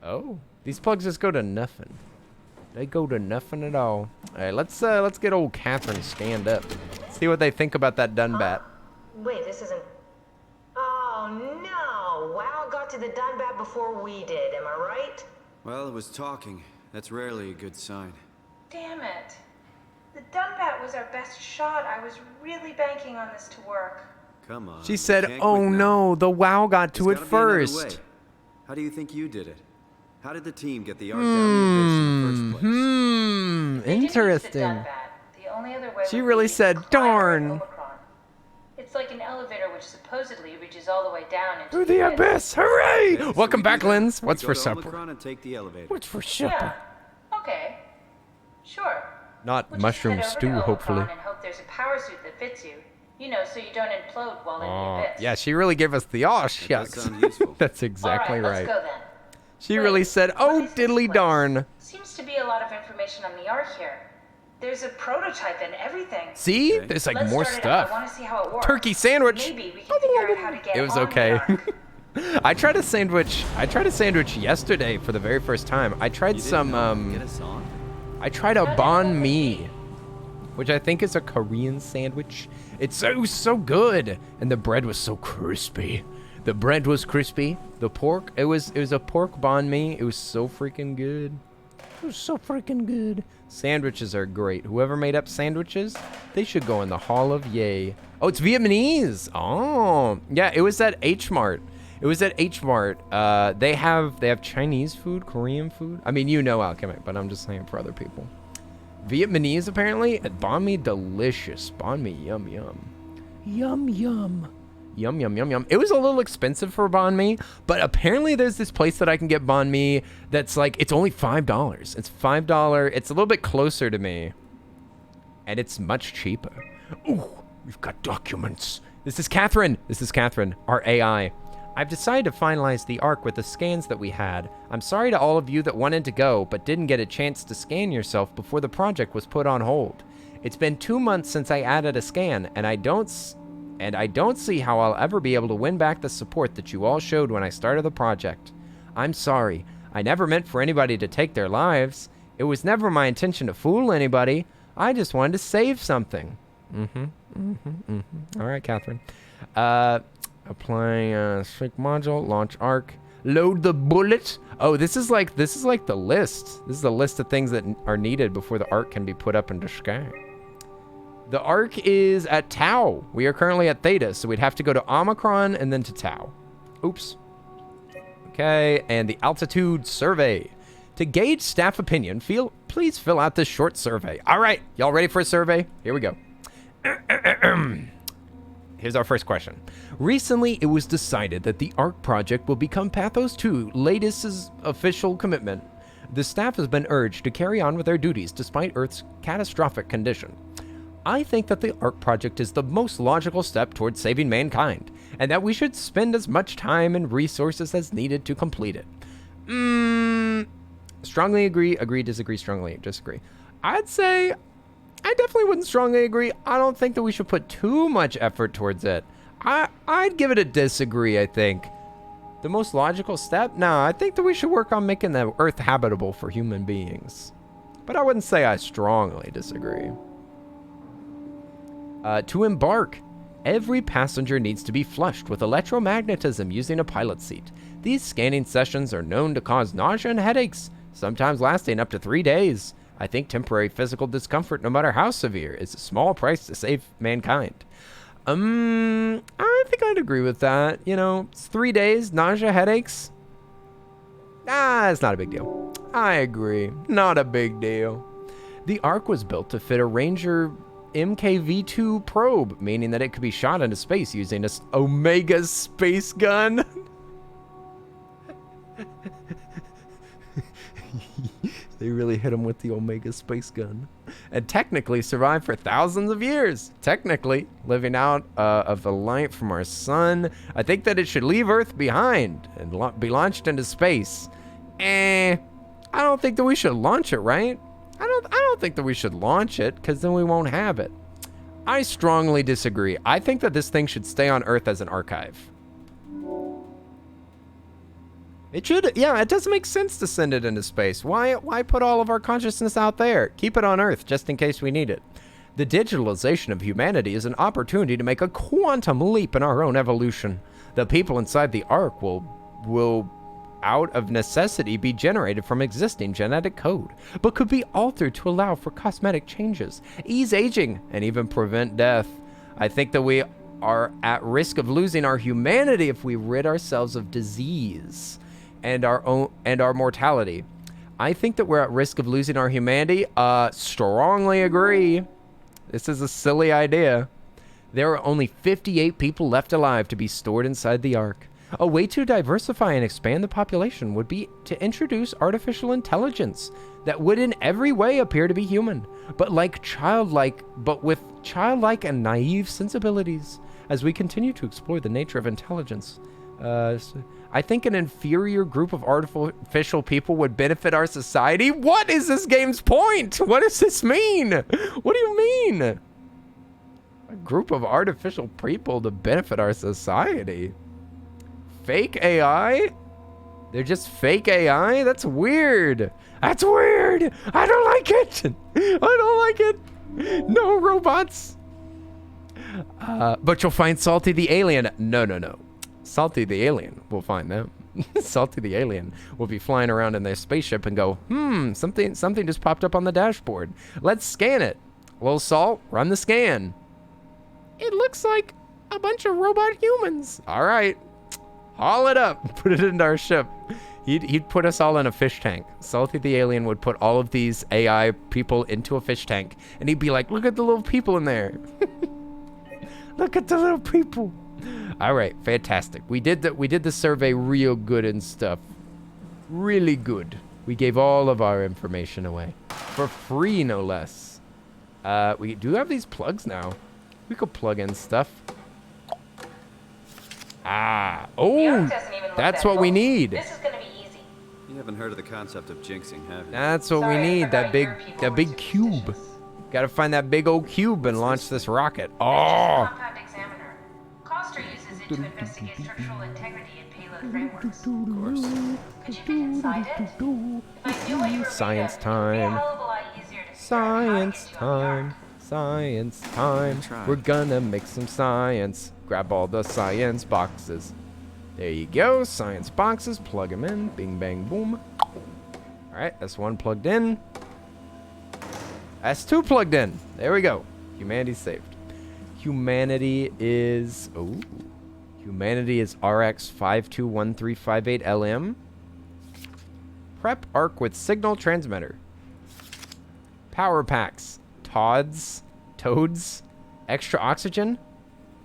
Oh, these plugs just go to nothing. They go to nothing at all. All right, let's get old Catherine stand up. See what they think about that Dunbat. Wait, this isn't... Oh, no! WoW got to the Dunbat before we did, am I right? Well, it was talking. That's rarely a good sign. Damn it. The Dunbat was our best shot. I was really banking on this to work. Come on. She said, oh no, the WoW got to it first. How do you think you did it? How did the team get the Ark down the abyss in the first place? Interesting. The only other way She really said, darn. It's like an elevator which supposedly reaches all the way down into Through the abyss. Hooray! Okay, Welcome back, Linz. What's Go for to supper? Omicron and take the elevator. What's for supper? Yeah. Okay. Sure. Not We'll mushroom just head stew, over to hopefully. Omicron and hope there's a power suit that fits you. You know, so you don't implode while in the abyss. Yeah, she really gave us the shucks. That's exactly All right. right. Let's go then. She really said, oh, diddly darn. Seems to be a lot of information on the Ark here. There's a prototype and everything. See? There's like Let's more start it stuff. up. I want to see how it works. Turkey sandwich. Maybe we can figure out how to get It was on okay. the ark. I tried a sandwich yesterday for the very first time. I tried some I tried a banh mi, which I think is a Korean sandwich. It was so good, and the bread was so crispy. The bread was crispy. The pork, it was a pork banh mi. It was so freaking good. It was so freaking good. Sandwiches are great. Whoever made up sandwiches, they should go in the Hall of Yay. Oh, it's Vietnamese. Oh, yeah. It was at H Mart. It was at H Mart. They have Chinese food, Korean food. I mean, you know alchemic, but I'm just saying for other people. Vietnamese apparently. Banh mi delicious. Banh mi yum yum. Yum yum. Yum yum yum yum. It was a little expensive for banh mi, but apparently there's this place that I can get banh mi that's like, it's only $5. It's $5. It's a little bit closer to me, and it's much cheaper. Ooh, we've got documents. This is Catherine. This is Catherine, our AI. I've decided to finalize the arc with the scans that we had. I'm sorry to all of you that wanted to go, but didn't get a chance to scan yourself before the project was put on hold. It's been 2 months since I added a scan, and I don't see how I'll ever be able to win back the support that you all showed when I started the project. I'm sorry. I never meant for anybody to take their lives. It was never my intention to fool anybody. I just wanted to save something. All right, Catherine. Applying sync module, launch arc, load the bullet. Oh, this is like the list. This is a list of things that are needed before the arc can be put up into sky. The arc is at Tau. We are currently at Theta, so we'd have to go to Omicron and then to Tau. Oops. Okay, and the altitude survey. To gauge staff opinion, please fill out this short survey. All right, y'all ready for a survey? Here we go. Here's our first question. Recently, it was decided that the ARC project will become Pathos 2 latest official commitment. The staff has been urged to carry on with their duties despite Earth's catastrophic condition. I think that the ARC project is the most logical step towards saving mankind, and that we should spend as much time and resources as needed to complete it. Strongly agree, disagree, strongly disagree. I'd say I definitely wouldn't strongly agree. I don't think that we should put too much effort towards it. I'd give it a disagree, I think. The most logical step? No, I think that we should work on making the Earth habitable for human beings. But I wouldn't say I strongly disagree. To embark, every passenger needs to be flushed with electromagnetism using a pilot seat. These scanning sessions are known to cause nausea and headaches, sometimes lasting up to 3 days. I think temporary physical discomfort, no matter how severe, is a small price to save mankind. I think I'd agree with that. You know, it's 3 days, nausea, headaches. It's not a big deal. I agree. Not a big deal. The Ark was built to fit a Ranger MKV-2 probe, meaning that it could be shot into space using an Omega space gun. They really hit him with the Omega space gun. And technically survived for thousands of years. Technically, living out of the light from our sun. I think that it should leave Earth behind and be launched into space. I don't think that we should launch it, right? I don't think that we should launch it, because then we won't have it. I strongly disagree. I think that this thing should stay on Earth as an archive. It should, yeah, it doesn't make sense to send it into space. Why put all of our consciousness out there? Keep it on Earth, just in case we need it. The digitalization of humanity is an opportunity to make a quantum leap in our own evolution. The people inside the Ark will out of necessity be generated from existing genetic code, but could be altered to allow for cosmetic changes, ease aging, and even prevent death. I think that we are at risk of losing our humanity if we rid ourselves of disease and our mortality. I think that we're at risk of losing our humanity. Strongly agree. This is a silly idea. There are only 58 people left alive to be stored inside the Ark. A way to diversify and expand the population would be to introduce artificial intelligence that would in every way appear to be human, but with childlike and naive sensibilities. As we continue to explore the nature of intelligence, I think an inferior group of artificial people would benefit our society. What is this game's point? What does this mean? What do you mean? A group of artificial people to benefit our society? Fake AI? They're just fake AI? That's weird. That's weird. I don't like it. I don't like it. No robots. But you'll find Salty the alien. No. Salty the alien will find them. Salty the alien will be flying around in their spaceship and go, something just popped up on the dashboard. Let's scan it. Little Salt, run the scan. It looks like a bunch of robot humans. All right. Haul it up. Put it into our ship. He'd put us all in a fish tank. Salty the alien would put all of these AI people into a fish tank. And he'd be like, look at the little people in there. Look at the little people. All right, fantastic. We did the survey real good and stuff. Really good. We gave all of our information away. For free, no less. We do have these plugs now. We could plug in stuff. Oh, that's what we need. This is gonna be easy. You haven't heard of the concept of jinxing, have you? That's what we need. That big cube. Got to find that big old cube and launch this rocket. Oh. Coster uses it to investigate structural integrity in payload frameworks. Of course. Could you get inside it? If I knew what you were Science made of, it would be a time. hell of a lot easier to figure out how to get Science you on the time. Science time. We're gonna make some science. Grab all the science boxes. There you go. Science boxes. Plug them in. Bing, bang, boom. All right. That's one plugged in. That's two plugged in. There we go. Humanity's saved. Humanity is RX 521358LM. Prep arc with signal transmitter. Power packs. Toads. Extra oxygen.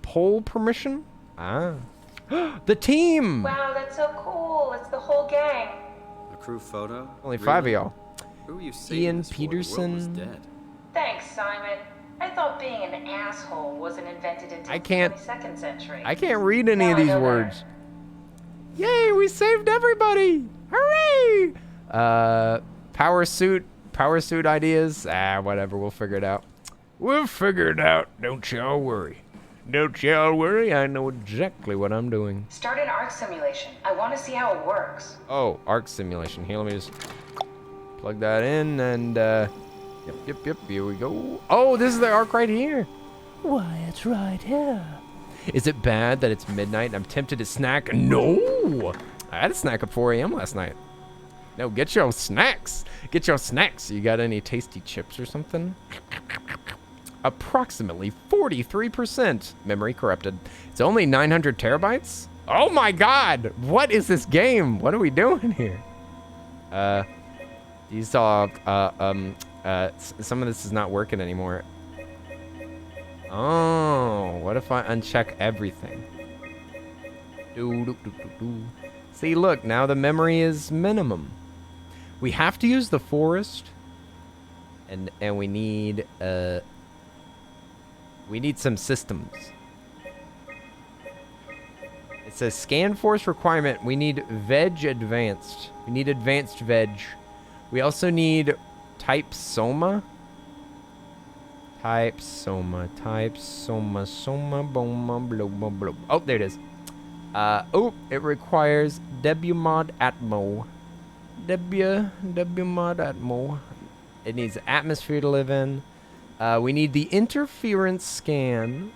Pole permission. The team. Wow, that's so cool. It's the whole gang. A crew photo? Only 5 of y'all. Who are you saving Ian this for? The world was Peterson. dead. Thanks, Simon. I thought being an asshole wasn't invented until the 22nd century. I can't read any of Now I these know words. Yay, we saved everybody. Hooray! Power suit ideas. Whatever, we'll figure it out. We'll figure it out. Don't y'all worry. Don't y'all worry. I know exactly what I'm doing. Start an arc simulation. I want to see how it works. Oh, arc simulation. Here, let me just plug that in and Yep, here we go. Oh, this is the arc right here. Why, it's right here. Is it bad that it's midnight and I'm tempted to snack? No! I had a snack at 4 a.m. last night. No, get your snacks. Get your snacks. You got any tasty chips or something? Approximately 43% memory corrupted. It's only 900 terabytes? Oh my god! What is this game? What are we doing here? These are, some of this is not working anymore. Oh, what if I uncheck everything? See, look, now the memory is minimum. We have to use the forest, and we need some systems. It says scan force requirement. We need veg advanced. We need advanced veg. We also need type Soma. Type Soma, boma, blow. Oh, there it is. It requires WMod Atmo. WMod Atmo. It needs atmosphere to live in. We need the interference scan.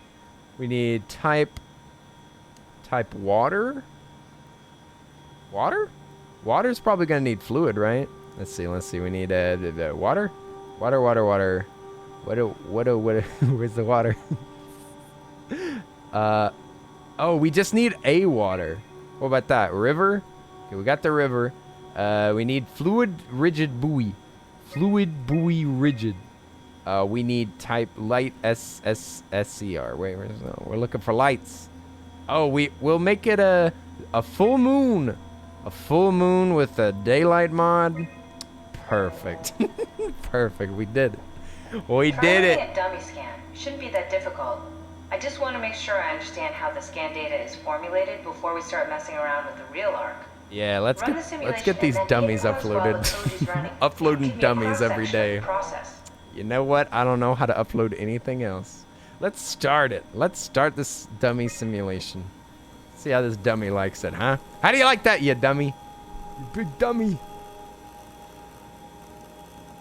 We need type water. Water? Water's probably gonna need fluid, right? Let's see. We need water. Water. Where's the water? Oh, we just need a water. What about that? River? Okay, we got the river. We need fluid rigid buoy. Fluid buoy rigid. We need type light SCR. Wait, we're looking for lights. Oh, we'll make it a full moon. A full moon with a daylight mod. Perfect. Perfect. We did it. We did it. Try a dummy scan. Shouldn't be that difficult. I just want to make sure I understand how the scan data is formulated before we start messing around with the real Ark. Yeah, let's Run the get simulation these and then dummies data pause while uploaded. the code is running. Uploading Give me a dummies every cross-section of day. the process. You know what? I don't know how to upload anything else. Let's start it. Let's start this dummy simulation. See how this dummy likes it, huh? How do you like that, you dummy? You big dummy.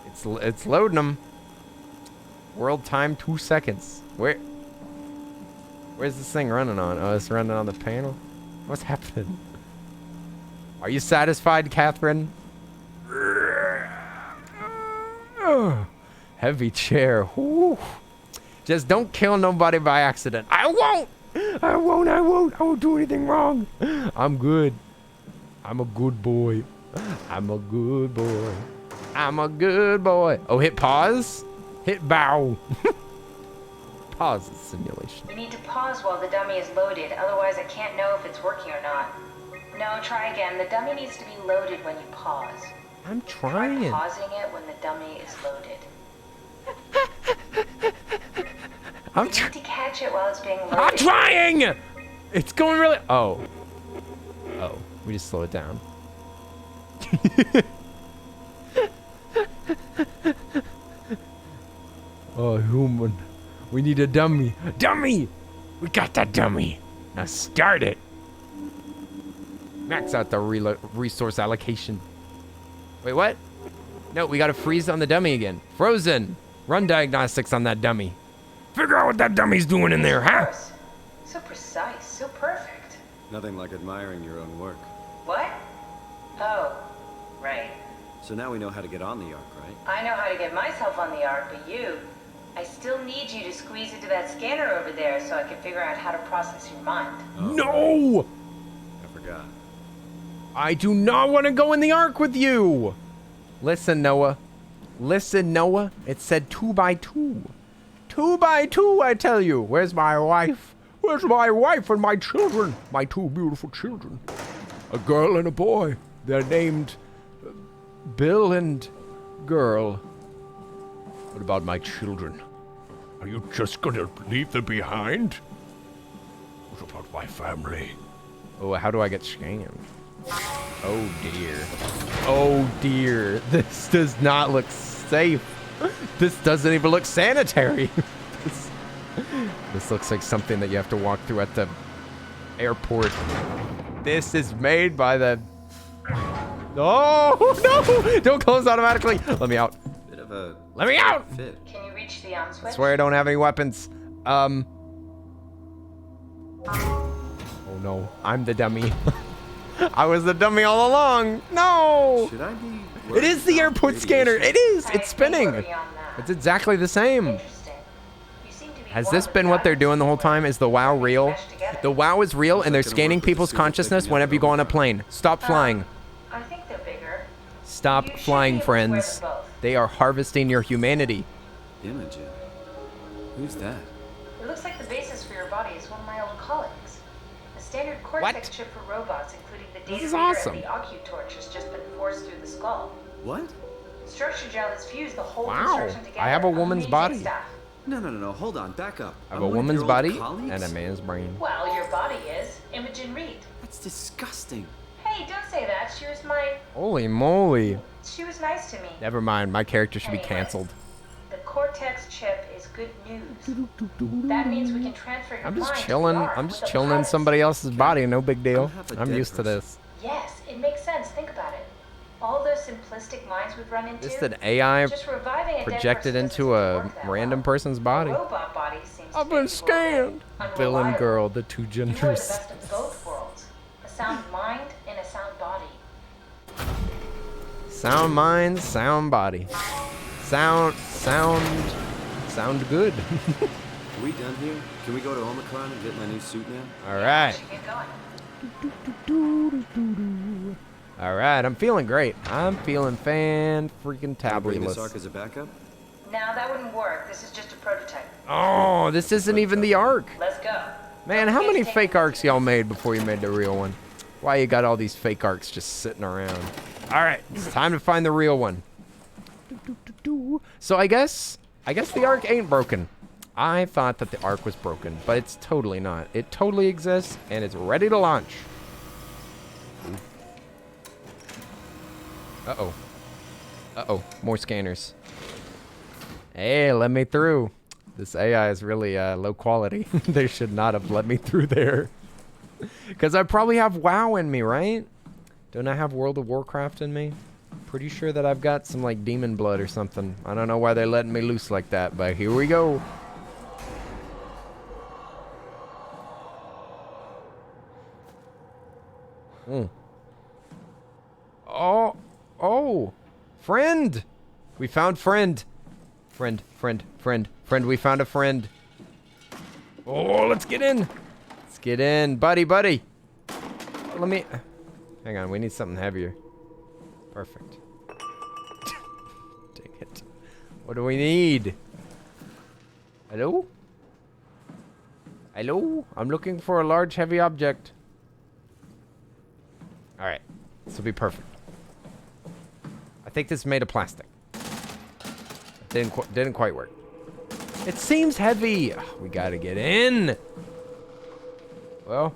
It's loading them. World time 2 seconds. Where's this thing running on? Oh, it's running on the panel. What's happening? Are you satisfied, Catherine? Heavy chair. Whew. Just don't kill nobody by accident. I won't. I won't do anything wrong. I'm good. I'm a good boy. I'm a good boy. I'm a good boy. Oh, hit pause. Hit bow. Pause the simulation. We need to pause while the dummy is loaded, otherwise I can't know if it's working or not. No, try again. The dummy needs to be loaded when you pause. I'm trying. Try pausing it when the dummy is loaded. You need to catch it while it's being loaded. I'm trying! It's going really... Oh. We just slow it down. Oh, human. We need a dummy. Dummy! We got that dummy. Now start it. Max out the resource allocation. Wait, what? No, we gotta freeze on the dummy again. Frozen. Run diagnostics on that dummy. Figure out what that dummy's doing in there, huh? So precise, so perfect. Nothing like admiring your own work. What? Oh, right. So now we know how to get on the Ark, right? I know how to get myself on the Ark, but I still need you to squeeze into that scanner over there so I can figure out how to process your mind. Oh, No! I forgot. I do not want to go in the Ark with you. Listen, Noah. Listen, Noah. It said 2 by 2. 2 by 2, I tell you. Where's my wife? Where's my wife and my children? My 2 beautiful children. A girl and a boy. They're named Bill and Girl. What about my children? Are you just gonna leave them behind? What about my family? Oh, how do I get scammed? Oh dear. Oh dear. This does not look safe. This doesn't even look sanitary. This looks like something that you have to walk through at the airport. This is made by the... Oh, no! Don't close automatically. Let me out. Bit of a... Let me out! Fit. Can you reach the on switch? I swear I don't have any weapons. Oh no, I'm the dummy. I was the dummy all along. No! Should I be... It is the airport scanner. It is. It's spinning. It's exactly the same. Has this been what they're doing the whole time? Is the WoW real? The WoW is real, and they're scanning people's consciousness whenever you go on a plane. Stop flying. I think they're bigger. Stop flying, friends. They are harvesting your humanity. Imogen. Who's that? It looks like the basis for your body is one of my old colleagues. A standard cortex chip for robots, including the data This is reader awesome. and the OcuTorch, has just been forced through the skull. What? Structure gel has fused the whole Wow. construction together. I have a woman's Amazing body. Stuff. No. Hold on. Back up. I have a woman's body and a man's brain. Well, your body is Imogen Reed. That's disgusting. Hey, don't say that. She was Moly. She was nice to me. Never mind. My character should be Anyways, canceled. The cortex chip is good news. That means we can transfer your I'm mind just to the chilling. Ark I'm with just a chilling in pilot. somebody else's body. No big deal. half a I'm dead used to person. this. Yes, it makes sense. Think about it. All those simplistic minds we've run into. Just an AI just reviving a dead projected person into doesn't a work that random well. person's body. A robot body seems I've to been be scanned. Bill and unreliable. Girl, the 2 You are the genders. best of both worlds. A sound mind and a sound body. Sound mind, sound body. Sound good. Are we done here? Can we go to Omicron and get my new suit now? All right. Get going. All right, I'm feeling great. I'm feeling Can I bring this tabulous. Ark as a backup? Now that wouldn't work. This is just a prototype. Oh, this isn't even the Ark. Let's go. Man, how many fake Arks y'all made before you made the real one? Why you got all these fake Arks just sitting around? All right, it's time to find the real one. So I guess the Ark ain't broken. I thought that the arc was broken, but it's totally not. It totally exists, and it's ready to launch. Uh-oh. Uh-oh. More scanners. Hey, let me through. This AI is really low quality. They should not have let me through there. Because I probably have WoW in me, right? Don't I have World of Warcraft in me? Pretty sure that I've got some, like, demon blood or something. I don't know why they're letting me loose like that, but here we go. Oh, friend. We found friend. Friend, we found a friend. Oh, let's get in. Let's get in, buddy. Let me, hang on, we need something heavier. Perfect. Dang it. What do we need? Hello? I'm looking for a large, heavy object. All right, this will be perfect. I think this is made of plastic. Didn't quite work. It seems heavy. Ugh, we gotta get in. Well.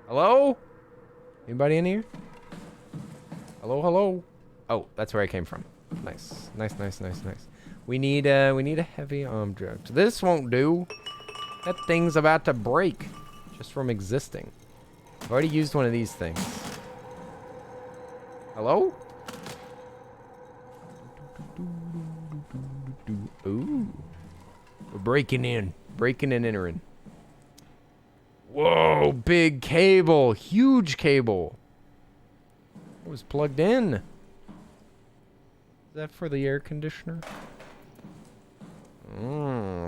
Hello? Anybody in here? Hello? Oh, that's where I came from. Nice. We need a heavy object. This won't do. That thing's about to break just from existing. I've already used one of these things. Hello? Ooh. We're breaking in and entering. Whoa, big cable. Huge cable. It was plugged in. Is that for the air conditioner?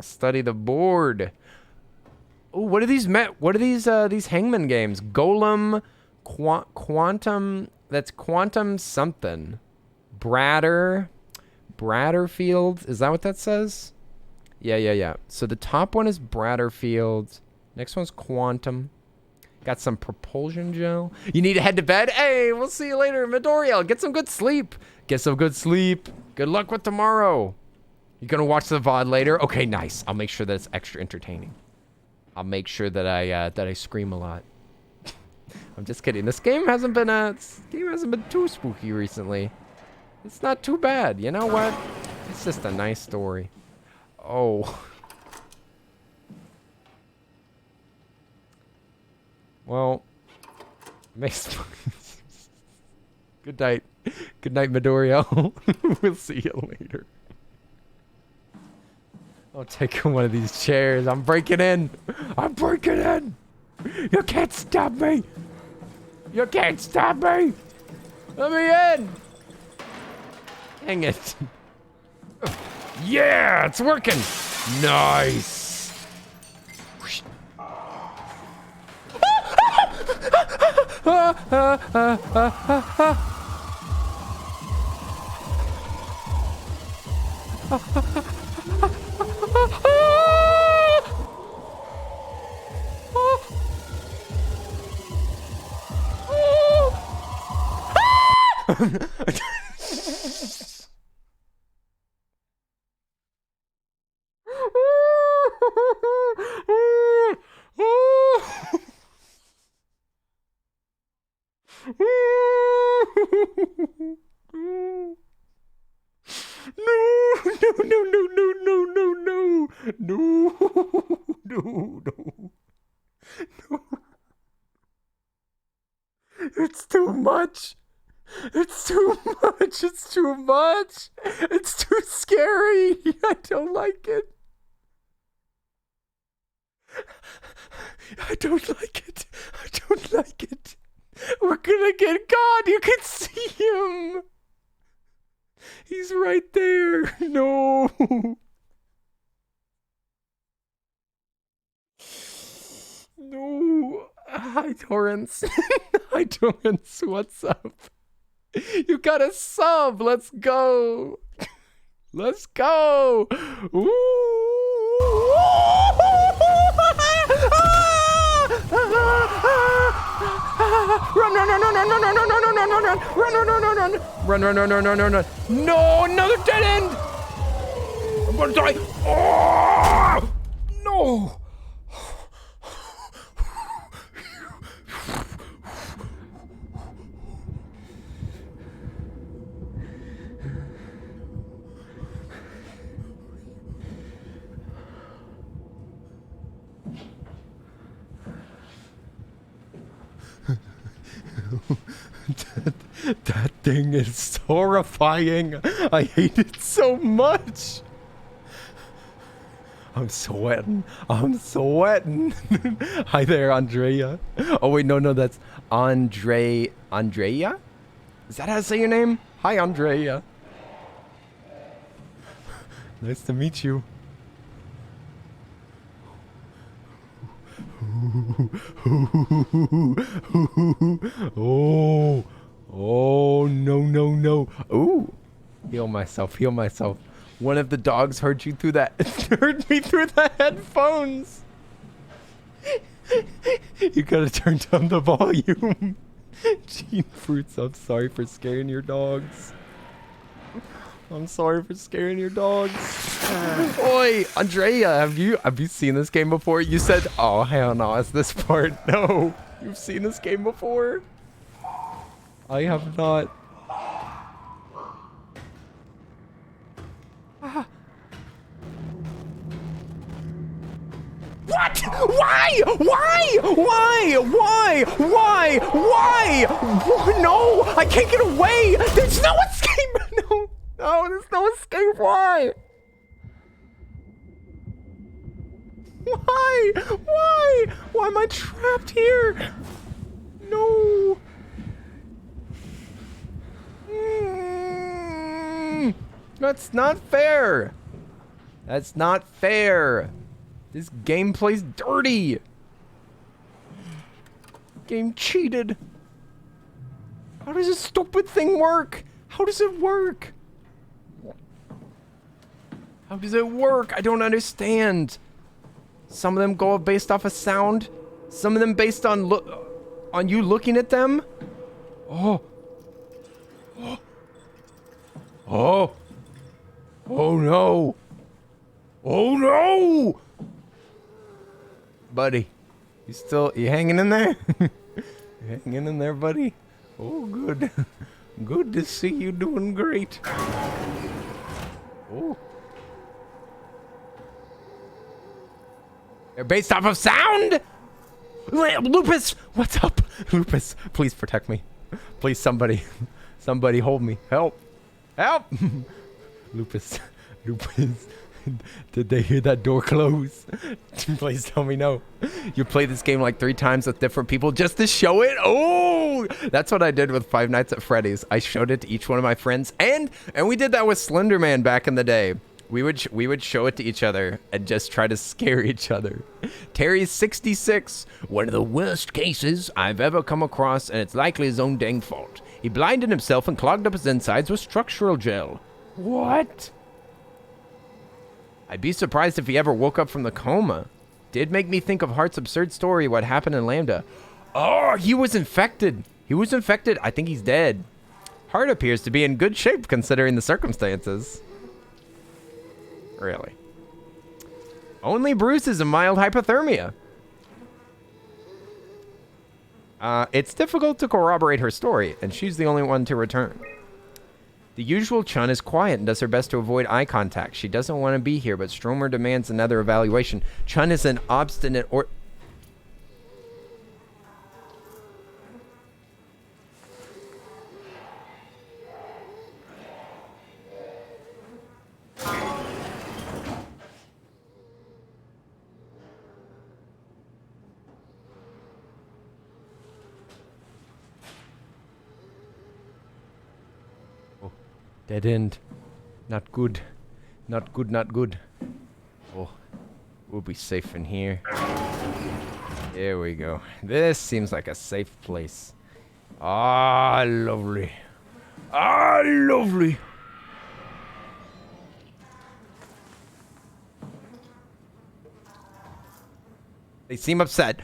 Study the board. Oh, what are these these Hangman games? Golem, Quantum, that's Quantum something. Bratterfield, is that what that says? Yeah. So the top one is Bratterfield. Next one's Quantum. Got some propulsion gel. You need to head to bed? Hey, we'll see you later, Midoriel. Get some good sleep. Good luck with tomorrow. You gonna watch the VOD later? Okay, nice. I'll make sure that it's extra entertaining. I'll make sure that I scream a lot. I'm just kidding. This game hasn't been too spooky recently. It's not too bad. You know what? It's just a nice story. Oh. Well, makes good night. Good night, Midoriel. We'll see you later. I'll take one of these chairs. I'm breaking in. You can't stop me. Let me in. Dang it. Yeah, it's working. Nice. No. It's too much. It's too scary. I don't like it. We're gonna get God. You can see him. He's right there. No. No. Hi, Torrance. What's up? You got a sub. Let's go. Ooh. Run. No, another dead end. I'm gonna die. Oh! No! That thing is horrifying. I hate it so much. I'm sweating. I'm sweating. Hi there, Andrea. Oh, wait, no, that's Andrea? Is that how to say your name? Hi, Andrea. Nice to meet you. Oh, no. Ooh. Heal myself. One of the dogs heard you through that. Heard me through the headphones. You gotta turn down the volume. Gene Fruits, I'm sorry for scaring your dogs. Oi, Andrea, have you seen this game before? You said, oh hell no, it's this part. No, you've seen this game before? I have not. What? Why? No, I can't get away. There's no escape. No, there's no escape. Why? Why am I trapped here? No. That's not fair. This game plays dirty. Game cheated. How does this stupid thing work? How does it work? I don't understand. Some of them go based off of sound. Some of them based on you looking at them. Oh no. Buddy, you hanging in there? You hanging in there, buddy? Oh, good. Good to see you doing great. Oh. They're based off of sound? Lupus, what's up? Lupus, please protect me. Please, somebody hold me. Help. Lupus. Did they hear that door close? Please tell me no. You play this game like 3 times with different people just to show it? Oh, that's what I did with Five Nights at Freddy's. I showed it to each one of my friends, and we did that with Slender Man back in the day. We would show it to each other and just try to scare each other. Terry's 66. One of the worst cases I've ever come across, and it's likely his own dang fault. He blinded himself and clogged up his insides with structural gel. What? I'd be surprised if he ever woke up from the coma. Did make me think of Hart's absurd story, what happened in Lambda. Oh, he was infected. I think he's dead. Hart appears to be in good shape considering the circumstances. Really? Only Bruce is a mild hypothermia. It's difficult to corroborate her story, and she's the only one to return. The usual Chun is quiet and does her best to avoid eye contact. She doesn't want to be here, but Stromer demands another evaluation. Chun is an obstinate or... Dead end. Not good. Not good. Oh, we'll be safe in here. There we go. This seems like a safe place. Ah, lovely. They seem upset.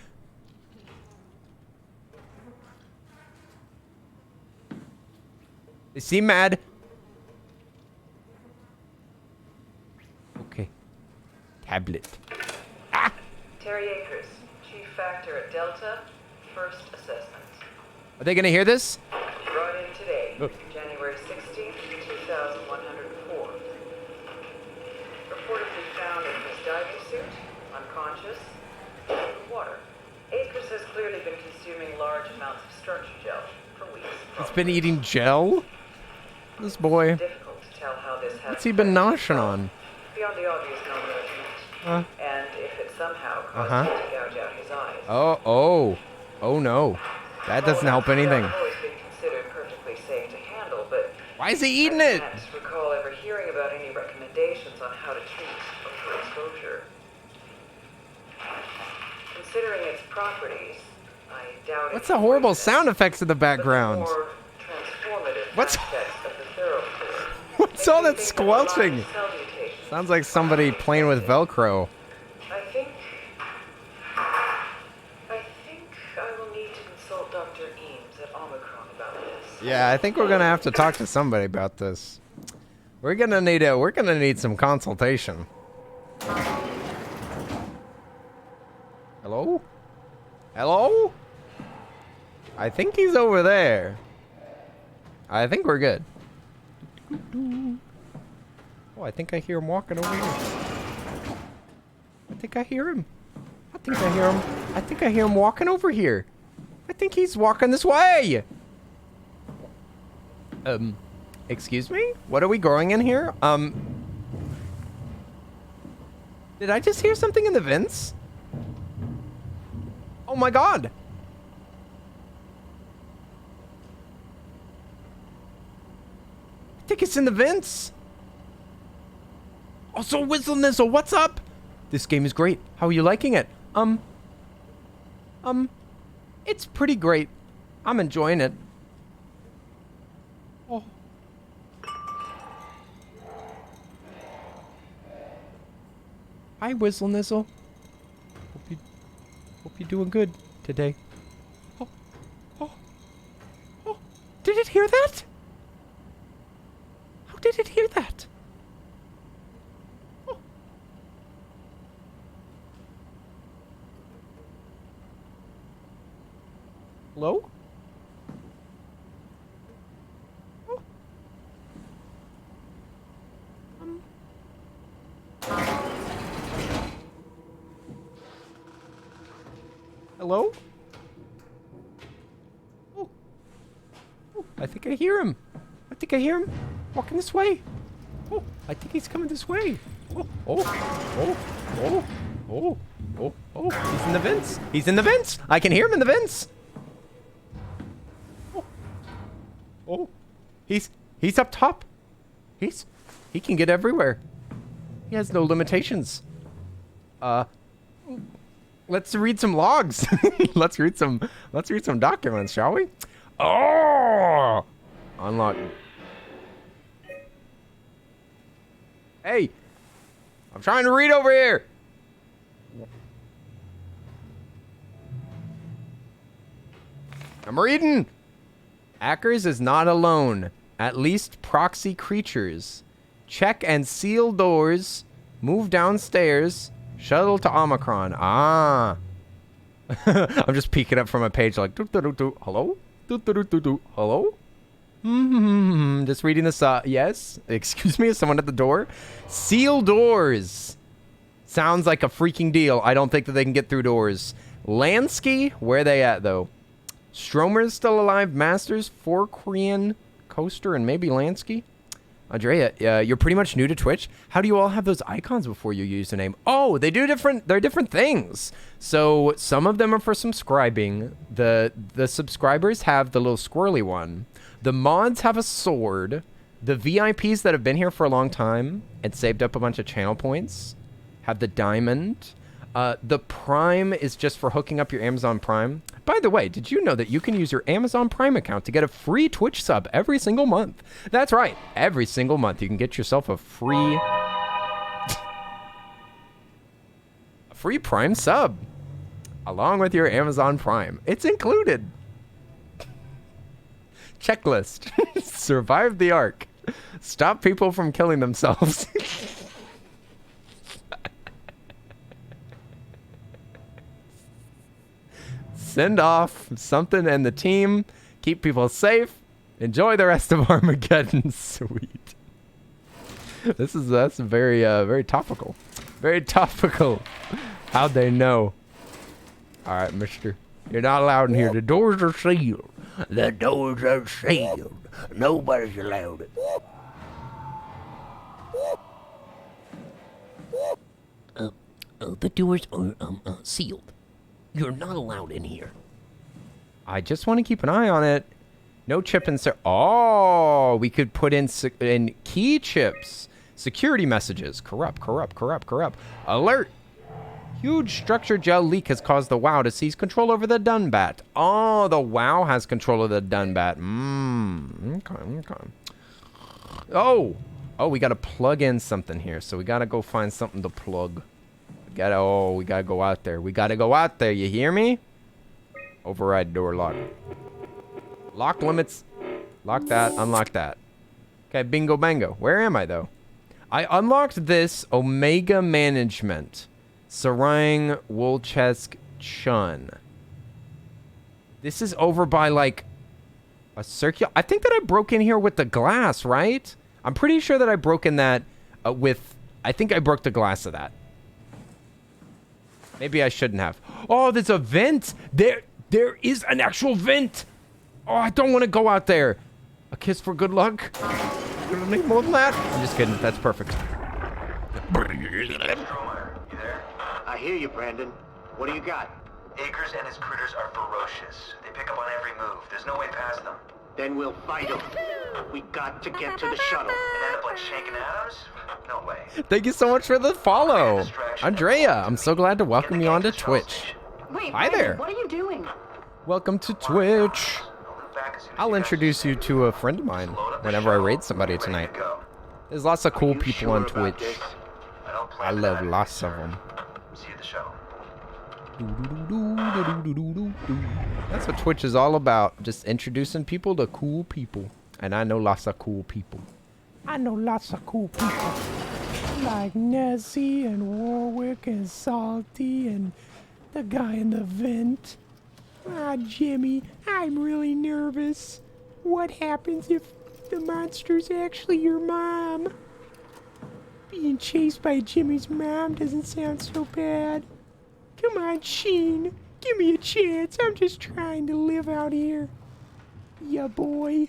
They seem mad. tablet. Terry Akers, Chief Factor at Delta, first assessment. Are they gonna hear this? Brought in today, January 16th, 2104. Reportedly found in his diving suit, unconscious, in the water. Akers has clearly been consuming large amounts of structure gel for weeks. He's been eating gel? This boy. Difficult to tell how this has What's he been noshing on? beyond the obvious non-resident. And if it somehow caused Uh-huh. him to gouge out his eyes. Oh no. That doesn't help anything. It's always been considered perfectly safe to handle, but Why is he eating it? I can't recall ever hearing about any recommendations on how to treat overexposure. Considering its properties, I doubt What's the horrible sound effects in the background? more transformative What's aspects of the thoroughfare. What's all that squelching? Sounds like somebody playing with Velcro. I think I will need to consult Dr. Eames at Omicron about this. Yeah, I think we're gonna have to talk to somebody about this. We're gonna need some consultation. Hello? Hello? I think he's over there. I think we're good. Oh, I think I hear him walking over here. I think I hear him. I think I hear him walking over here. I think he's walking this way. Excuse me? What are we growing in here? Did I just hear something in the vents? Oh my god. I think it's in the vents. Also, Whistle Nizzle, what's up? This game is great. How are you liking it? It's pretty great. I'm enjoying it. Oh. Hi, Whistle Nizzle. Hope you're doing good today. Oh. Did it hear that? How did it hear that? Oh. Hello? Oh. Hello? Oh. I think I hear him. Walking this way. Oh, I think he's coming this way. Oh. He's in the vents. I can hear him in the vents. Oh. He's up top. He can get everywhere. He has no limitations. Let's read some logs. let's read some documents, shall we? Oh! Unlock. Hey! I'm trying to read over here. I'm reading. Akers is not alone. At least proxy creatures. Check and seal doors. Move downstairs. Shuttle to Omicron. Ah. I'm just peeking up from a page like, hello? Hello? Just reading this, yes? Excuse me, is someone at the door? Seal doors. Sounds like a freaking deal. I don't think that they can get through doors. Lansky? Where are they at, though? Stromer's still alive. Masters, 4 Korean, Coaster, and maybe Lansky? Andrea, you're pretty much new to Twitch. How do you all have those icons before your username? Oh, they're different things. So some of them are for subscribing. The subscribers have the little squirrely one. The mods have a sword. The VIPs that have been here for a long time and saved up a bunch of channel points have the diamond. The Prime is just for hooking up your Amazon Prime. By the way, did you know that you can use your Amazon Prime account to get a free Twitch sub every single month? That's right. Every single month you can get yourself a free Prime sub along with your Amazon Prime. It's included. Checklist. Survive the Ark. Stop people from killing themselves. send off something and the team. Keep people safe. Enjoy the rest of Armageddon. Sweet. That's very very topical. Very topical. How'd they know? All right, mister. You're not allowed in here. The doors are sealed. The doors are sealed. Nobody's allowed it. The doors are sealed. You're not allowed in here. I just want to keep an eye on it. No chip insert. Oh, we could put in key chips. Security messages. Corrupt. Alert. Huge structure gel leak has caused the WoW to seize control over the Dunbat. Oh, the WoW has control of the Dunbat. Okay. Oh, we got to plug in something here. So we got to go find something to plug. We got to go out there. We got to go out there. You hear me? Override door lock. Lock limits. Lock that. Unlock that. Okay, bingo bango. Where am I, though? I unlocked this Omega Management. Sarang Wolchesk Chun. This is over by, like, a circular... I think that I broke in here with the glass, right? I'm pretty sure that I broke in that with... I think I broke the glass of that. Maybe I shouldn't have. Oh, there's a vent! There is an actual vent! Oh, I don't want to go out there. A kiss for good luck? You don't need more than that? I'm just kidding. That's perfect. I hear you, Brandon. What do you got? Akers and his critters are ferocious. They pick up on every move. There's no way past them. Then we'll fight them. We got to get to the shuttle. And end up like Shank and Adams? No way. Thank you so much for the follow. Andrea, I'm so glad to welcome you onto Twitch. Wait, Hi Brandon, there. What are you doing? Welcome to Twitch. I'll introduce you to a friend of mine whenever I raid somebody tonight. There's lots of cool people on Twitch. I love lots of them. See you at the shuttle. That's what Twitch is all about. Just introducing people to cool people. And I know lots of cool people. I know lots of cool people. Like Nessie and Warwick and Salty and the guy in the vent. Ah, Jimmy, I'm really nervous. What happens if the monster's actually your mom? Being chased by Jimmy's mom doesn't sound so bad. Come on, Sheen. Give me a chance. I'm just trying to live out here. Yeah, boy.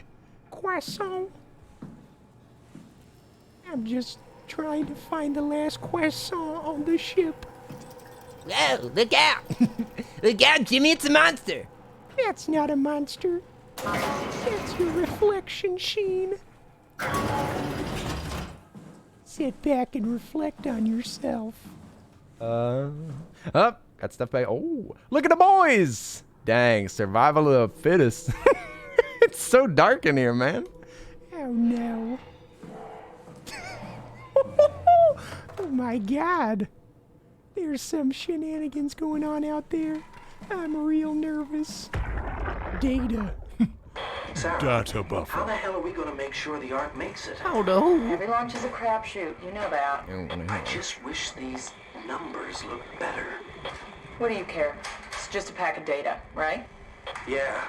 Croissant. I'm just trying to find the last croissant on the ship. Whoa, look out! Look out, Jimmy, it's a monster! That's not a monster. That's your reflection, Sheen. Sit back and reflect on yourself. Got stuff back. Oh, look at the boys! Dang, survival of the fittest. It's so dark in here, man. Oh, no. Oh, my God. There's some shenanigans going on out there. I'm real nervous. Data. Sarah, Data buffer. how the hell are we going to make sure the Ark makes it? Oh, no. Every launch is a crapshoot. You know that. I just wish these numbers looked better. What do you care? It's just a pack of data, right? Yeah,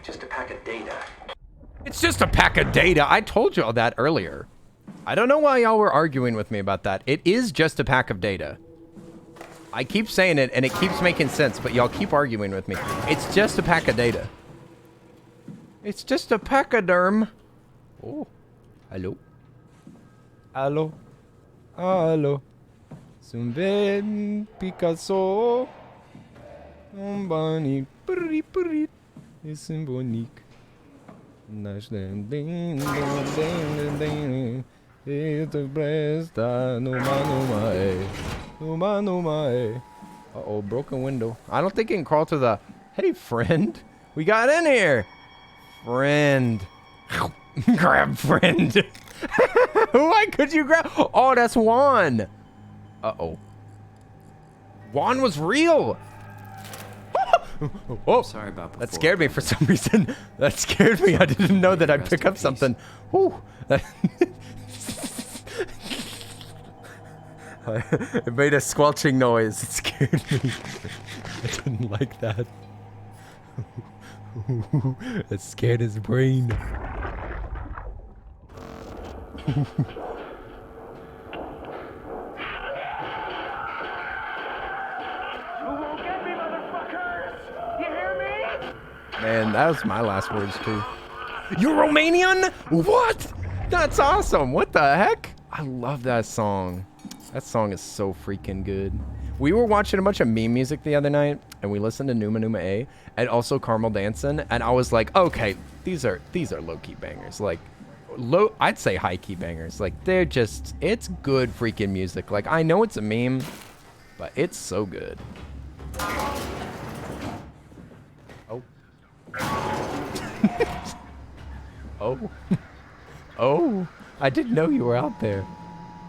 just a pack of data. It's just a pack of data. I told you all that earlier. I don't know why y'all were arguing with me about that. It is just a pack of data. I keep saying it, and it keeps making sense, but y'all keep arguing with me. It's just a pack of data. It's just a pachyderm. Oh, hello. Hello. Hello. Sumben Picasso. Boni. Puri puri. Isn't bonique. Nice ding ding ding ding. It's a breast. No man. Uh-oh, broken window. I don't think it can crawl to the... Hey, friend. We got in here. Friend. Grab friend. Why could you grab... Oh, that's Juan. Uh-oh. Juan was real. Oh, sorry about before. That scared me for some reason. That scared me. I didn't know that I'd pick up something. Whew. It made a squelching noise. It scared me. I didn't like that. That scared his brain. Man, that was my last words too. You're Romanian? What? That's awesome. What the heck? I love that song. That song is so freaking good. We were watching a bunch of meme music the other night, and we listened to Numa Numa A, and also Carmel Dancin', and I was like, okay, these are low-key bangers. Like, I'd say high-key bangers. Like, they're just, it's good freaking music. Like, I know it's a meme, but it's so good. Oh. Oh. Oh, I didn't know you were out there.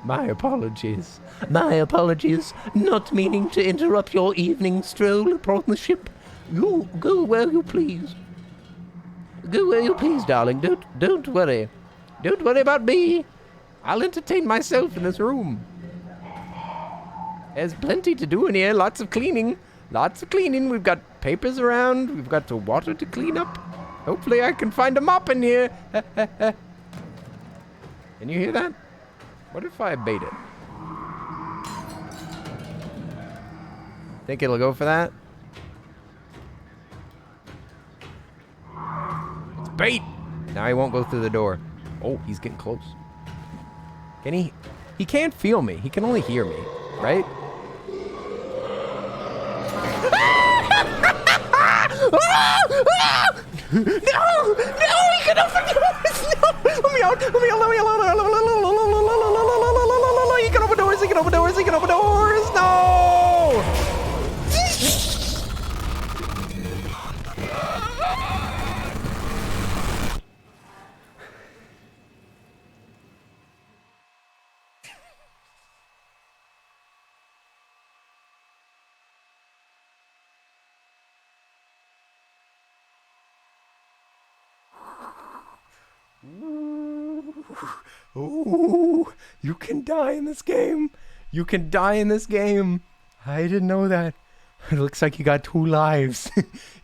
My apologies. My apologies. Not meaning to interrupt your evening stroll upon the ship. You go where you please. Go where you please, darling. Don't worry. Don't worry about me. I'll entertain myself in this room. There's plenty to do in here. Lots of cleaning. Lots of cleaning. We've got papers around. We've got the water to clean up. Hopefully I can find a mop in here. Can you hear that? What if I bait it? Think it'll go for that? It's bait! Now he won't go through the door. Oh, he's getting close. Can he? He can't feel me. He can only hear me, right? No! No! He can open doors! No! Let me out! Let me out! Let me out! He can open doors! He can open doors! He can open doors! No! Ooh, you can die in this game. You can die in this game. I didn't know that. It looks like you got 2 lives.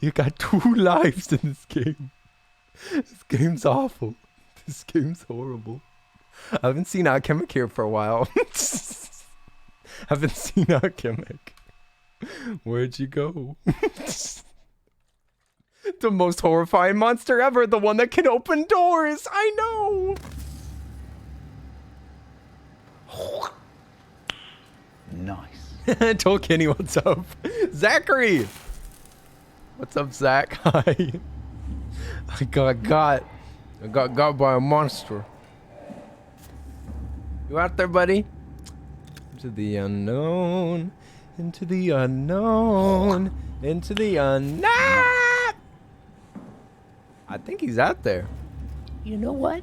You got 2 lives in this game. This game's awful. This game's horrible. I haven't seen Alchemic here for a while. Haven't seen Alchemic. Where'd you go? The most horrifying monster ever. The one that can open doors. I know. Nice. Told Kenny what's up. Zachary. What's up, Zach? Hi. I got got by a monster. You out there, buddy? Into the unknown. Into the unknown. Into the unknown. I think he's out there. You know what?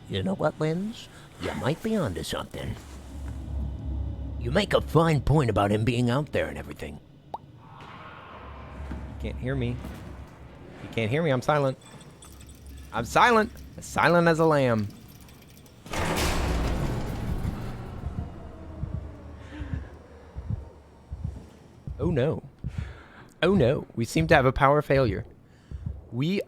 You know what, Lens? You might be onto something. You make a fine point about him being out there and everything. You can't hear me. You can't hear me. I'm silent. I'm silent. As silent as a lamb. Oh no. Oh no. We seem to have a power failure. We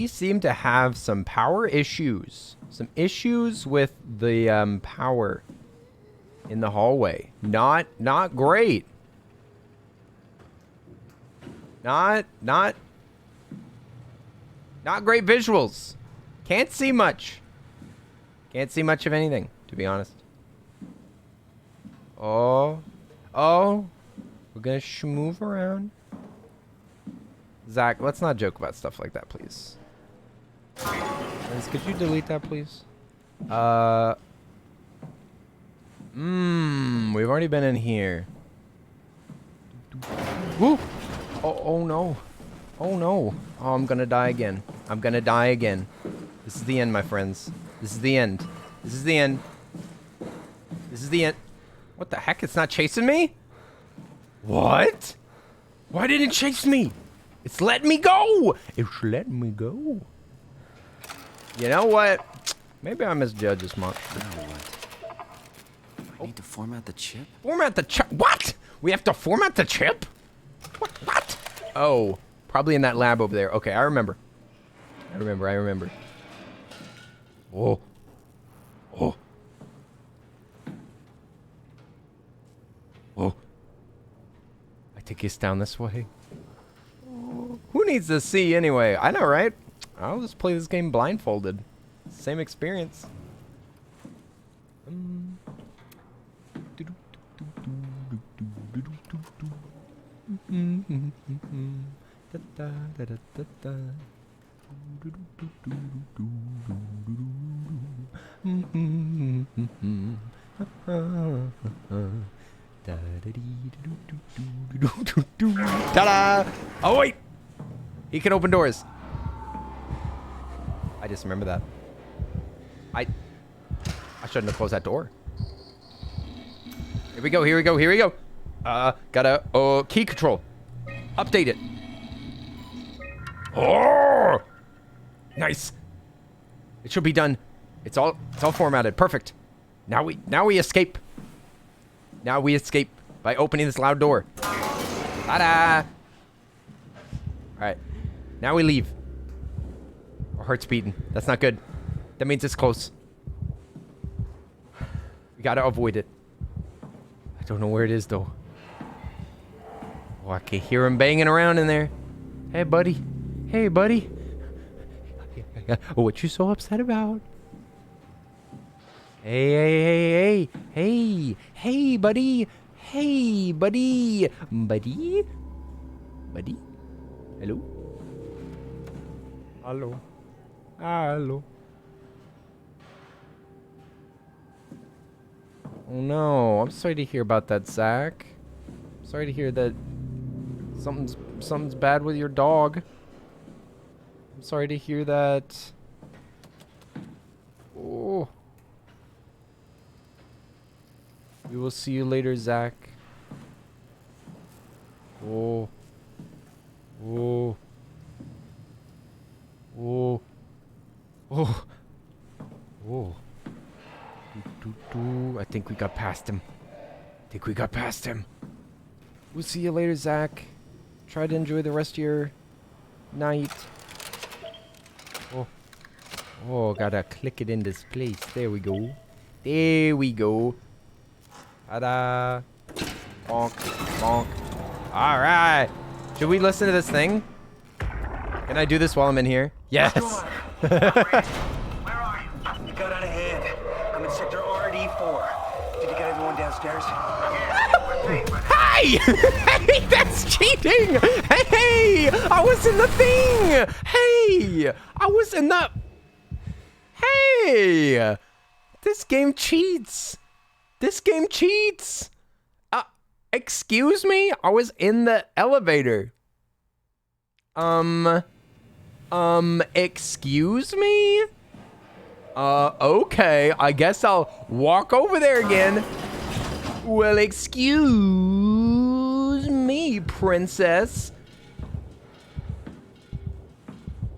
seem to have some power issues. Some issues with the power in the hallway. Not great. Not great visuals. Can't see much. Can't see much of anything, to be honest. Oh. We're gonna move around. Zach, let's not joke about stuff like that, please. Liz, could you delete that, please? We've already been in here. Woo! Oh no. Oh no. Oh, I'm gonna die again. I'm gonna die again. This is the end, my friends. This is the end. This is the end. This is the end. What the heck? It's not chasing me? What? Why didn't it chase me? It's letting me go. It's letting me go. You know what? Maybe I misjudged this monster. I need to format the chip? Format the chip? What? We have to format the chip? What? Oh, probably in that lab over there. Okay, I remember. I remember. Oh. Oh. Oh. I think it's down this way. Who needs to see anyway? I know, right? I'll just play this game blindfolded. Same experience. Ta-da! Oh wait! He can open doors. I just remember that. I shouldn't have closed that door. Here we go. Gotta key control. Update it. Oh! Nice. It should be done. It's all formatted. Perfect. Now we escape. Now we escape by opening this loud door. Ta-da! Alright. Now we leave. Our heart's beating. That's not good. That means it's close. We gotta avoid it. I don't know where it is though. Oh, I can hear him banging around in there. Hey, buddy. Hey, buddy. What you so upset about? Hey, buddy. Hey, buddy. Buddy? Hello? Hello. Oh no, I'm sorry to hear about that, Zach. I'm sorry to hear that something's bad with your dog. I'm sorry to hear that. Oh. We will see you later, Zach. Oh. Oh. Oh. Oh. Oh. I think we got past him. We'll see you later, Zach. Try to enjoy the rest of your night. Oh, gotta click it in this place. There we go. Ta-da. Bonk, bonk. All right. Should we listen to this thing? Can I do this while I'm in here? Yes. You got out of hand. I'm in sector RD4. Did you get everyone downstairs? Hey! Hey, that's cheating! Hey! I was in the thing! Hey! I was in the... Hey! This game cheats! Excuse me? I was in the elevator. Excuse me? Okay. I guess I'll walk over there again. Well, excuse me, princess.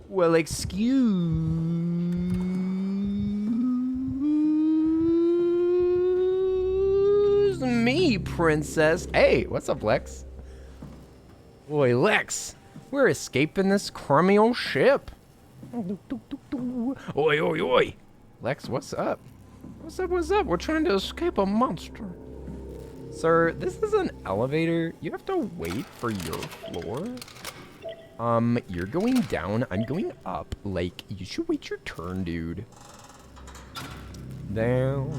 Well, excuse me, princess. Hey, what's up, Lex? Boy, Lex, we're escaping this crummy old ship. Oi, oi, oi. Lex, what's up? What's up? We're trying to escape a monster. Sir, this is an elevator. You have to wait for your floor. You're going down. I'm going up. Like, you should wait your turn, dude. Down.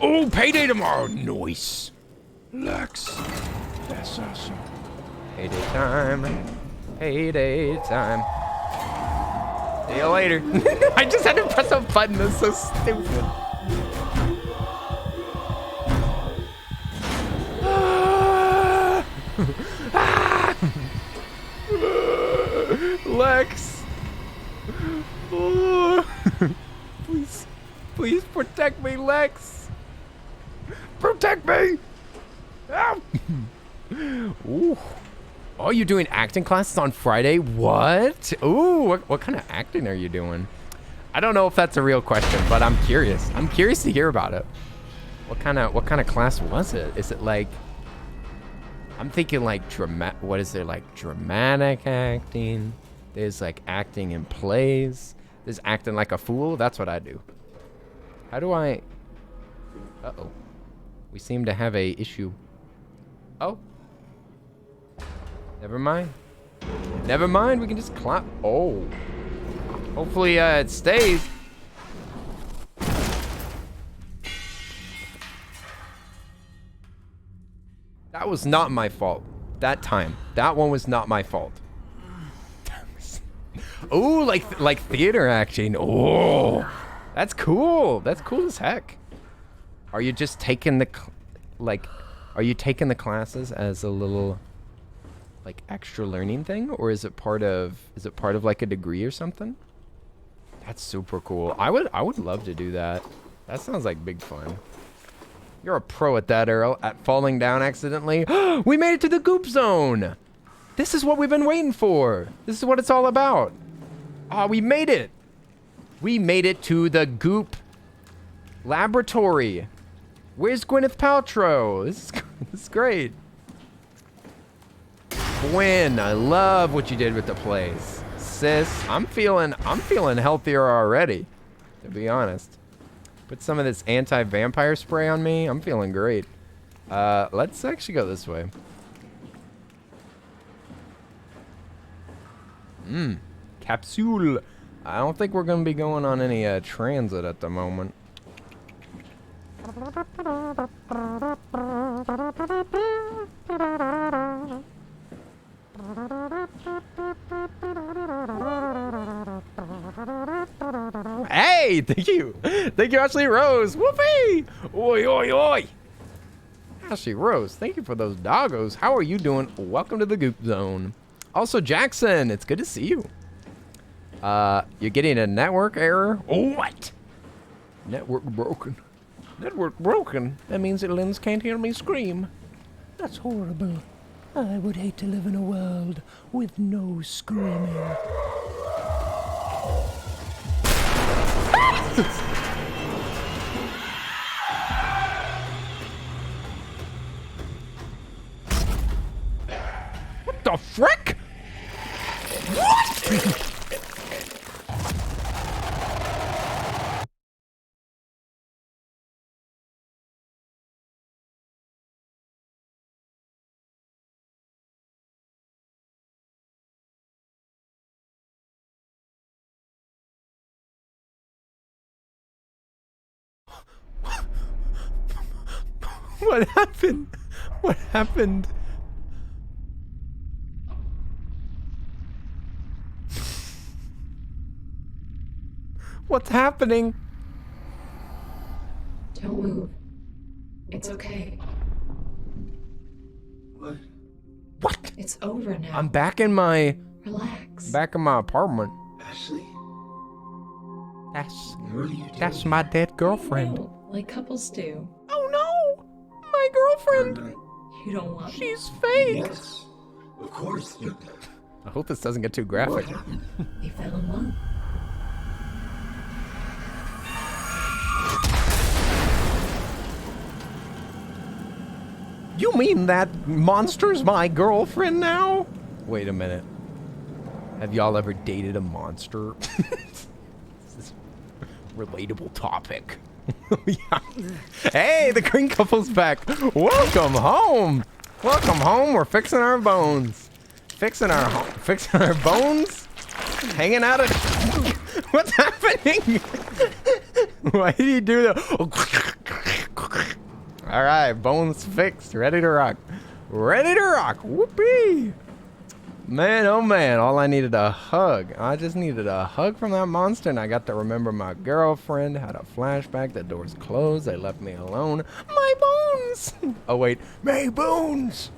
Oh, payday tomorrow. Nice. Lex. That's awesome. Payday time. See you later. I just had to press a button. That's so stupid. Lex. Please protect me, Lex. Protect me. Ow. Ooh. Oh, you're doing acting classes on Friday? What? Ooh, what kind of acting are you doing? I don't know if that's a real question, but I'm curious. I'm curious to hear about it. What kind of class was it? Is it like, I'm thinking like what is there, like dramatic acting? There's like acting in plays. There's acting like a fool. That's what I do. How do I? Uh-oh. We seem to have a issue. Oh. Never mind. Never mind. We can just climb. Oh. Hopefully it stays. That was not my fault. That time. That one was not my fault. Oh, like theater acting. Oh, that's cool. That's cool as heck. Are you just taking the are you taking the classes as a little like extra learning thing, or is it part of like a degree or something? That's super cool. I would love to do that. That sounds like big fun. You're a pro at that, Earl. At falling down accidentally. We made it to the goop zone. This is what we've been waiting for. This is what it's all about. Ah, we made it. We made it to the goop laboratory. Where's Gwyneth Paltrow? This is great. Gwen, I love what you did with the place. Sis, I'm feeling healthier already, to be honest. Put some of this anti-vampire spray on me. I'm feeling great. Let's actually go this way. Capsule. I don't think we're gonna be going on any transit at the moment. Hey, thank you, Ashley Rose. Whoopee! Oi, oi, oi! Ashley Rose, thank you for those doggos. How are you doing? Welcome to the Goop Zone. Also, Jackson, it's good to see you. You're getting a network error? What? Network broken. Network broken? That means that Lens can't hear me scream. That's horrible. I would hate to live in a world with no screaming. What the frick? What? What happened? What happened? What's happening? Don't move. It's okay. What? What? It's over now. I'm back in my... Relax. Back in my apartment. Ashley? That's my dead girlfriend. No, like couples do. Oh no! My girlfriend! You don't want She's fake! Yes, of course. I hope this doesn't get too graphic. They fell in love. You mean that monster's my girlfriend now? Wait a minute. Have y'all ever dated a monster? This is a relatable topic. Yeah. Hey, the green couple's back. Welcome home. Welcome home. We're fixing our bones. Fixing our bones. Hanging out of. What's happening? Why did he do that? All right, bones fixed. Ready to rock. Ready to rock. Whoopee. Man, oh man, all I needed a hug. I just needed a hug from that monster, and I got to remember my girlfriend. Had a flashback. The door's closed. They left me alone. My bones. Oh wait, my bones.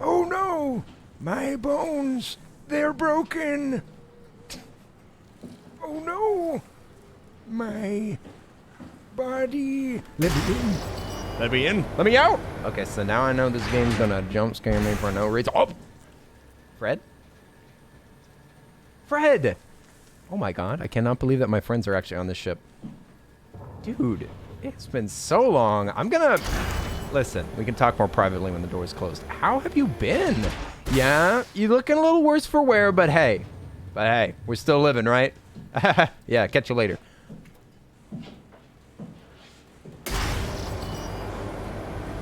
Oh no, my bones. They're broken. Oh no, my body. Let me in. Let me in. Let me out. Okay, so now I know this game's gonna jump scare me for no reason. Oh. Fred? Fred! Oh my god, I cannot believe that my friends are actually on this ship. Dude, It's been so long. I'm gonna... Listen, we can talk more privately when the door is closed. How have you been? Yeah, you looking a little worse for wear, but hey. We're still living, right? Yeah, catch you later.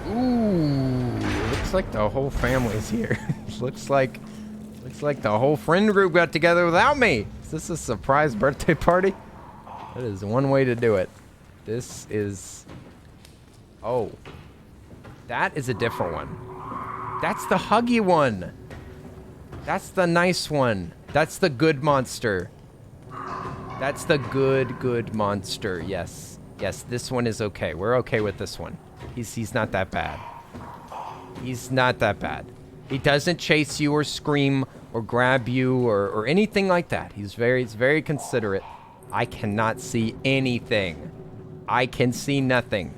Ooh, looks like the whole family's here. looks like the whole friend group got together without me. Is this a surprise birthday party? That is one way to do it. This is... Oh. That is a different one. That's the huggy one. That's the nice one. That's the good monster. That's the good monster. Yes. Yes, this one is okay. We're okay with this one. He's not that bad. He's not that bad. He doesn't chase you or scream or grab you or anything like that. He's very considerate. I cannot see anything. I can see nothing.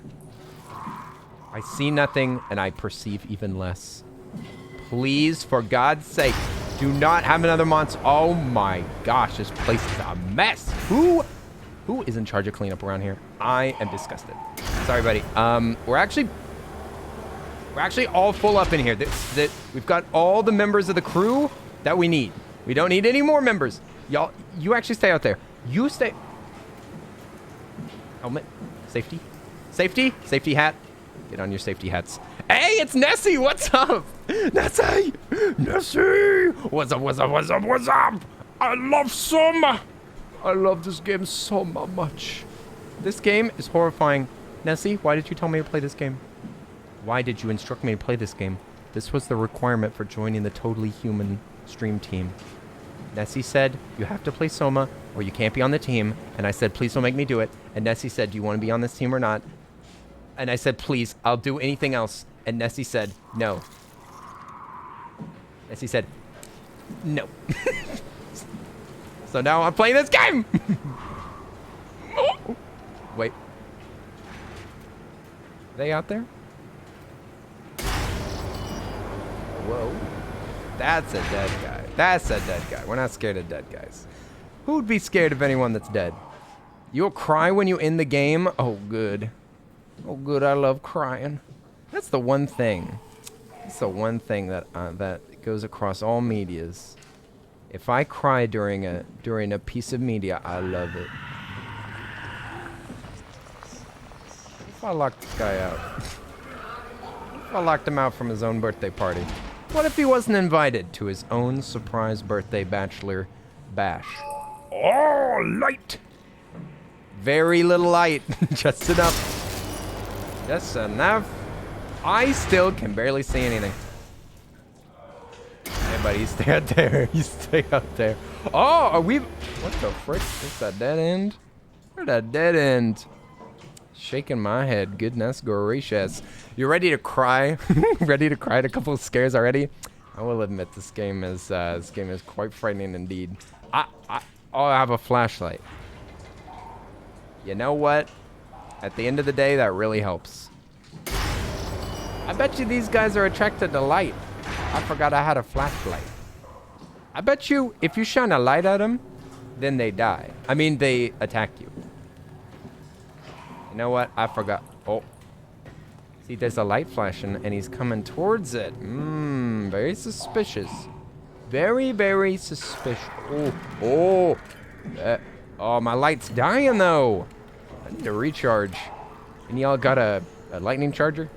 I see nothing and I perceive even less. Please, for God's sake, do not have another monster. Oh my gosh, this place is a mess. Who is in charge of cleanup around here? I am disgusted. Sorry, buddy. We're actually all full up in here. We've got all the members of the crew that we need. We don't need any more members. Y'all, you actually stay out there. You stay. Helmet. Safety. Safety hat. Get on your safety hats. Hey, it's Nessie. What's up? Nessie. What's up? I love Soma. I love this game so much. This game is horrifying. Nessie, why did you tell me to play this game? Why did you instruct me to play this game? This was the requirement for joining the Totally Human stream team. Nessie said, you have to play Soma or you can't be on the team. And I said, please don't make me do it. And Nessie said, do you want to be on this team or not? And I said, please, I'll do anything else. And Nessie said, no. Nessie said, no. So now I'm playing this game. Wait. Are they out there? Whoa. That's a dead guy. That's a dead guy. We're not scared of dead guys. Who would be scared of anyone that's dead? You'll cry when you end the game? Oh, good. Oh, good. I love crying. That's the one thing. That's the one thing that goes across all medias. If I cry during a piece of media, I love it. If I locked this guy out. If I locked him out from his own birthday party. What if he wasn't invited to his own surprise birthday bachelor bash? Oh, light! Very little light. Just enough. Just enough. I still can barely see anything. Hey, buddy, you stay out there. You stay out there. Oh, are we... What the frick? Is that dead end? Where'd that dead end? Shaking my head. Goodness gracious. You ready to cry? Ready to cry at a couple of scares already? I will admit this game is quite frightening indeed. I'll have a flashlight. You know what? At the end of the day, that really helps. I bet you these guys are attracted to light. I forgot I had a flashlight. I bet you if you shine a light at them, then they die. I mean, they attack you. You know what? I forgot. Oh. See, there's a light flashing, and he's coming towards it. Very suspicious. Very, very suspicious. Oh. Oh, my light's dying, though. I need to recharge. And y'all got a lightning charger?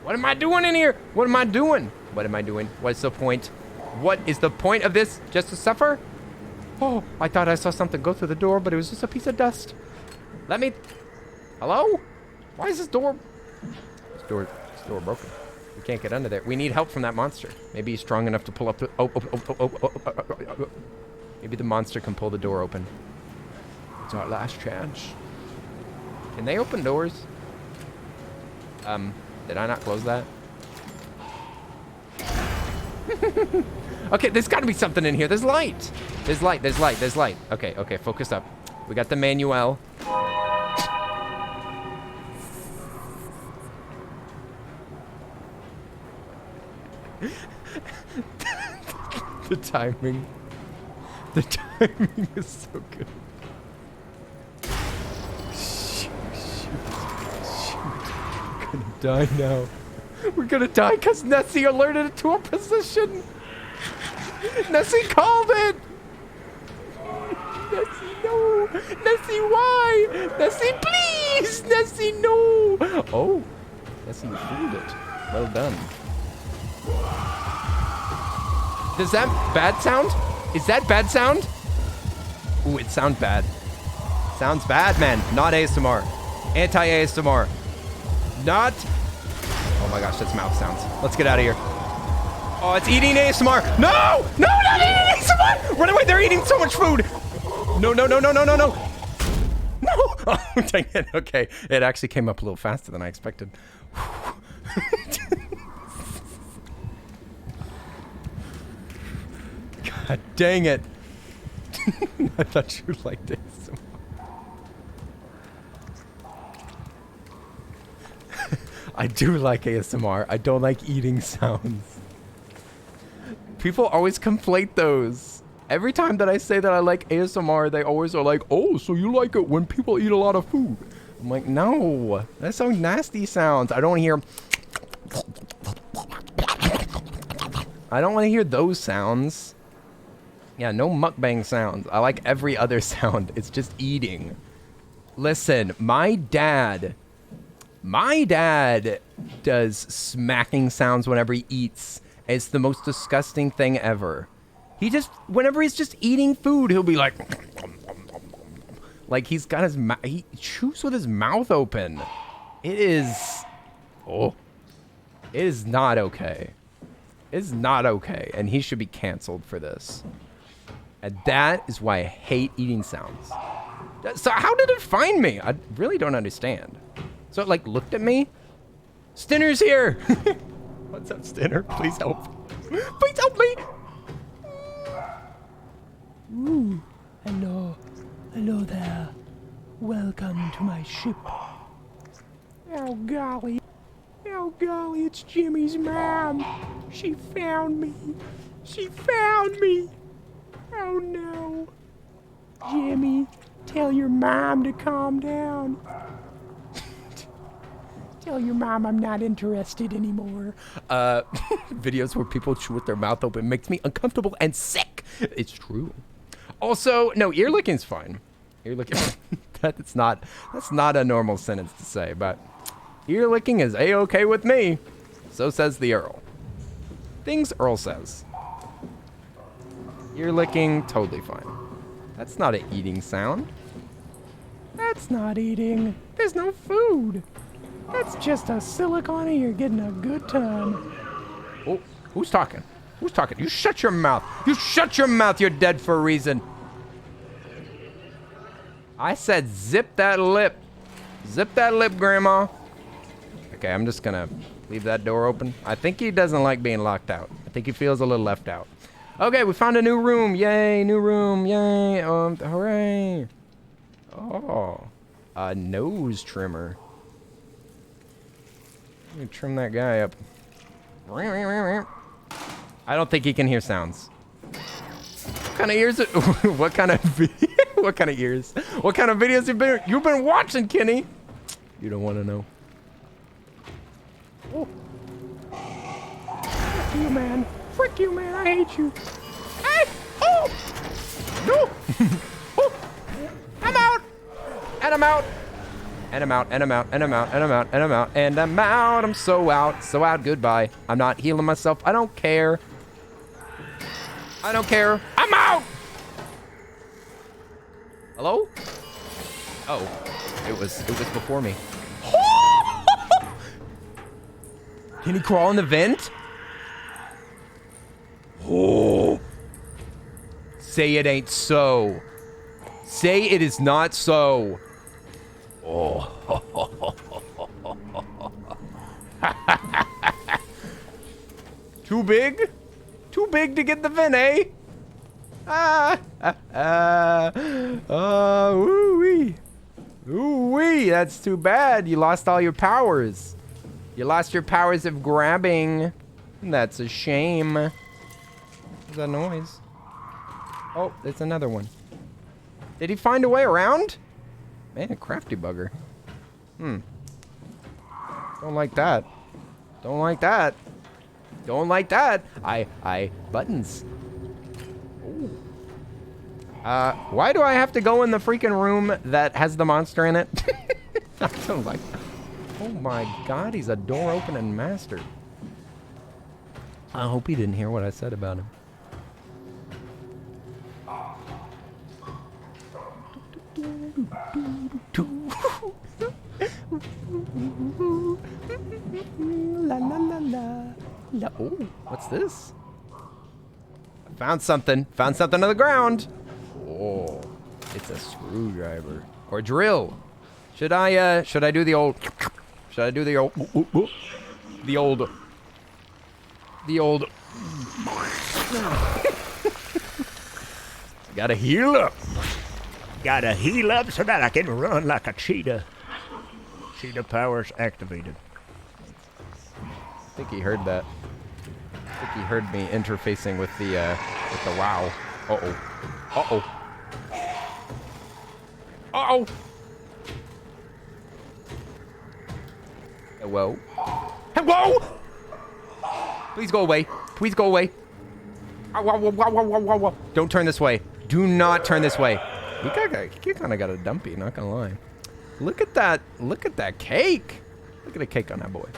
What am I doing in here? What am I doing? What am I doing? What's the point? What is the point of this? Just to suffer? Oh, I thought I saw something go through the door, but it was just a piece of dust. Let me... Hello? Why is this door... This door broken. We can't get under there. We need help from that monster. Maybe he's strong enough to pull up the... Oh. Maybe the monster can pull the door open. It's our last chance. Can they open doors? Did I not close that? Okay, there's got to be something in here. There's light. There's light. Okay, focus up. We got the manual. The timing. The timing is so good. die now. We're gonna die because Nessie alerted it to a position. Nessie called it. Nessie, no. Nessie, why? Nessie, please. Nessie, no. Oh, Nessie fooled it. Well done. Does that bad sound? Is that bad sound? Ooh, it sounds bad. Sounds bad, man. Not ASMR. Anti-ASMR. Not. Oh my gosh, that's mouth sounds. Let's get out of here. Oh, it's eating ASMR. No! No, not eating ASMR! Run away, they're eating so much food! No, no, no, no, no, no, no! No! Oh, dang it. Okay, it actually came up a little faster than I expected. God dang it. I thought you liked ASMR. I do like ASMR. I don't like eating sounds. People always conflate those. Every time that I say that I like ASMR, they always are like, oh, so you like it when people eat a lot of food. I'm like, no, that's so nasty sounds. I don't want to hear. I don't want to hear those sounds. Yeah, no mukbang sounds. I like every other sound. It's just eating. Listen, my dad does smacking sounds whenever he eats. It's the most disgusting thing ever. He just, whenever he's just eating food, he'll be like he's got his mouth, he chews with his mouth open. It is, oh, it is not okay. It's not okay, and he should be canceled for this. And that is why I hate eating sounds. So how did it find me? I really don't understand. So it like looked at me? Stinner's here! What's up, Stinner? Please help. Please help me! Ooh, hello. Hello there. Welcome to my ship. Oh golly. Oh golly, it's Jimmy's mom. She found me. She found me. Oh no. Jimmy, tell your mom to calm down. Tell your mom I'm not interested anymore. Videos where people chew with their mouth open makes me uncomfortable and sick. It's true. Also, no, ear licking's fine. Ear licking, that's not a normal sentence to say, but ear licking is a-okay with me. So says the Earl. Things Earl says. Ear licking, totally fine. That's not an eating sound. That's not eating. There's no food. That's just a silicone and you're getting a good time. Oh, who's talking? Who's talking? You shut your mouth. You shut your mouth. You're dead for a reason. I said zip that lip. Zip that lip, Grandma. Okay, I'm just gonna leave that door open. I think he doesn't like being locked out. I think he feels a little left out. Okay, we found a new room. Yay, new room. Yay. Hooray. Oh, a nose trimmer. Let me trim that guy up. I don't think he can hear sounds. What kind of ears? What kind of what kind of ears? What kind of videos you've been watching, Kenny? You don't want to know. Oh. Frick you, man. Frick you, man. I hate you. Hey! Oh! No! Oh! I'm out! And I'm out! And I'm out, and I'm out, and I'm out, and I'm out, and I'm out, and I'm out. I'm so out, so out. Goodbye. I'm not healing myself. I don't care. I don't care. I'm out! Hello? Oh, it was before me. Can he crawl in the vent? Oh. Say it ain't so. Say it is not so. Oh. Too big? Too big to get the vent, eh? Ooh-wee. Ooh-wee, that's too bad. You lost all your powers. You lost your powers of grabbing. That's a shame. What's that noise? Oh, there's another one. Did he find a way around? Man, a crafty bugger. Don't like that. Don't like that. Don't like that. Buttons. Ooh. Why do I have to go in the freaking room that has the monster in it? I don't like. Oh my God, he's a door opening master. I hope he didn't hear what I said about him. La la la la. La. Oh, what's this? I found something. Found something on the ground. Oh, it's a screwdriver or drill. Should I do the old? Should I do the old? The old. Gotta heal up. Gotta heal up so that I can run like a cheetah. Cheetah powers activated. I think he heard that. I think he heard me interfacing with the wow. Uh-oh. Uh-oh. Uh-oh. Hello? Hello? Please go away. Please go away. Don't turn this way. Do not turn this way. He kind of got a dumpy, not gonna lie. Look at that. Look at that cake. Look at the cake on that boy.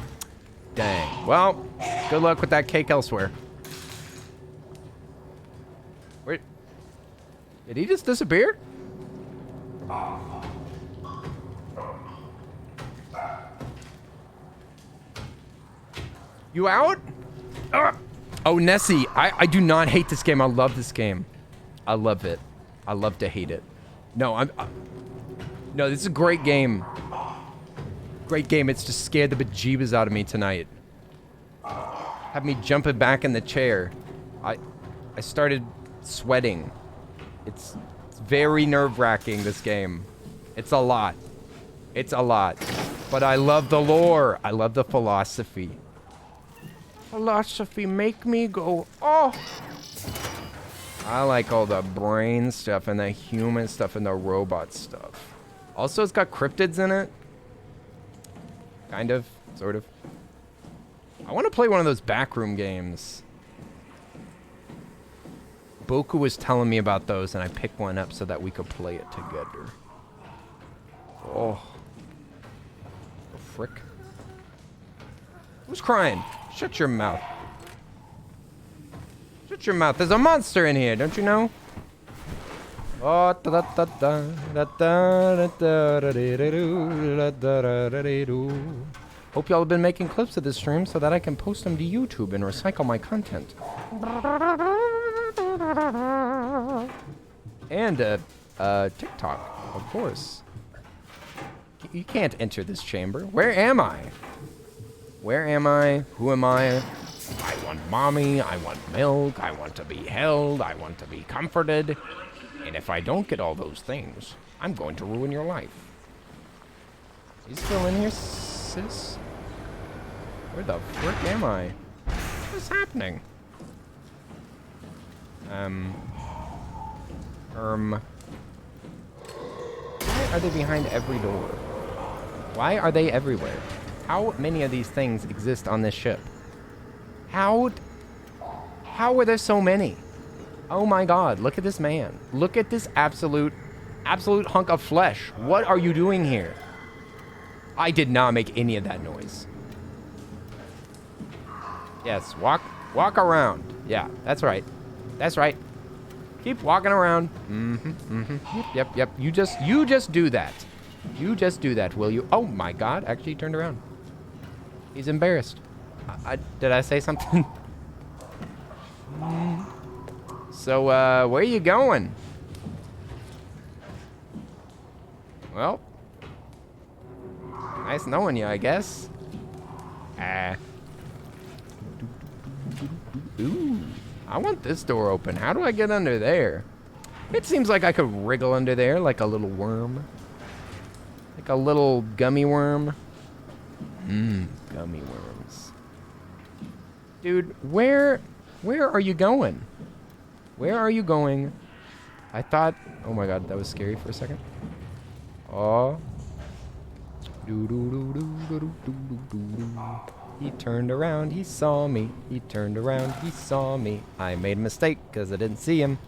Dang. Well, good luck with that cake elsewhere. Wait. Did he just disappear? You out? Oh, Nessie. I do not hate this game. I love this game. I love it. I love to hate it. No, no, this is a great game. Great game. It's just scared the bejeebas out of me tonight. Have me jumping back in the chair. I started sweating. It's very nerve-wracking, this game. It's a lot. It's a lot. But I love the lore. I love the philosophy. Philosophy make me go, oh. I like all the brain stuff and the human stuff and the robot stuff. Also, it's got cryptids in it. Kind of, sort of. I want to play one of those backroom games. Boku was telling me about those, and I picked one up so that we could play it together. Oh. The frick. Who's crying? Shut your mouth. Shut your mouth. There's a monster in here, don't you know? Oh, da da da da da da da da da da da da. Hope y'all have been making clips of this stream so that I can post them to YouTube and recycle my content. And TikTok, of course. You can't enter this chamber. Where am I? Where am I? Who am I? I want mommy. I want milk. I want to be held. I want to be comforted. And if I don't get all those things, I'm going to ruin your life. You still in here, sis? Where the frick am I? What's happening? Why are they behind every door? Why are they everywhere? How many of these things exist on this ship? How are there so many? Oh my God, look at this man. Look at this absolute hunk of flesh. What are you doing here? I did not make any of that noise. Yes, walk around. Yeah, that's right. That's right. Keep walking around. Yep. You just do that. You just do that, will you? Oh my God, actually he turned around. He's embarrassed. Did I say something? So, where are you going? Well, nice knowing you, I guess. Ooh, I want this door open. How do I get under there? It seems like I could wriggle under there like a little worm. Like a little gummy worm. Gummy worms. Dude, where are you going? Where are you going? I thought, oh my God, that was scary for a second. Oh. He turned around, he saw me. He turned around, he saw me. I made a mistake because I didn't see him.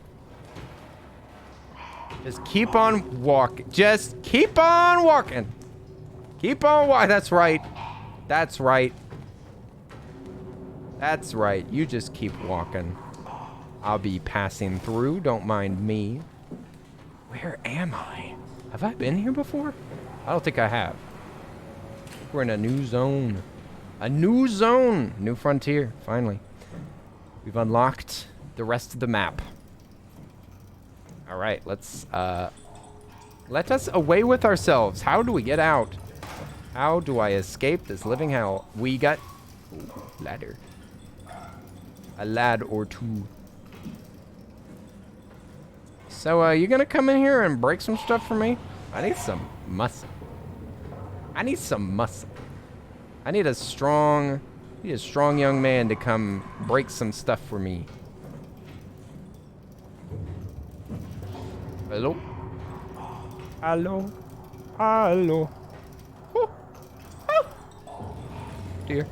Just keep on walking. Just keep on walking. Keep on walking. That's right. That's right. That's right. You just keep walking. I'll be passing through. Don't mind me. Where am I? Have I been here before? I don't think I have. We're in a new zone. A new zone. New frontier. Finally. We've unlocked the rest of the map. All right. Let's, let us away with ourselves. How do we get out? How do I escape this living hell? We got... Ooh, ladder. A lad or two. So, you gonna come in here and break some stuff for me? I need some muscle. I need some muscle. I need a strong young man to come break some stuff for me. Hello? Hello? Hello? Oh. Oh. Dear.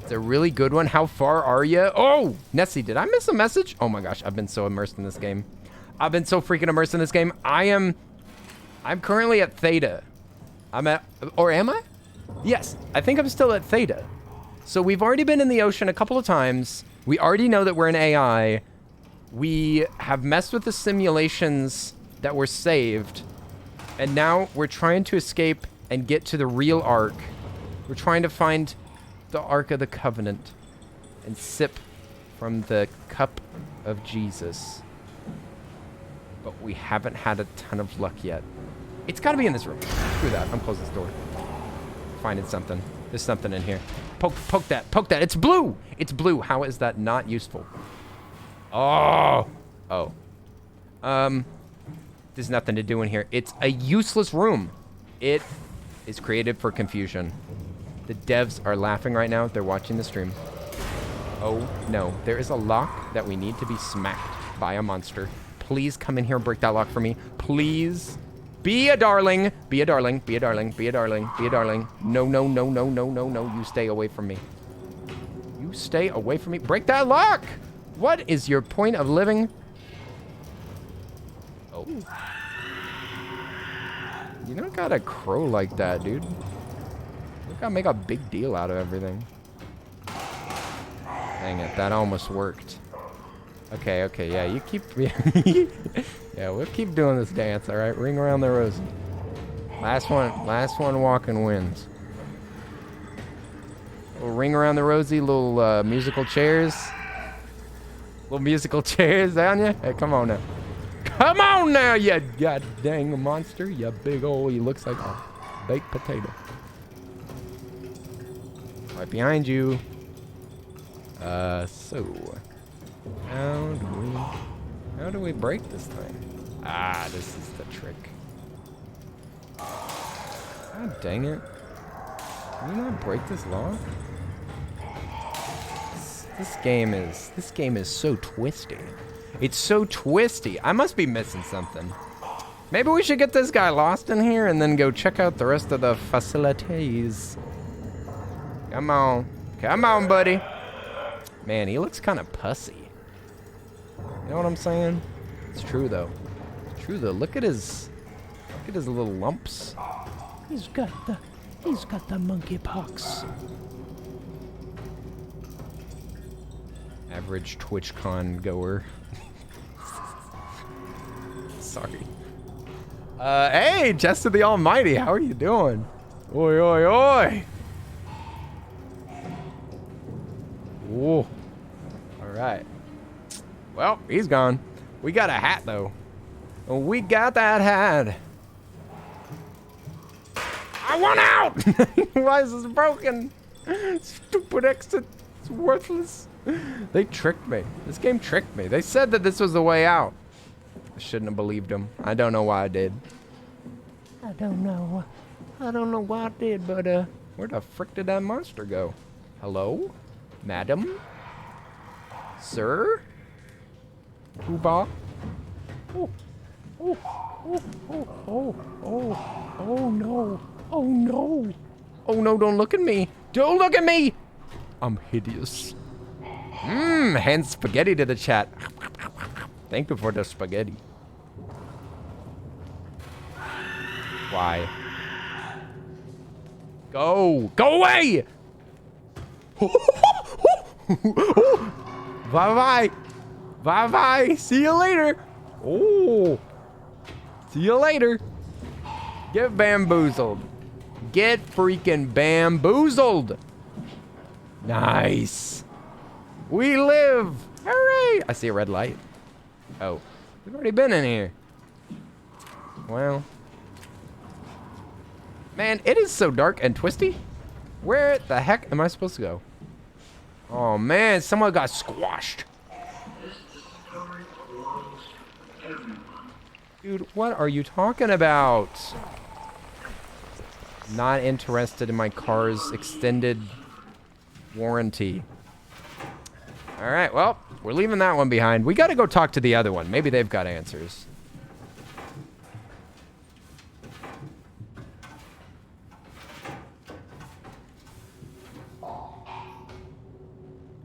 It's a really good one. How far are you? Oh, Nessie, did I miss a message? Oh my gosh, I've been so immersed in this game. I've been so freaking immersed in this game. I'm currently at Theta. Or am I? Yes, I think I'm still at Theta. So we've already been in the ocean a couple of times. We already know that we're an AI. We have messed with the simulations that were saved. And now we're trying to escape and get to the real Ark. We're trying to find the Ark of the Covenant and sip from the cup of Jesus. But we haven't had a ton of luck yet. It's got to be in this room. Screw that. I'm closing this door. Finding something. There's something in here. Poke that. Poke that. It's blue. It's blue. How is that not useful? Oh. Oh. There's nothing to do in here. It's a useless room. It is created for confusion. The devs are laughing right now. They're watching the stream. Oh, no. There is a lock that we need to be smacked by a monster. Please come in here and break that lock for me. Please. Be a darling. Be a darling. Be a darling. Be a darling. Be a darling. No, no, no, no, no, no, no. You stay away from me. You stay away from me. Break that lock. What is your point of living? Oh. You don't gotta crow like that, dude. You gotta make a big deal out of everything. Dang it, that almost worked. Okay, okay, yeah, you keep... Yeah, we'll keep doing this dance, alright? Ring around the rosy. Last one walking wins. Little ring around the rosy, little musical chairs. Little musical chairs on you. Hey, come on now. Come on now, you god dang monster. You big old, he looks like a baked potato. Right behind you. So how do we break this thing? Ah, this is the trick. God dang it. Can you not break this lock? This game is so twisty. It's so twisty. I must be missing something. Maybe we should get this guy lost in here and then go check out the rest of the facilities. Come on. Come on, buddy. Man, he looks kind of pussy. You know what I'm saying? It's true though. It's true though. Look at his little lumps. He's got the monkey pox. Average TwitchCon goer. Sorry. Hey, Jester the Almighty, how are you doing? Oi, oi, oi. Whoa. All right. Well, he's gone. We got a hat, though. We got that hat. I want out! Why is this broken? Stupid exit. It's worthless. They tricked me. This game tricked me. They said that this was the way out. I shouldn't have believed them. I don't know why I did. I don't know. I don't know why I did, but where the frick did that monster go? Hello? Madam? Sir? Poobah? Oh. Oh, oh, oh, oh, oh, oh no. Oh no. Oh no, don't look at me. Don't look at me. I'm hideous. Hand spaghetti to the chat. Thank you for the spaghetti. Why? Go. Go away. Bye-bye. Bye-bye. See you later. Oh. See you later. Get bamboozled. Get freaking bamboozled. Nice. We live. Hooray. I see a red light. Oh. We've already been in here. Well. Man, it is so dark and twisty. Where the heck am I supposed to go? Oh man, someone got squashed. Dude, what are you talking about? Not interested in my car's extended warranty. All right, well, we're leaving that one behind. We got to go talk to the other one. Maybe they've got answers.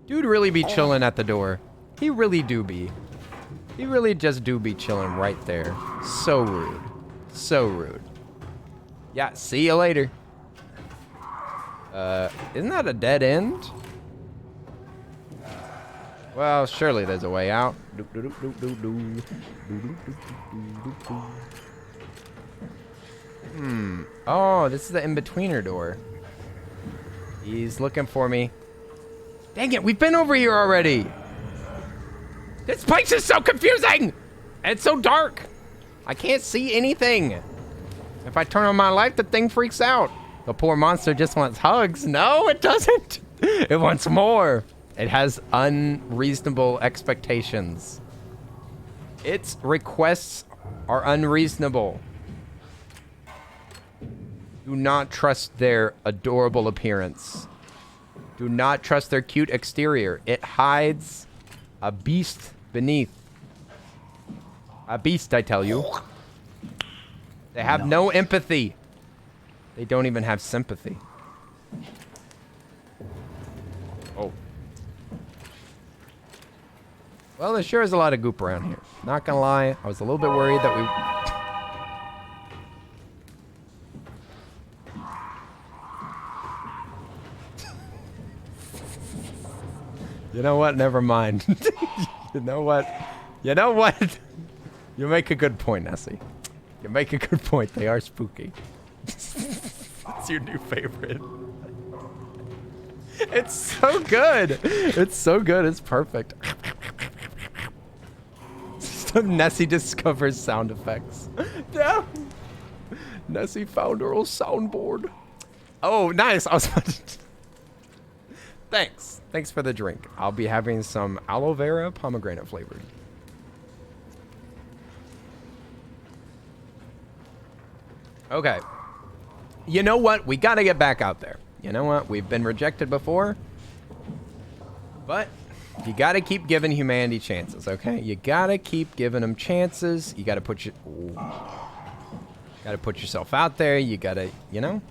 Dude really be chilling at the door. He really do be. He really just do be chilling right there. So rude. So rude. Yeah, see you later. Isn't that a dead end? Well, surely there's a way out. Oh, this is the in-betweener door. He's looking for me. Dang it, we've been over here already. This place is so confusing. And it's so dark. I can't see anything. If I turn on my light, the thing freaks out. The poor monster just wants hugs. No, it doesn't. It wants more. It has unreasonable expectations. Its requests are unreasonable. Do not trust their adorable appearance. Do not trust their cute exterior. It hides a beast beneath. A beast, I tell you. They have no empathy. They don't even have sympathy. Oh. Well, there sure is a lot of goop around here. Not gonna lie, I was a little bit worried that we... You know what? Never mind. You know what? You know what? You make a good point, Nessie. You make a good point. They are spooky. It's your new favorite. It's so good. It's so good. It's perfect. Some Nessie discovers sound effects. Yeah. Nessie found her old soundboard. Oh, nice. I was about to... Thanks. Thanks for the drink. I'll be having some aloe vera pomegranate flavored. Okay. You know what? We gotta get back out there. You know what? We've been rejected before. But you gotta keep giving humanity chances, okay? You gotta keep giving them chances. You gotta put your... Gotta put yourself out there. You gotta, you know?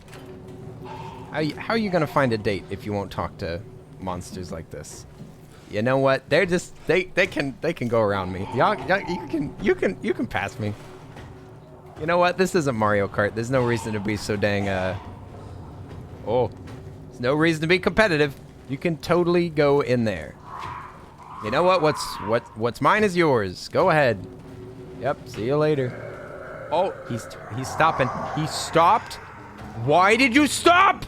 How are you gonna find a date if you won't talk to monsters like this? You know what? They're just they can go around me. Y'all you can pass me. You know what? This isn't Mario Kart. There's no reason to be so dang there's no reason to be competitive. You can totally go in there. You know what? What's mine is yours. Go ahead. Yep. See you later. Oh, he's stopping. He stopped. Why did you stop?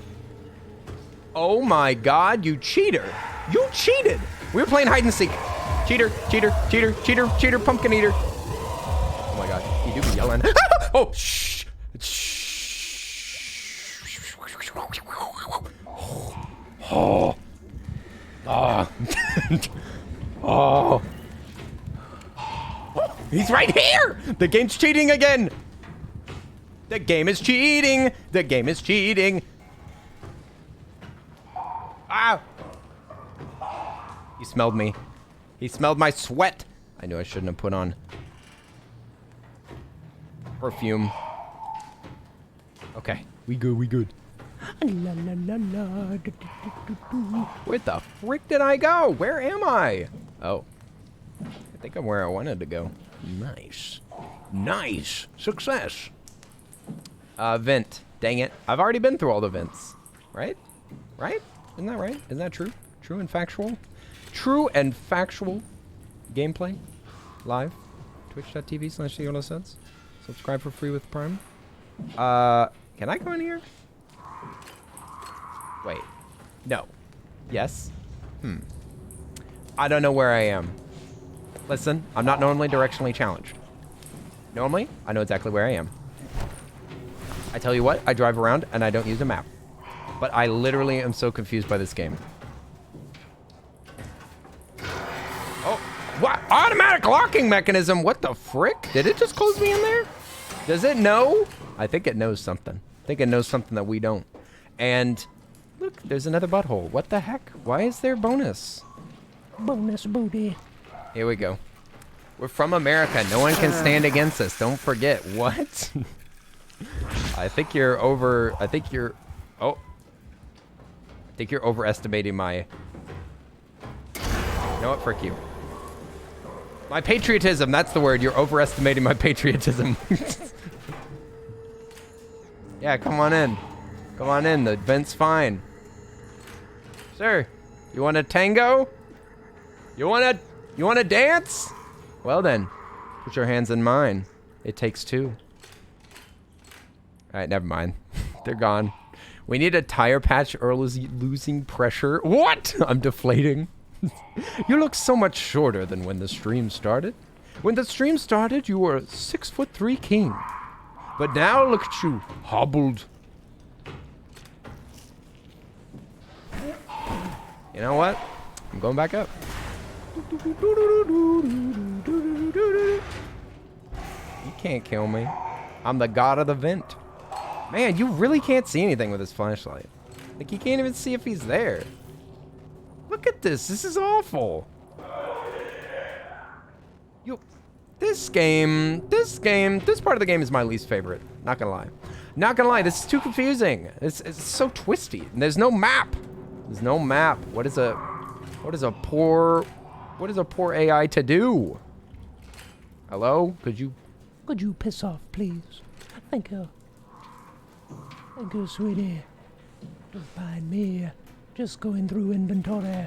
Oh my God, you cheater. You cheated. We were playing hide and seek. Cheater, cheater, cheater, cheater, cheater, pumpkin eater. Oh my God, he do be yelling. Oh, shh. Oh. Oh. Oh. He's right here. The game's cheating again. The game is cheating. The game is cheating. Ah! He smelled me. He smelled my sweat. I knew I shouldn't have put on. Perfume. Okay, we good, we good. La, la, la, la. Where the frick did I go? Where am I? Oh. I think I'm where I wanted to go. Nice. Nice. Success. Vent. Dang it. I've already been through all the vents. Right? Right? Isn't that right? Isn't that true? True and factual? True and factual gameplay. Live. Twitch.tv/TheYellowSuds. Subscribe for free with Prime. Can I go in here? Wait. No. Yes. I don't know where I am. Listen, I'm not normally directionally challenged. Normally, I know exactly where I am. I tell you what, I drive around and I don't use a map. But I literally am so confused by this game. Oh, what? Automatic locking mechanism? What the frick? Did it just close me in there? Does it know? I think it knows something. I think it knows something that we don't. And look, there's another butthole. What the heck? Why is there bonus? Bonus booty. Here we go. We're from America. No one can stand against us. Don't forget. What? I think you're over... I think you're... Oh. I think you're overestimating my... You know what? Frick you. My patriotism. That's the word. You're overestimating my patriotism. Yeah, come on in. Come on in. The vent's fine. Sir, you want a tango? You want to dance? Well then, put your hands in mine. It takes two. All right, never mind. They're gone. We need a tire patch. Earl is losing pressure. What? I'm deflating. You look so much shorter than when the stream started. When the stream started, you were a 6'3" king. But now look at you, hobbled. You know what? I'm going back up. You can't kill me. I'm the god of the vent. Man, you really can't see anything with this flashlight. Like, you can't even see if he's there. Look at this. This is awful. This part of the game is my least favorite. Not gonna lie. Not gonna lie, this is too confusing. It's so twisty. And there's no map. There's no map. What is a poor AI to do? Hello? Could you piss off, please? Thank you. Thank you, sweetie. Don't mind me. Just going through inventory.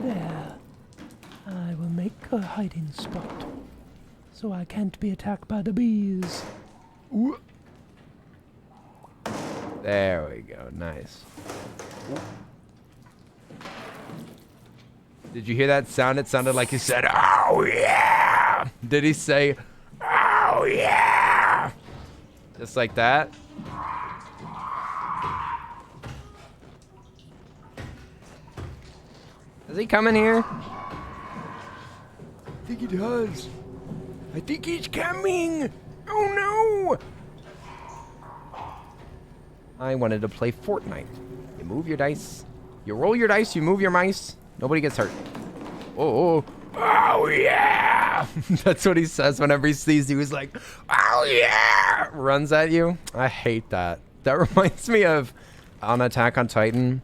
There. I will make a hiding spot, so I can't be attacked by the bees. Ooh. There we go. Nice. Ooh. Did you hear that sound? It sounded like he said, "Oh yeah!" Did he say, "Oh yeah"? Just like that? Does he come in here? I think he does. I think he's coming. Oh no! I wanted to play Fortnite. You move your dice. You roll your dice. You move your mice. Nobody gets hurt. Oh, oh yeah! That's what he says whenever he sees you. He's like, oh yeah! Runs at you. I hate that. That reminds me of on Attack on Titan.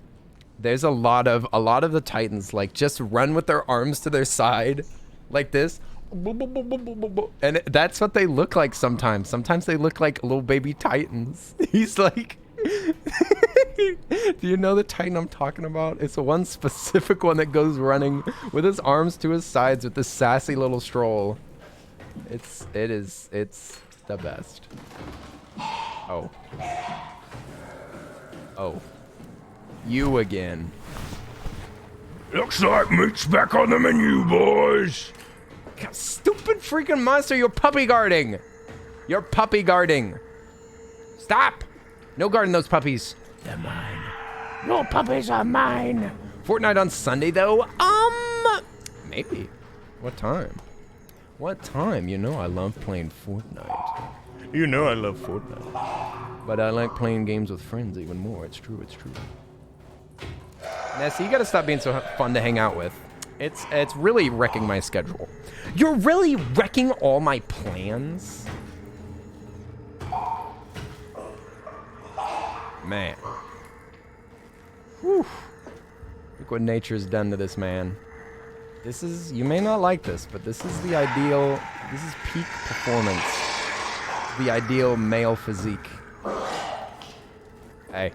There's a lot of the Titans like just run with their arms to their side, like this, and that's what they look like sometimes. Sometimes they look like little baby Titans. He's like. Do you know the Titan I'm talking about? It's the one specific one that goes running with his arms to his sides with this sassy little stroll. It's the best. Oh. Oh. You again. Looks like meat's back on the menu, boys. God, stupid freaking monster, you're puppy guarding. You're puppy guarding. Stop. No guarding those puppies. They're mine. Your puppies are mine. Fortnite on Sunday, though? Maybe. What time? What time? You know I love playing Fortnite. You know I love Fortnite. But I like playing games with friends even more. It's true, it's true. Nessie, you gotta stop being so fun to hang out with. It's really wrecking my schedule. You're really wrecking all my plans? Man. Whew. Look what nature's done to this man. This is, you may not like this, but this is the ideal, this is peak performance. The ideal male physique. Hey.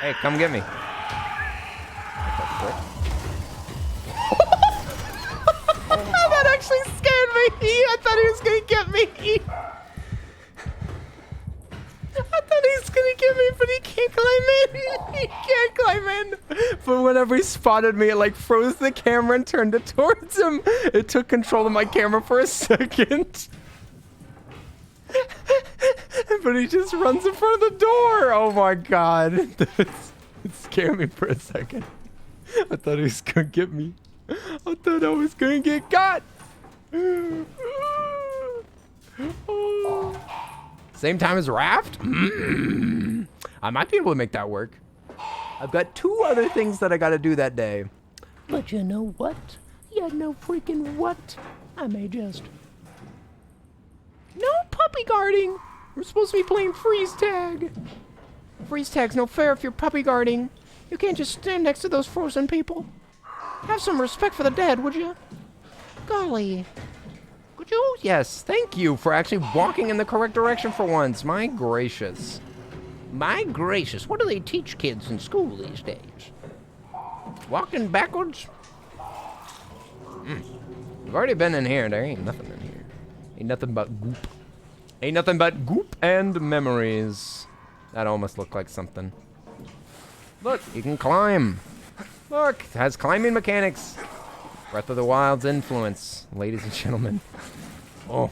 Hey, come get me. That actually scared me. I thought he was gonna get me. I thought he was gonna get me, but he can't climb in. He can't climb in. But whenever he spotted me, it like froze the camera and turned it towards him. It took control of my camera for a second. But he just runs in front of the door. Oh my god. It scared me for a second. I thought he was gonna get me. I thought I was gonna get got. Same time as Raft? I might be able to make that work. I've got 2 other things that I gotta do that day. But you know what? You know freaking what? I may just... No puppy guarding! We're supposed to be playing freeze tag. Freeze tag's no fair if you're puppy guarding. You can't just stand next to those frozen people. Have some respect for the dead, would you? Golly. Could you? Yes, thank you for actually walking in the correct direction for once. My gracious. My gracious, what do they teach kids in school these days? Walking backwards? We've already been in here. There ain't nothing in here. Ain't nothing but goop. Ain't nothing but goop and memories. That almost looked like something. Look, you can climb. Look, it has climbing mechanics. Breath of the Wild's influence, ladies and gentlemen. Oh.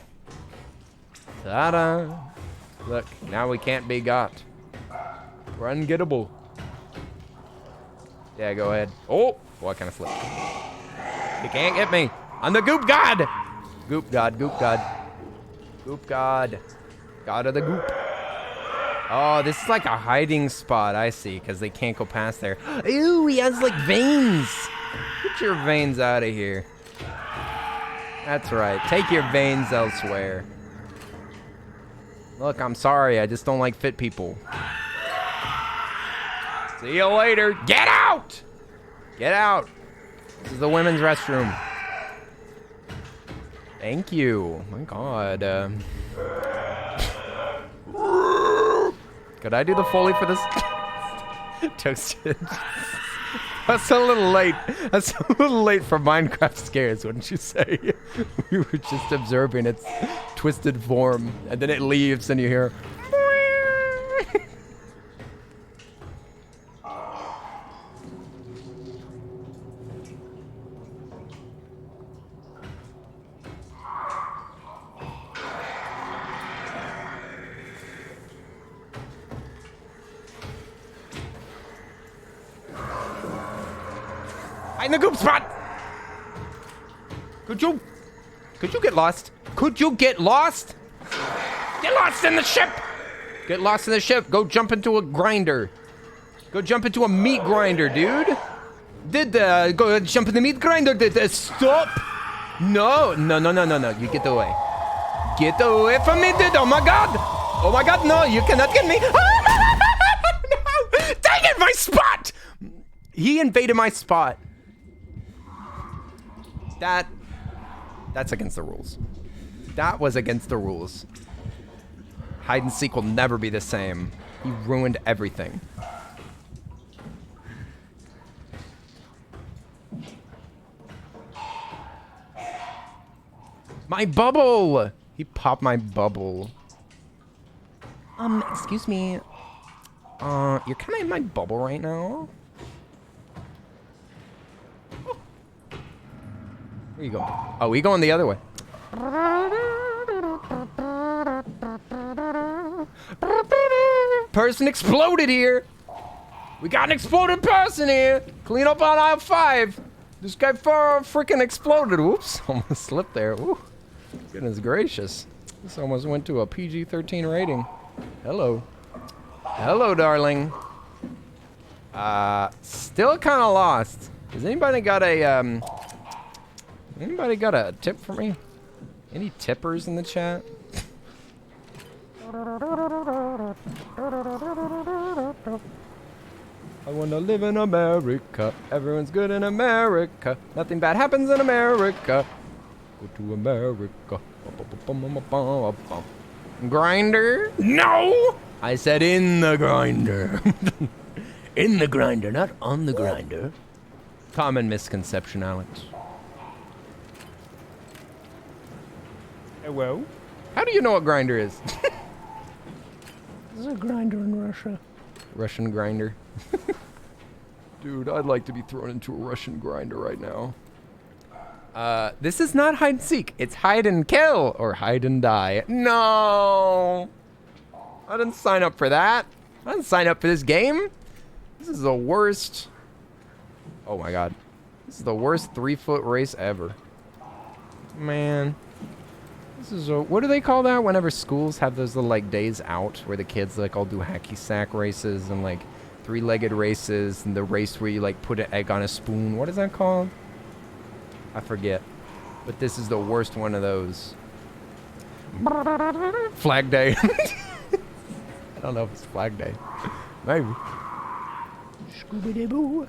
Ta-da. Look, now we can't be got. We're ungettable. Yeah, go ahead. Oh, what kind of flip? You can't get me. I'm the goop god. Goop god, goop god. Goop god. God of the goop. Oh, this is like a hiding spot, I see, because they can't go past there. Ew, he has like veins. Get your veins out of here. That's right. Take your veins elsewhere. Look, I'm sorry. I just don't like fit people. See you later. Get out! Get out. This is the women's restroom. Thank you. My God. Could I do the Foley for this? Toasted. That's a little late. That's a little late for Minecraft scares, wouldn't you say? We were just observing its twisted form, and then it leaves, and you hear. In the goop spot! Could you get lost? Could you get lost? Get lost in the ship! Get lost in the ship. Go jump into a grinder. Go jump into a meat grinder, dude. Go jump in the meat grinder. Stop! No. You get away. Get away from me, dude. Oh my god! Oh my god, no, you cannot get me. No! Dang it, my spot! He invaded my spot. That's against the rules. That was against the rules. Hide and seek will never be the same. He ruined everything. My bubble! He popped my bubble. Excuse me. You're kind of in my bubble right now. Where you going? Oh, we going the other way. Person exploded here. We got an exploded person here. Clean up on aisle 5. This guy freaking exploded. Whoops, almost slipped there. Ooh. Goodness gracious. This almost went to a PG-13 rating. Hello. Hello, darling. Still kind of lost. Has anybody got a tip for me? Any tippers in the chat? I wanna live in America. Everyone's good in America. Nothing bad happens in America. Go to America. Grinder? No! I said in the grinder. In the grinder, not on the grinder. Common misconception, Alex. Hello? How do you know what grinder is? This is a grinder in Russia. Russian grinder. Dude, I'd like to be thrown into a Russian grinder right now. This is not hide and seek. It's hide and kill or hide and die. No! I didn't sign up for that. I didn't sign up for this game. This is the worst. Oh my god. This is the worst 3-foot race ever. Man. This is a, what do they call that whenever schools have those little like days out where the kids like all do hacky sack races and like 3-legged races and the race where you like put an egg on a spoon. What is that called? I forget. But this is the worst one of those. Flag Day. I don't know if it's Flag Day. Maybe. Scooby-Doo.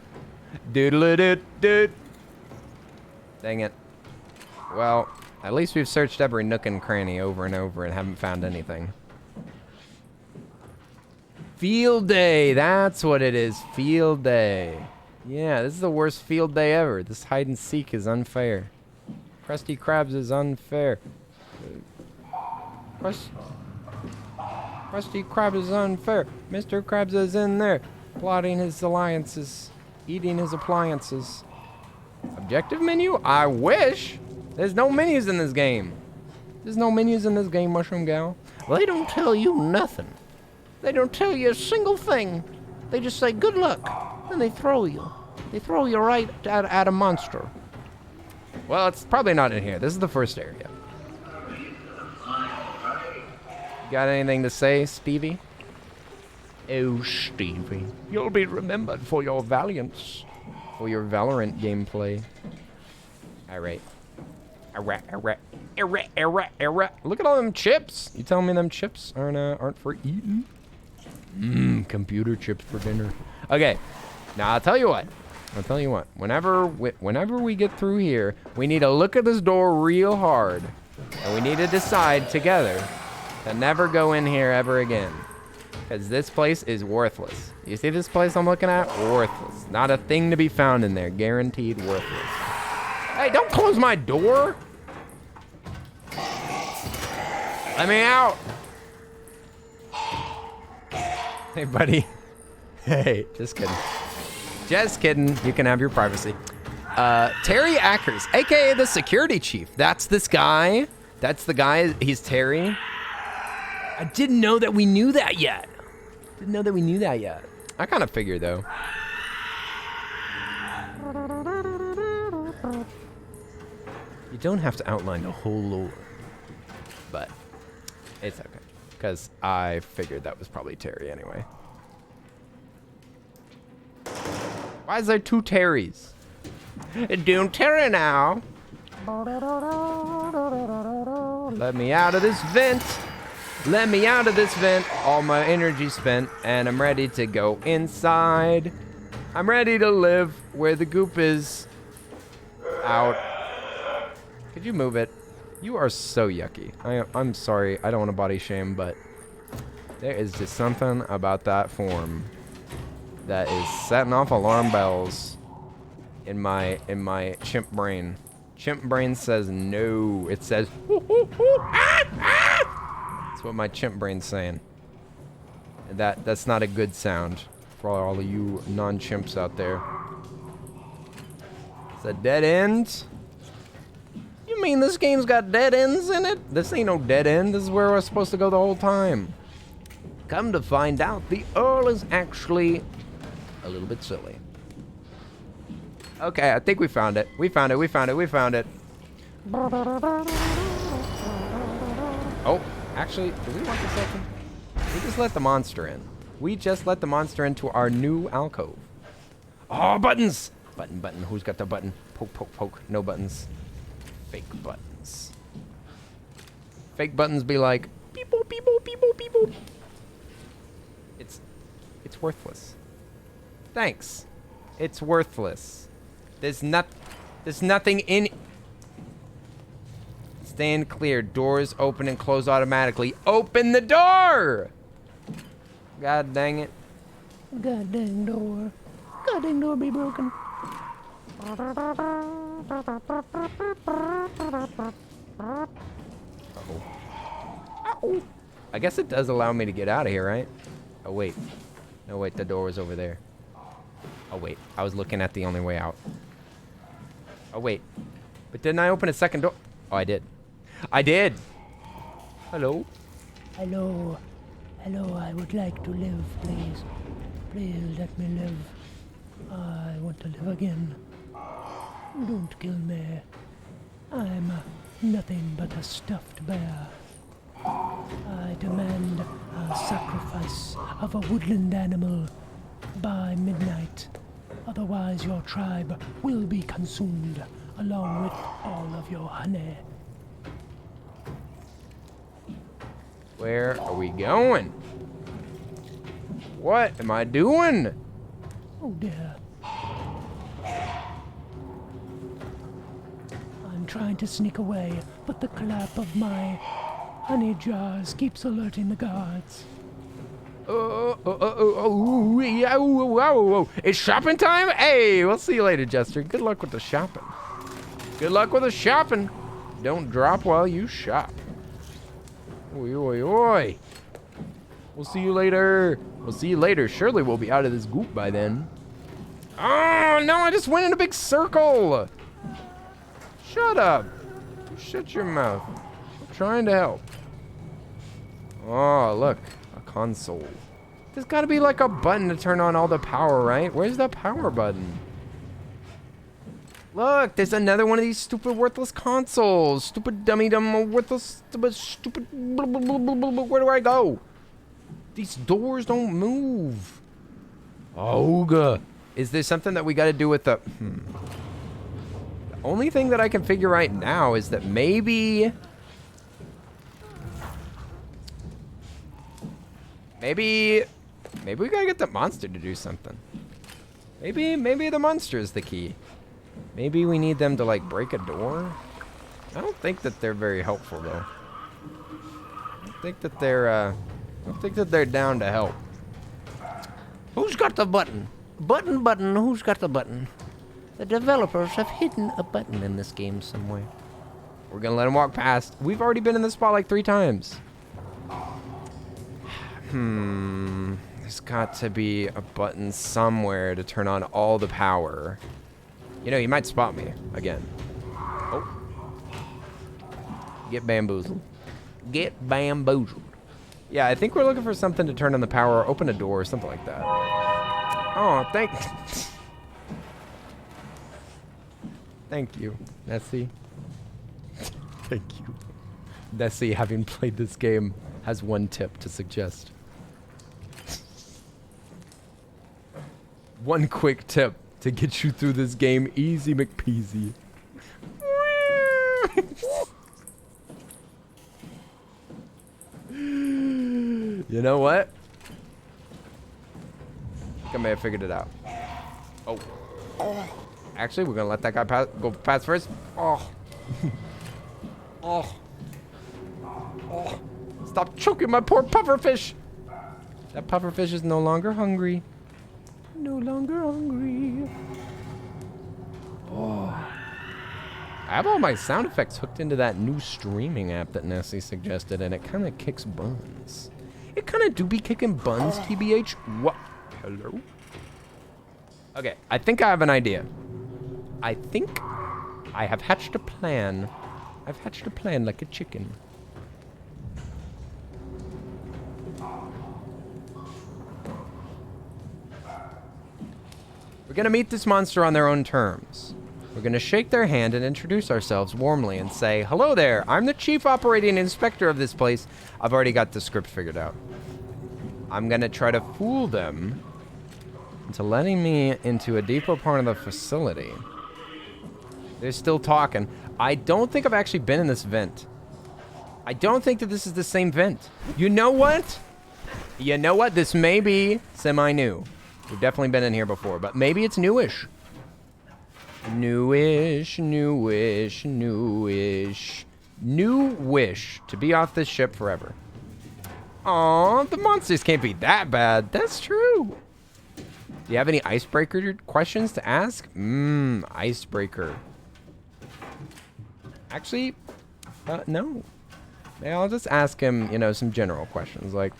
Doodle-doot-doot. Dang it. Well, at least we've searched every nook and cranny over and over and haven't found anything. Field day. That's what it is. Field day. Yeah, this is the worst field day ever. This hide and seek is unfair. Krusty Krabs is unfair. Krusty Krab is unfair. Mr. Krabs is in there, plotting his alliances, eating his appliances. Objective menu? I wish. There's no menus in this game. There's no menus in this game, Mushroom Gal. They don't tell you nothing. They don't tell you a single thing. They just say, good luck. Then they throw you. They throw you right at a monster. Well, it's probably not in here. This is the first area. Got anything to say, Stevie? Oh, Stevie. You'll be remembered for your valiance. For your Valorant gameplay. Alright. Look at all them chips. You telling me them chips aren't for eating? Computer chips for dinner. Okay. Now I'll tell you what. Whenever we get through here, we need to look at this door real hard. And we need to decide together to never go in here ever again. Because this place is worthless. You see this place I'm looking at? Worthless. Not a thing to be found in there. Guaranteed worthless. Hey, don't close my door. Let me out. Hey, buddy. Hey, just kidding. Just kidding. You can have your privacy. Terry Ackers, a.k.a. the security chief. That's this guy. That's the guy. He's Terry. I didn't know that we knew that yet. I kind of figured, though. You don't have to outline the whole lore. But it's okay. Because I figured that was probably Terry anyway. Why is there two Terrys? Doing Terry now. Let me out of this vent. Let me out of this vent. All my energy spent, and I'm ready to go inside. I'm ready to live where the goop is. Out. Could you move it? You are so yucky. I'm sorry. I don't want to body shame, but there is just something about that form that is setting off alarm bells in my chimp brain. Chimp brain says no. It says That's what my chimp brain's saying. And that's not a good sound for all of you non-chimps out there. It's a dead end. You mean this game's got dead ends in it? This ain't no dead end. This is where we're supposed to go the whole time. Come to find out, the Earl is actually a little bit silly. Okay, I think we found it. We found it. Oh, actually, do we want this open? We just let the monster in. We just let the monster into our new alcove. Oh, buttons! Button. Who's got the button? Poke. No buttons. Fake buttons. Fake buttons be like, beep boop, beep boop, beep boop, beep boop. It's worthless. Thanks. It's worthless. There's nothing in. Stand clear. Doors open and close automatically. Open the door! God dang it. God dang door. God dang door be broken. Uh-oh. I guess it does allow me to get out of here, right? Oh, wait. No, wait. The door was over there. Oh, wait. I was looking at the only way out. Oh, wait. But didn't I open a second door? Oh, I did. I did. Hello? Hello. Hello, I would like to live, please. Please let me live. I want to live again. Don't kill me. I'm nothing but a stuffed bear. I demand a sacrifice of a woodland animal by midnight. Otherwise your tribe will be consumed along with all of your honey. Where are we going? What am I doing? Oh dear. I'm trying to sneak away, but the clap of my honey jars keeps alerting the guards. It's shopping time? Hey, we'll see you later, Jester. Good luck with the shopping. Good luck with the shopping. Don't drop while you shop. Oi, oi, oi. We'll see you later. We'll see you later. Surely we'll be out of this goop by then. Oh, no, I just went in a big circle. Shut up. Shut your mouth. I'm trying to help. Oh, look. A console. There's got to be like a button to turn on all the power, right? Where's the power button? Look, there's another one of these stupid worthless consoles. Stupid dumb worthless stupid blah, blah, blah, blah, blah. Where do I go? These doors don't move. Ogre. Is there something that we got to do with the The only thing that I can figure right now is that maybe we gotta get the monster to do something. Maybe the monster is the key. Maybe we need them to like break a door. I don't think that they're very helpful though. I don't think that they're down to help. Who's got the button? Button, who's got the button? The developers have hidden a button in this game somewhere. We're gonna let him walk past. We've already been in this spot like 3 times. There's got to be a button somewhere to turn on all the power. You know, he might spot me again. Oh. Get bamboozled. Get bamboozled. Yeah, I think we're looking for something to turn on the power or open a door or something like that. Oh, Thank you, Nessie. Thank you. Nessie, having played this game, has one tip to suggest. One quick tip to get you through this game, easy McPeasy. You know what? I think I may have figured it out. Oh. Actually, we're gonna let that guy go past first. Oh. Oh. Oh. Stop choking my poor pufferfish. That pufferfish is no longer hungry. No longer hungry. Oh. I have all my sound effects hooked into that new streaming app that Nessie suggested, and it kind of kicks buns. It kind of do be kicking buns, TBH. What? Hello? Okay, I think I have an idea. I think I have hatched a plan. I've hatched a plan like a chicken. We're gonna meet this monster on their own terms. We're gonna shake their hand and introduce ourselves warmly and say, hello there, I'm the chief operating inspector of this place. I've already got the script figured out. I'm gonna try to fool them. into letting me into a deeper part of the facility. They're still talking. I don't think I've actually been in this vent. I don't think that this is the same vent. You know what? You know what? This may be semi-new. We've definitely been in here before, but maybe it's newish. Newish, newish, newish. New wish to be off this ship forever. Aw, the monsters can't be that bad. That's true. Do you have any icebreaker questions to ask? Icebreaker. Actually, no. Maybe I'll just ask him, you know, some general questions like,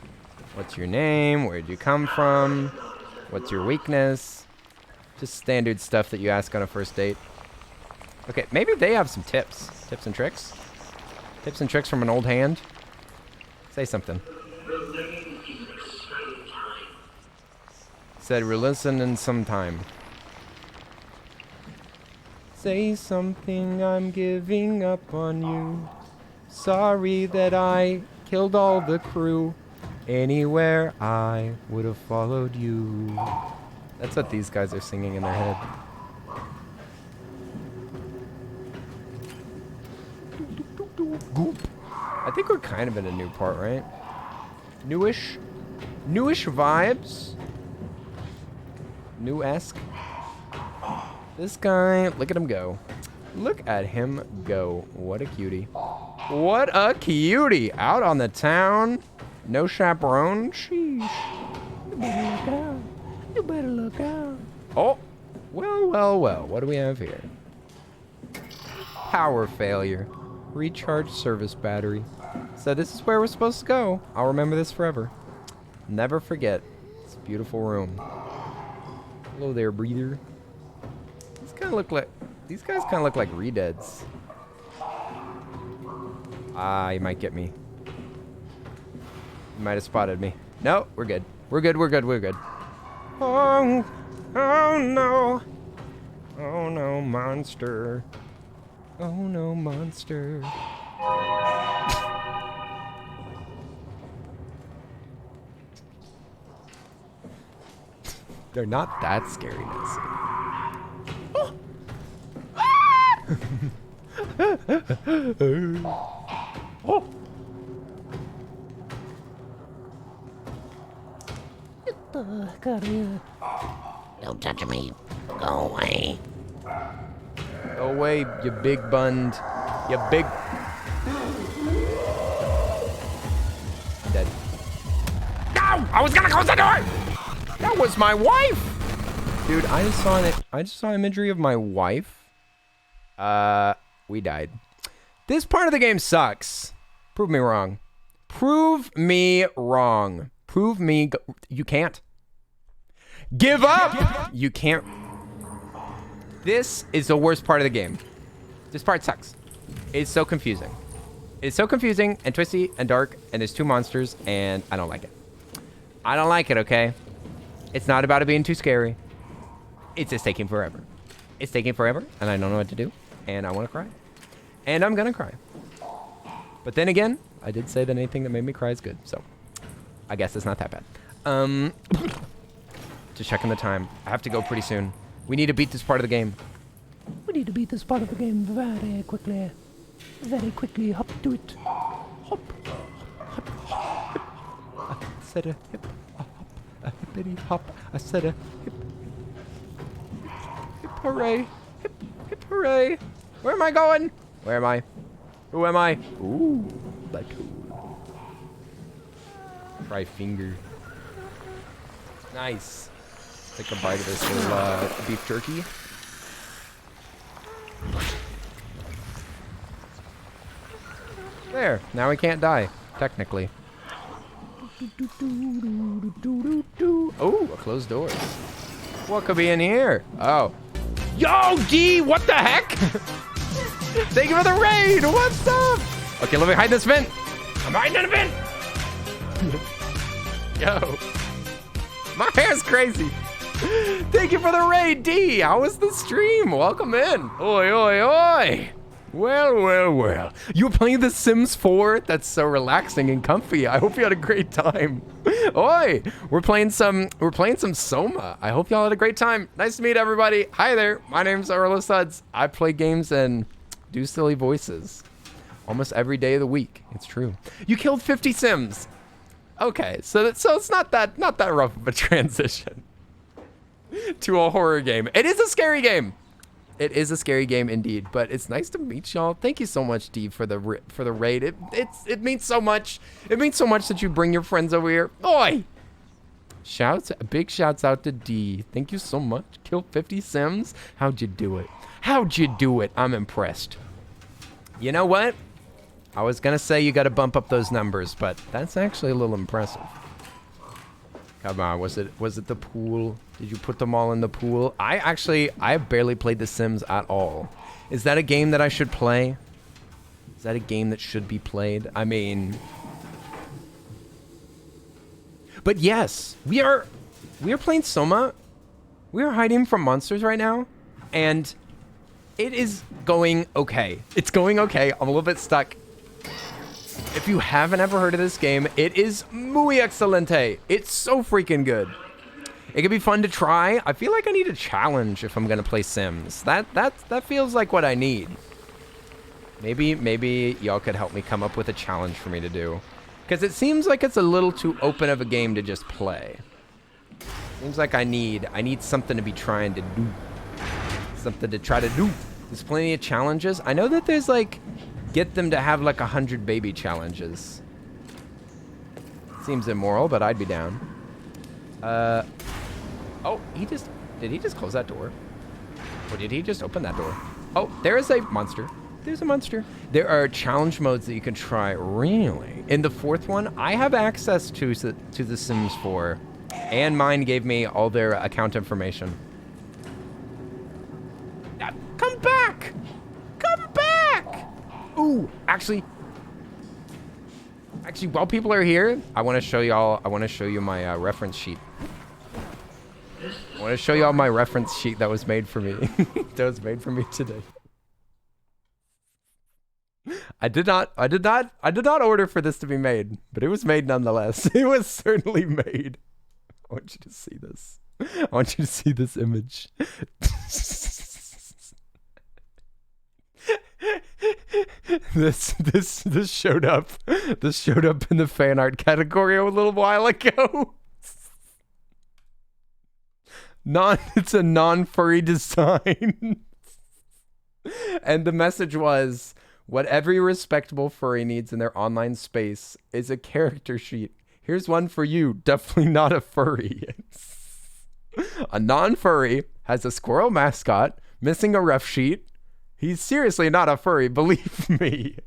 what's your name? Where'd you come from? What's your weakness? Just standard stuff that you ask on a first date. Okay, maybe they have some tips. Tips and tricks? Tips and tricks from an old hand? Say something. Said we're listening sometime. Say something, I'm giving up on you. Sorry that I killed all the crew. Anywhere I would have followed you. That's what these guys are singing in their head. I think we're kind of in a new part, right? Newish? Newish vibes? New-esque? This guy, look at him go. Look at him go. What a cutie. What a cutie. Out on the town. No chaperone. Sheesh. You better look out. You better look out. Oh. Well, well, well. What do we have here? Power failure. Recharge service battery. So this is where we're supposed to go. I'll remember this forever. Never forget. It's a beautiful room. Hello there, breather. These kind of look like... These guys kind of look like re-deads. Ah, he might get me. He might have spotted me. No, we're good. We're good, we're good, we're good. Oh, oh no. Oh no, monster. Oh no, monster. They're not that scary, Nancy. Oh. Get the heck out of here. Don't touch me. Go away. Go away, you big bund. You big... I'm dead. No! I was gonna close the door! That was my wife! Dude, I just saw imagery of my wife. We died. This part of the game sucks. Prove me wrong. Prove me wrong. Prove me... You can't. Give up! You can't... This is the worst part of the game. This part sucks. It's so confusing. It's so confusing and twisty and dark, and there's two monsters, and I don't like it. I don't like it, okay? It's not about it being too scary. It's just taking forever. It's taking forever, and I don't know what to do, and I want to cry. And I'm gonna cry. But then again, I did say that anything that made me cry is good, so I guess it's not that bad. Just checking the time. I have to go pretty soon. We need to beat this part of the game. We need to beat this part of the game very quickly. Very quickly. Hop to it. Hop. Hop. Hip. I said a hip. A hop. A hippity hop. I said a hip. Hip hooray. Hip. Hip hooray. Where am I going? Where am I? Who am I? Ooh. Batoon. Try finger. Nice. Take a bite of this little beef jerky. There. Now we can't die, technically. Oh, a closed door. What could be in here? Oh. Yo, D, what the heck? Thank you for the raid. What's up? Okay, let me hide this vent. I'm hiding in a vent. Yo. My hair's crazy. Thank you for the raid, D. How was the stream? Welcome in. Oi, oi, oi. Well, well, well. You were playing The Sims 4? That's so relaxing and comfy. I hope you had a great time. Oi! We're playing some Soma. I hope y'all had a great time. Nice to meet everybody. Hi there. My name's Earl Suds. I play games and do silly voices almost every day of the week. It's true. You killed 50 Sims. Okay, so it's not that rough of a transition to a horror game. It is a scary game. It is a scary game indeed, but it's nice to meet y'all. Thank you so much, Dee, for the raid. It means so much. It means so much that you bring your friends over here. Oi! Big shouts out to Dee. Thank you so much. Killed 50 Sims. How'd you do it? How'd you do it? I'm impressed. You know what? I was gonna say you gotta bump up those numbers, but that's actually a little impressive. Come on, was it the pool? Did you put them all in the pool? I barely played The Sims at all. Is that a game that I should play? Is that a game that should be played? I mean, but yes, we are playing Soma. We are hiding from monsters right now, and it is going okay. It's going okay. I'm a little bit stuck. If you haven't ever heard of this game, it is muy excelente. It's so freaking good. It could be fun to try. I feel like I need a challenge if I'm gonna play Sims. That feels like what I need. Maybe y'all could help me come up with a challenge for me to do. Because it seems like it's a little too open of a game to just play. Seems like I need something to be trying to do. Something to try to do. There's plenty of challenges. I know that there's like, get them to have like 100 baby challenges. Seems immoral, but I'd be down. Oh, did he just close that door? Or did he just open that door? Oh, there is a monster. There's a monster. There are challenge modes that you can try, really. In the fourth one, I have access to The Sims 4, and mine gave me all their account information. Come back! Come back! Ooh, actually, while people are here, I want to show you my reference sheet. I want to show you all my reference sheet that was made for me. That was made for me today. I did not order for this to be made, but it was made nonetheless. It was certainly made. I want you to see this. I want you to see this image. This showed up. This showed up in the fan art category a little while ago. It's a non-furry design. And the message was, what every respectable furry needs in their online space is a character sheet. Here's one for you, definitely not a furry. A non-furry has a squirrel mascot, missing a ref sheet. He's seriously not a furry, believe me.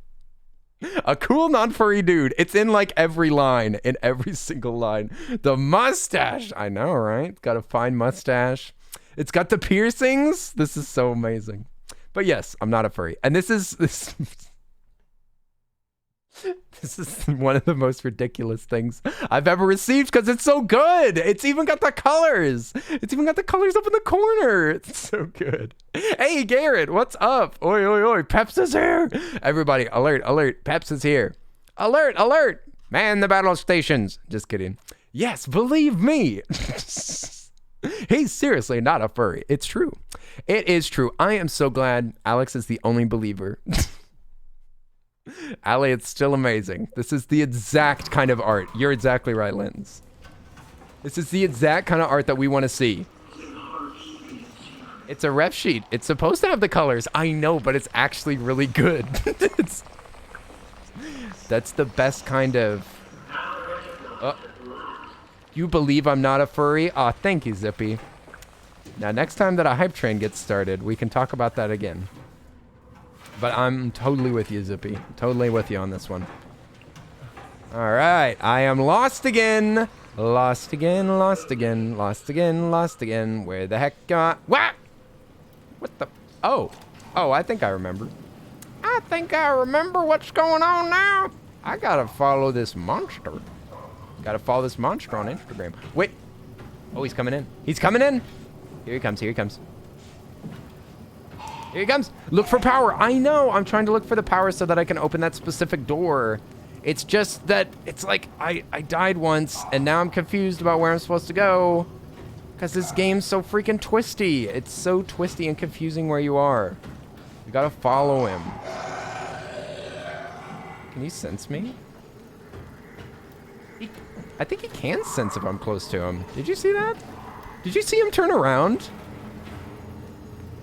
A cool non-furry dude. It's in like every line, in every single line. The mustache. I know, right? Got a fine mustache. It's got the piercings. This is so amazing. But yes, I'm not a furry. And this is one of the most ridiculous things I've ever received because it's so good. It's even got the colors. It's even got the colors up in the corner. It's so good. Hey, Garrett, what's up? Oi, oi, oi. Peps is here. Everybody, alert, alert. Peps is here. Alert, alert. Man the battle stations. Just kidding. Yes, believe me. He's seriously not a furry. It's true. It is true. I am so glad Alex is the only believer. Ali, it's still amazing. This is the exact kind of art. You're exactly right, Lens. This is the exact kind of art that we want to see. It's a ref sheet. It's supposed to have the colors. I know, but it's actually really good. That's the best kind of... You believe I'm not a furry? Aw, thank you, Zippy. Now, next time that a hype train gets started, we can talk about that again. But I'm totally with you, Zippy. Totally with you on this one. All right. I am lost again. Lost again, lost again, lost again, lost again. Where the heck am I? What? What the? Oh. Oh, I think I remember. I think I remember what's going on now. I gotta follow this monster. Gotta follow this monster on Instagram. Wait. Oh, he's coming in. He's coming in. Here he comes. Here he comes. Here he comes. Look for power. I know. I'm trying to look for the power so that I can open that specific door. It's just that it's like I died once and now I'm confused about where I'm supposed to go because this game's so freaking twisty. It's so twisty and confusing where you are. You gotta follow him. Can he sense me? I think he can sense if I'm close to him. Did you see that? Did you see him turn around?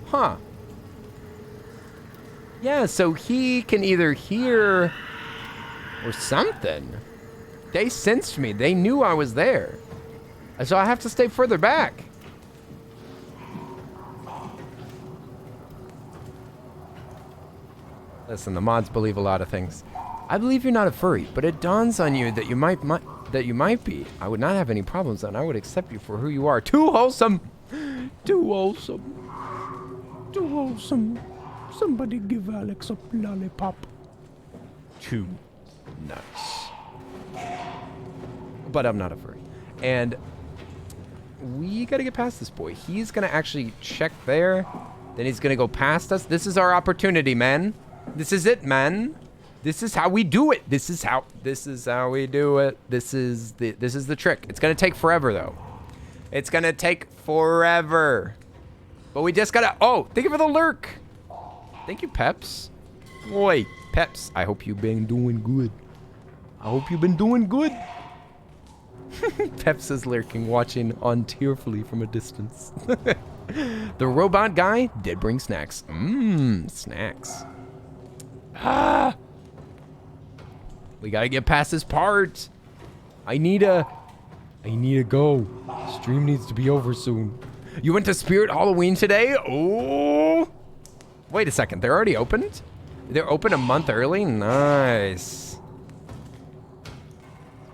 Huh. Yeah, so he can either hear or something. They sensed me. They knew I was there. So I have to stay further back. Listen, the mods believe a lot of things. I believe you're not a furry, but it dawns on you that you might be. I would not have any problems, and I would accept you for who you are. Too wholesome. Too wholesome. Too wholesome. Somebody give Alex a lollipop. Too nice. But I'm not a furry. And we gotta get past this boy. He's gonna actually check there. Then he's gonna go past us. This is our opportunity, man. This is it, man. This is how we do it. This is how we do it. This is the trick. It's gonna take forever though. It's gonna take forever. But we just gotta, oh, thank you for the lurk. Thank you, Peps. Oi, Peps, I hope you've been doing good. I hope you've been doing good. Peps is lurking, watching on tearfully from a distance. The robot guy did bring snacks. Snacks. Ah! We gotta get past this part. I need to go. Stream needs to be over soon. You went to Spirit Halloween today? Oh! Wait a second, they're already opened? They're open a month early? Nice.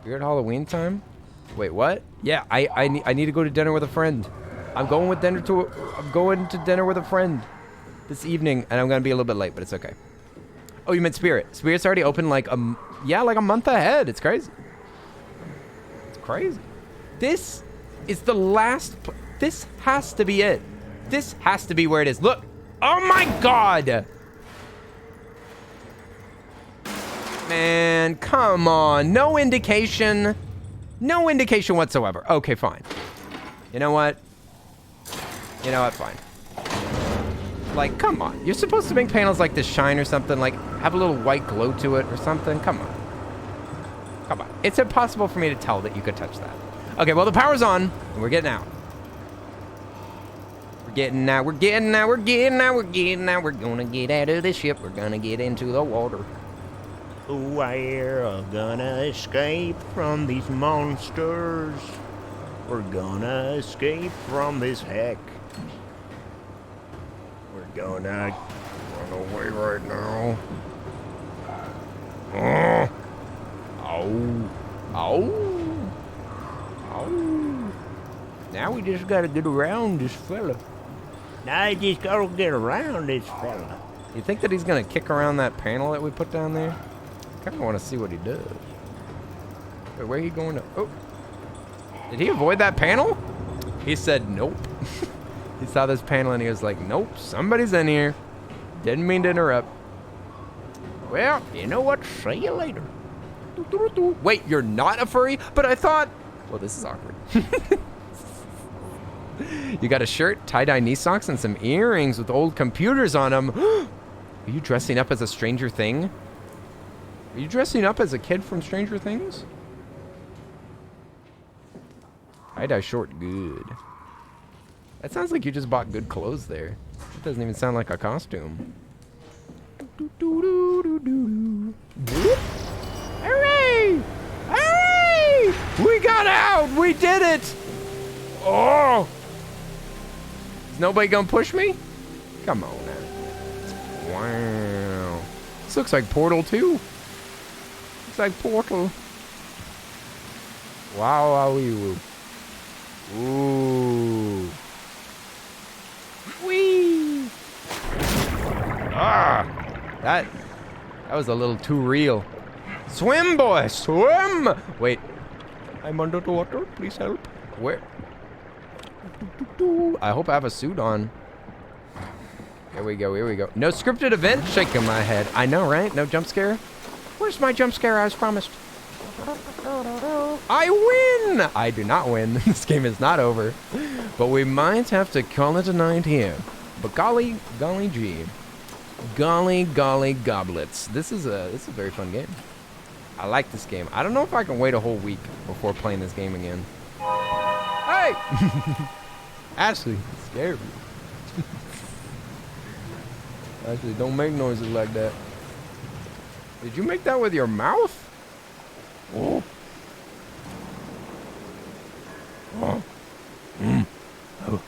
Spirit Halloween time? Wait, what? Yeah, I need to go to dinner with a friend. I'm going to dinner with a friend this evening, and I'm gonna be a little bit late, but it's okay. Oh, you meant Spirit. Spirit's already open like a month ahead. It's crazy. It's crazy. This is the last. This has to be it. This has to be where it is. Look. Oh my God. Man, come on. No indication. No indication whatsoever. Okay, fine. You know what? You know what? Fine. Like, come on. You're supposed to make panels like this shine or something, like have a little white glow to it or something. Come on. Come on. It's impossible for me to tell that you could touch that. Okay, well, the power's on, and we're getting out. We're getting out. We're getting out. We're getting out. We're getting out. We're gonna get out of this ship. We're gonna get into the water. We're gonna escape from these monsters. We're gonna escape from this heck. We're gonna run away right now. Oh. Oh. Oh. Oh. Now we just gotta get around this fella. Now I just gotta get around this fella. You think that he's gonna kick around that panel that we put down there? I kinda wanna see what he does. Wait, where are he going to? Oh. Did he avoid that panel? He said nope. He saw this panel and he was like, nope, somebody's in here. Didn't mean to interrupt. Well, you know what? See you later. Wait, you're not a furry? But I thought... Well, this is awkward. You got a shirt, tie-dye knee socks, and some earrings with old computers on them. Are you dressing up as a Stranger Thing? Are you dressing up as a kid from Stranger Things? Tie-dye short, good. That sounds like you just bought good clothes there. It doesn't even sound like a costume. Hooray! Hooray! We got out! We did it! Oh! Is nobody gonna push me? Come on now. Wow. This looks like Portal 2. Looks like Portal. Wow, wow, ooh. Whee! Ah! That was a little too real. Swim, boy! Swim! Wait. I'm under the water. Please help. Where? I hope I have a suit on. Here we go, here we go. No scripted event? Shaking my head. I know, right? No jump scare? Where's my jump scare I was promised? I win! I do not win. This game is not over. But we might have to call it a night here. But golly gee. Golly goblets. This is a very fun game. I like this game. I don't know if I can wait a whole week before playing this game again. Hey! Ashley, you scared me. Ashley, don't make noises like that. Did you make that with your mouth? Oh. Oh. Mm. Oh.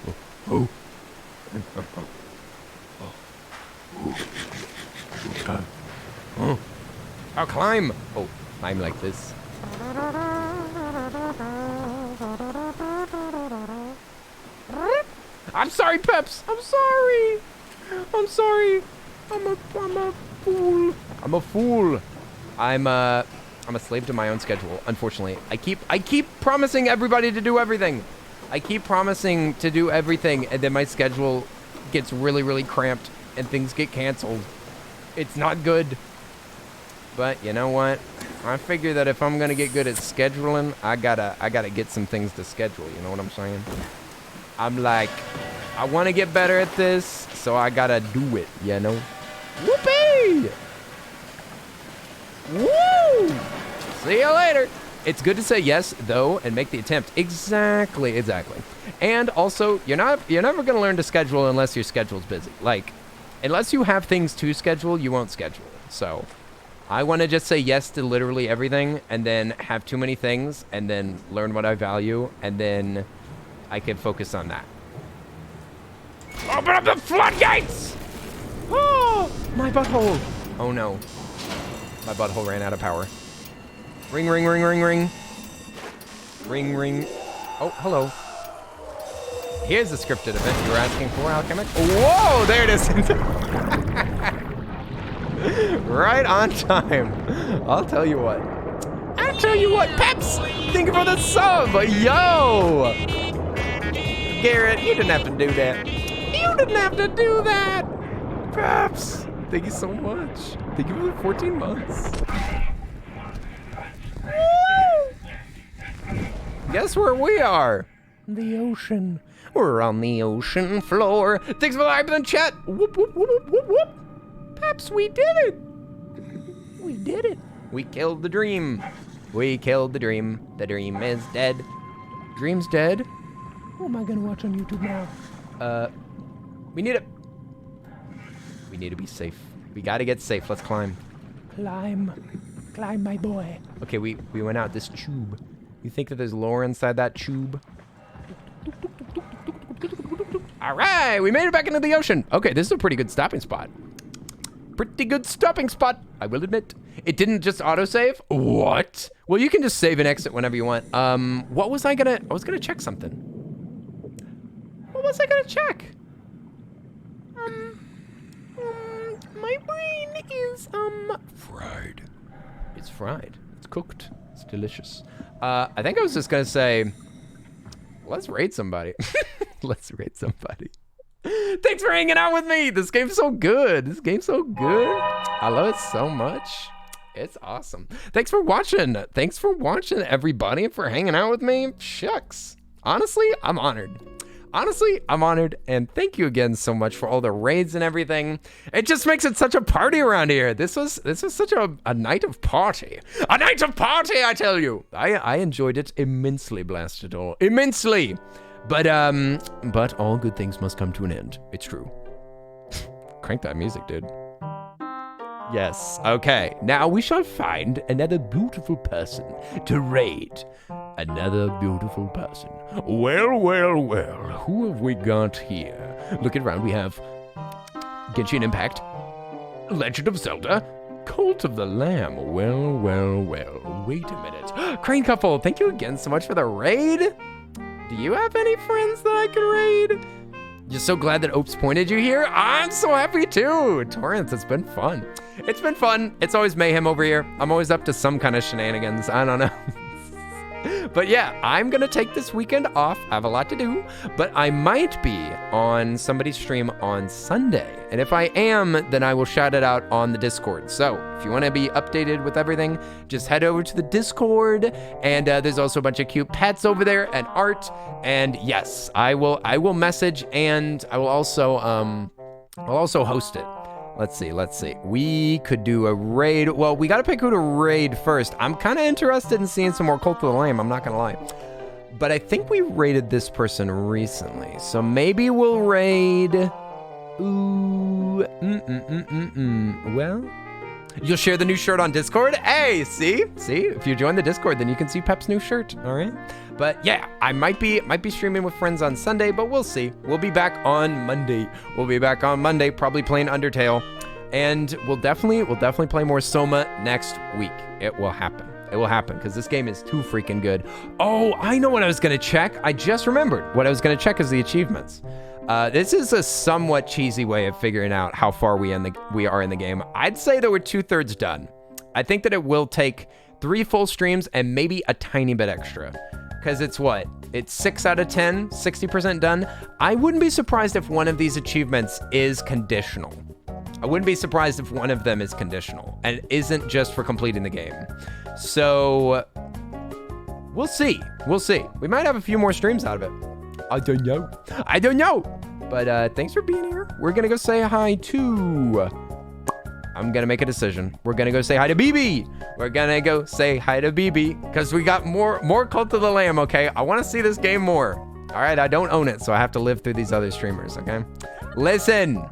Oh. Oh. Oh. I'll climb. Oh, climb like this. I'm sorry, Peps. I'm sorry. I'm sorry. I'm a fool. I'm a fool. I'm a slave to my own schedule, unfortunately. I keep promising everybody to do everything. I keep promising to do everything, and then my schedule gets really, really cramped, and things get canceled. It's not good. But you know what? I figure that if I'm gonna get good at scheduling, I gotta get some things to schedule. You know what I'm saying? I'm like, I want to get better at this, so I gotta do it. You know? Whoopee! Woo! See you later. It's good to say yes, though, and make the attempt. Exactly. And also, you're never gonna learn to schedule unless your schedule's busy. Like, unless you have things to schedule, you won't schedule. So, I want to just say yes to literally everything, and then have too many things, and then learn what I value, and then I can focus on that. Open up the floodgates! Oh, my butthole. Oh no. My butthole ran out of power. Ring, ring, ring, ring, ring. Ring, ring. Oh, hello. Here's the scripted event you were asking for, Alchemic. Whoa, there it is. Right on time. I'll tell you what. Peps! Thank you for the sub. Yo! Garrett, you didn't have to do that. Peps, thank you so much. Thank you for the 14 months. Woo! Guess where we are? The ocean. We're on the ocean floor. Thanks for the hype in the chat. Whoop, whoop, whoop, whoop, whoop, whoop. Peps, we did it. We did it. We killed the dream. We killed the dream. The dream is dead. Dream's dead? Who am I gonna watch on YouTube now? We need to be safe. We gotta get safe. Let's climb. Climb, my boy. Okay, we went out this tube. You think that there's lore inside that tube? All right, we made it back into the ocean. Okay, this is a pretty good stopping spot. I will admit. It didn't just autosave? What? Well, you can just save and exit whenever you want. I was gonna check something. What was I gonna check? My brain is, fried. It's fried. It's cooked. It's delicious. I think I was just gonna say, let's raid somebody. Let's raid somebody. Thanks for hanging out with me. This game's so good. I love it so much. It's awesome. Thanks for watching. Everybody, and for hanging out with me. Shucks. Honestly, I'm honored. And thank you again so much for all the raids and everything. It just makes it such a party around here. This was such a night of party. A night of party, I tell you. I enjoyed it immensely, Blastador. Immensely. But all good things must come to an end. It's true. Crank that music, dude. Yes. Okay. Now we shall find another beautiful person to raid. Another beautiful person. Well. Who have we got here? Looking around, we have Genshin Impact, Legend of Zelda, Cult of the Lamb. Well. Wait a minute. Crane Couple, thank you again so much for the raid. Do you have any friends that I can raid? Just so glad that Opes pointed you here. I'm so happy too. Torrance, it's been fun. It's always mayhem over here. I'm always up to some kind of shenanigans. I don't know. But yeah, I'm gonna take this weekend off. I have a lot to do, but I might be on somebody's stream on Sunday. And if I am, then I will shout it out on the Discord. So if you want to be updated with everything, just head over to the Discord. And there's also a bunch of cute pets over there and art. And yes, I will message, and I will also host it. Let's see. We could do a raid. Well, we got to pick who to raid first. I'm kind of interested in seeing some more Cult of the Lamb. I'm not going to lie. But I think we raided this person recently. So maybe we'll raid... Well, you'll share the new shirt on Discord. Hey, see? If you join the Discord, then you can see Pep's new shirt. All right. But yeah, I might be streaming with friends on Sunday, but we'll see. We'll be back on Monday. Probably playing Undertale, and we'll definitely play more Soma next week. It will happen because this game is too freaking good. Oh, I know what I was gonna check. I just remembered what I was gonna check is the achievements. This is a somewhat cheesy way of figuring out how far we are in the game. I'd say that we're 2/3 done. I think that it will take 3 full streams and maybe a tiny bit extra. Because it's 6 out of 10, 60% done. I wouldn't be surprised if one of these achievements is conditional. I wouldn't be surprised if one of them is conditional and isn't just for completing the game. So we'll see. We might have a few more streams out of it. I don't know. But thanks for being here. We're gonna go say hi to... I'm gonna make a decision. We're gonna go say hi to BB. Because we got more Cult of the Lamb, okay? I want to see this game more. All right, I don't own it, so I have to live through these other streamers, okay? Listen.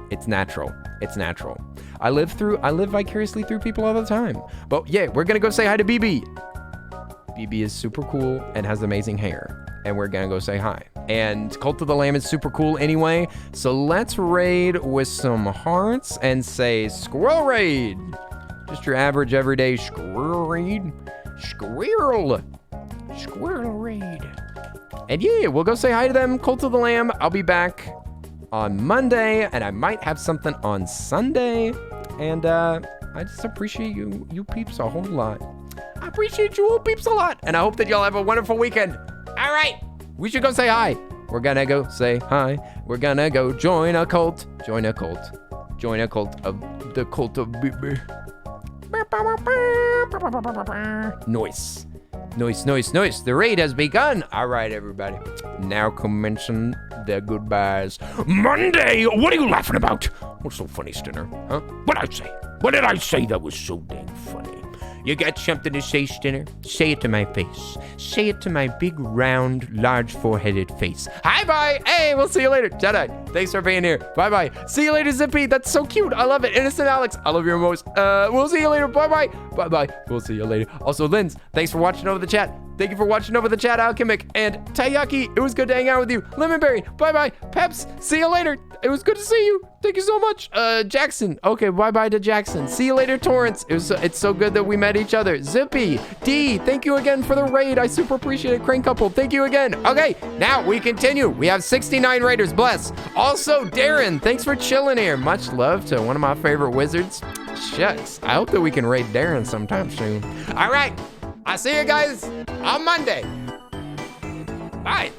It's natural. I live vicariously through people all the time. But yeah, we're gonna go say hi to BB. BB is super cool and has amazing hair. And we're gonna go say hi. And Cult of the Lamb is super cool anyway. So let's raid with some hearts and say squirrel raid. Just your average everyday squirrel raid. Squirrel raid. And yeah, we'll go say hi to them. Cult of the Lamb. I'll be back on Monday, and I might have something on Sunday. And I just appreciate you peeps a whole lot. I appreciate you all peeps a lot. And I hope that y'all have a wonderful weekend. All right, we should go say hi. We're gonna go say hi. We're gonna go join a cult. Join a cult of the Cult of BB. Noise. The raid has begun. All right, everybody. Now commencing the goodbyes. Monday, what are you laughing about? What's so funny, Stinner? Huh? What did I say that was so dang funny? You got something to say, Stinner? Say it to my face. Say it to my big, round, large foreheaded face. Hi-bye. Hey, we'll see you later. Jedi, thanks for being here. Bye-bye. See you later, Zippy. That's so cute. I love it. Innocent Alex, I love you most. We'll see you later. Bye-bye. Bye-bye. We'll see you later. Also, Linz, thanks for watching over the chat. Thank you for watching over the chat, Alchemic. And Taiyaki, it was good to hang out with you. Lemonberry, bye-bye. Peps, see you later. It was good to see you. Thank you so much. Jackson, okay, bye-bye to Jackson. See you later, Torrance. It's so good that we met each other. Zippy, D, thank you again for the raid. I super appreciate it. Crane Couple, thank you again. Okay, now we continue. We have 69 raiders, bless. Also, Darren, thanks for chilling here. Much love to one of my favorite wizards. Shucks, I hope that we can raid Darren sometime soon. All right, I'll see you guys on Monday. Bye.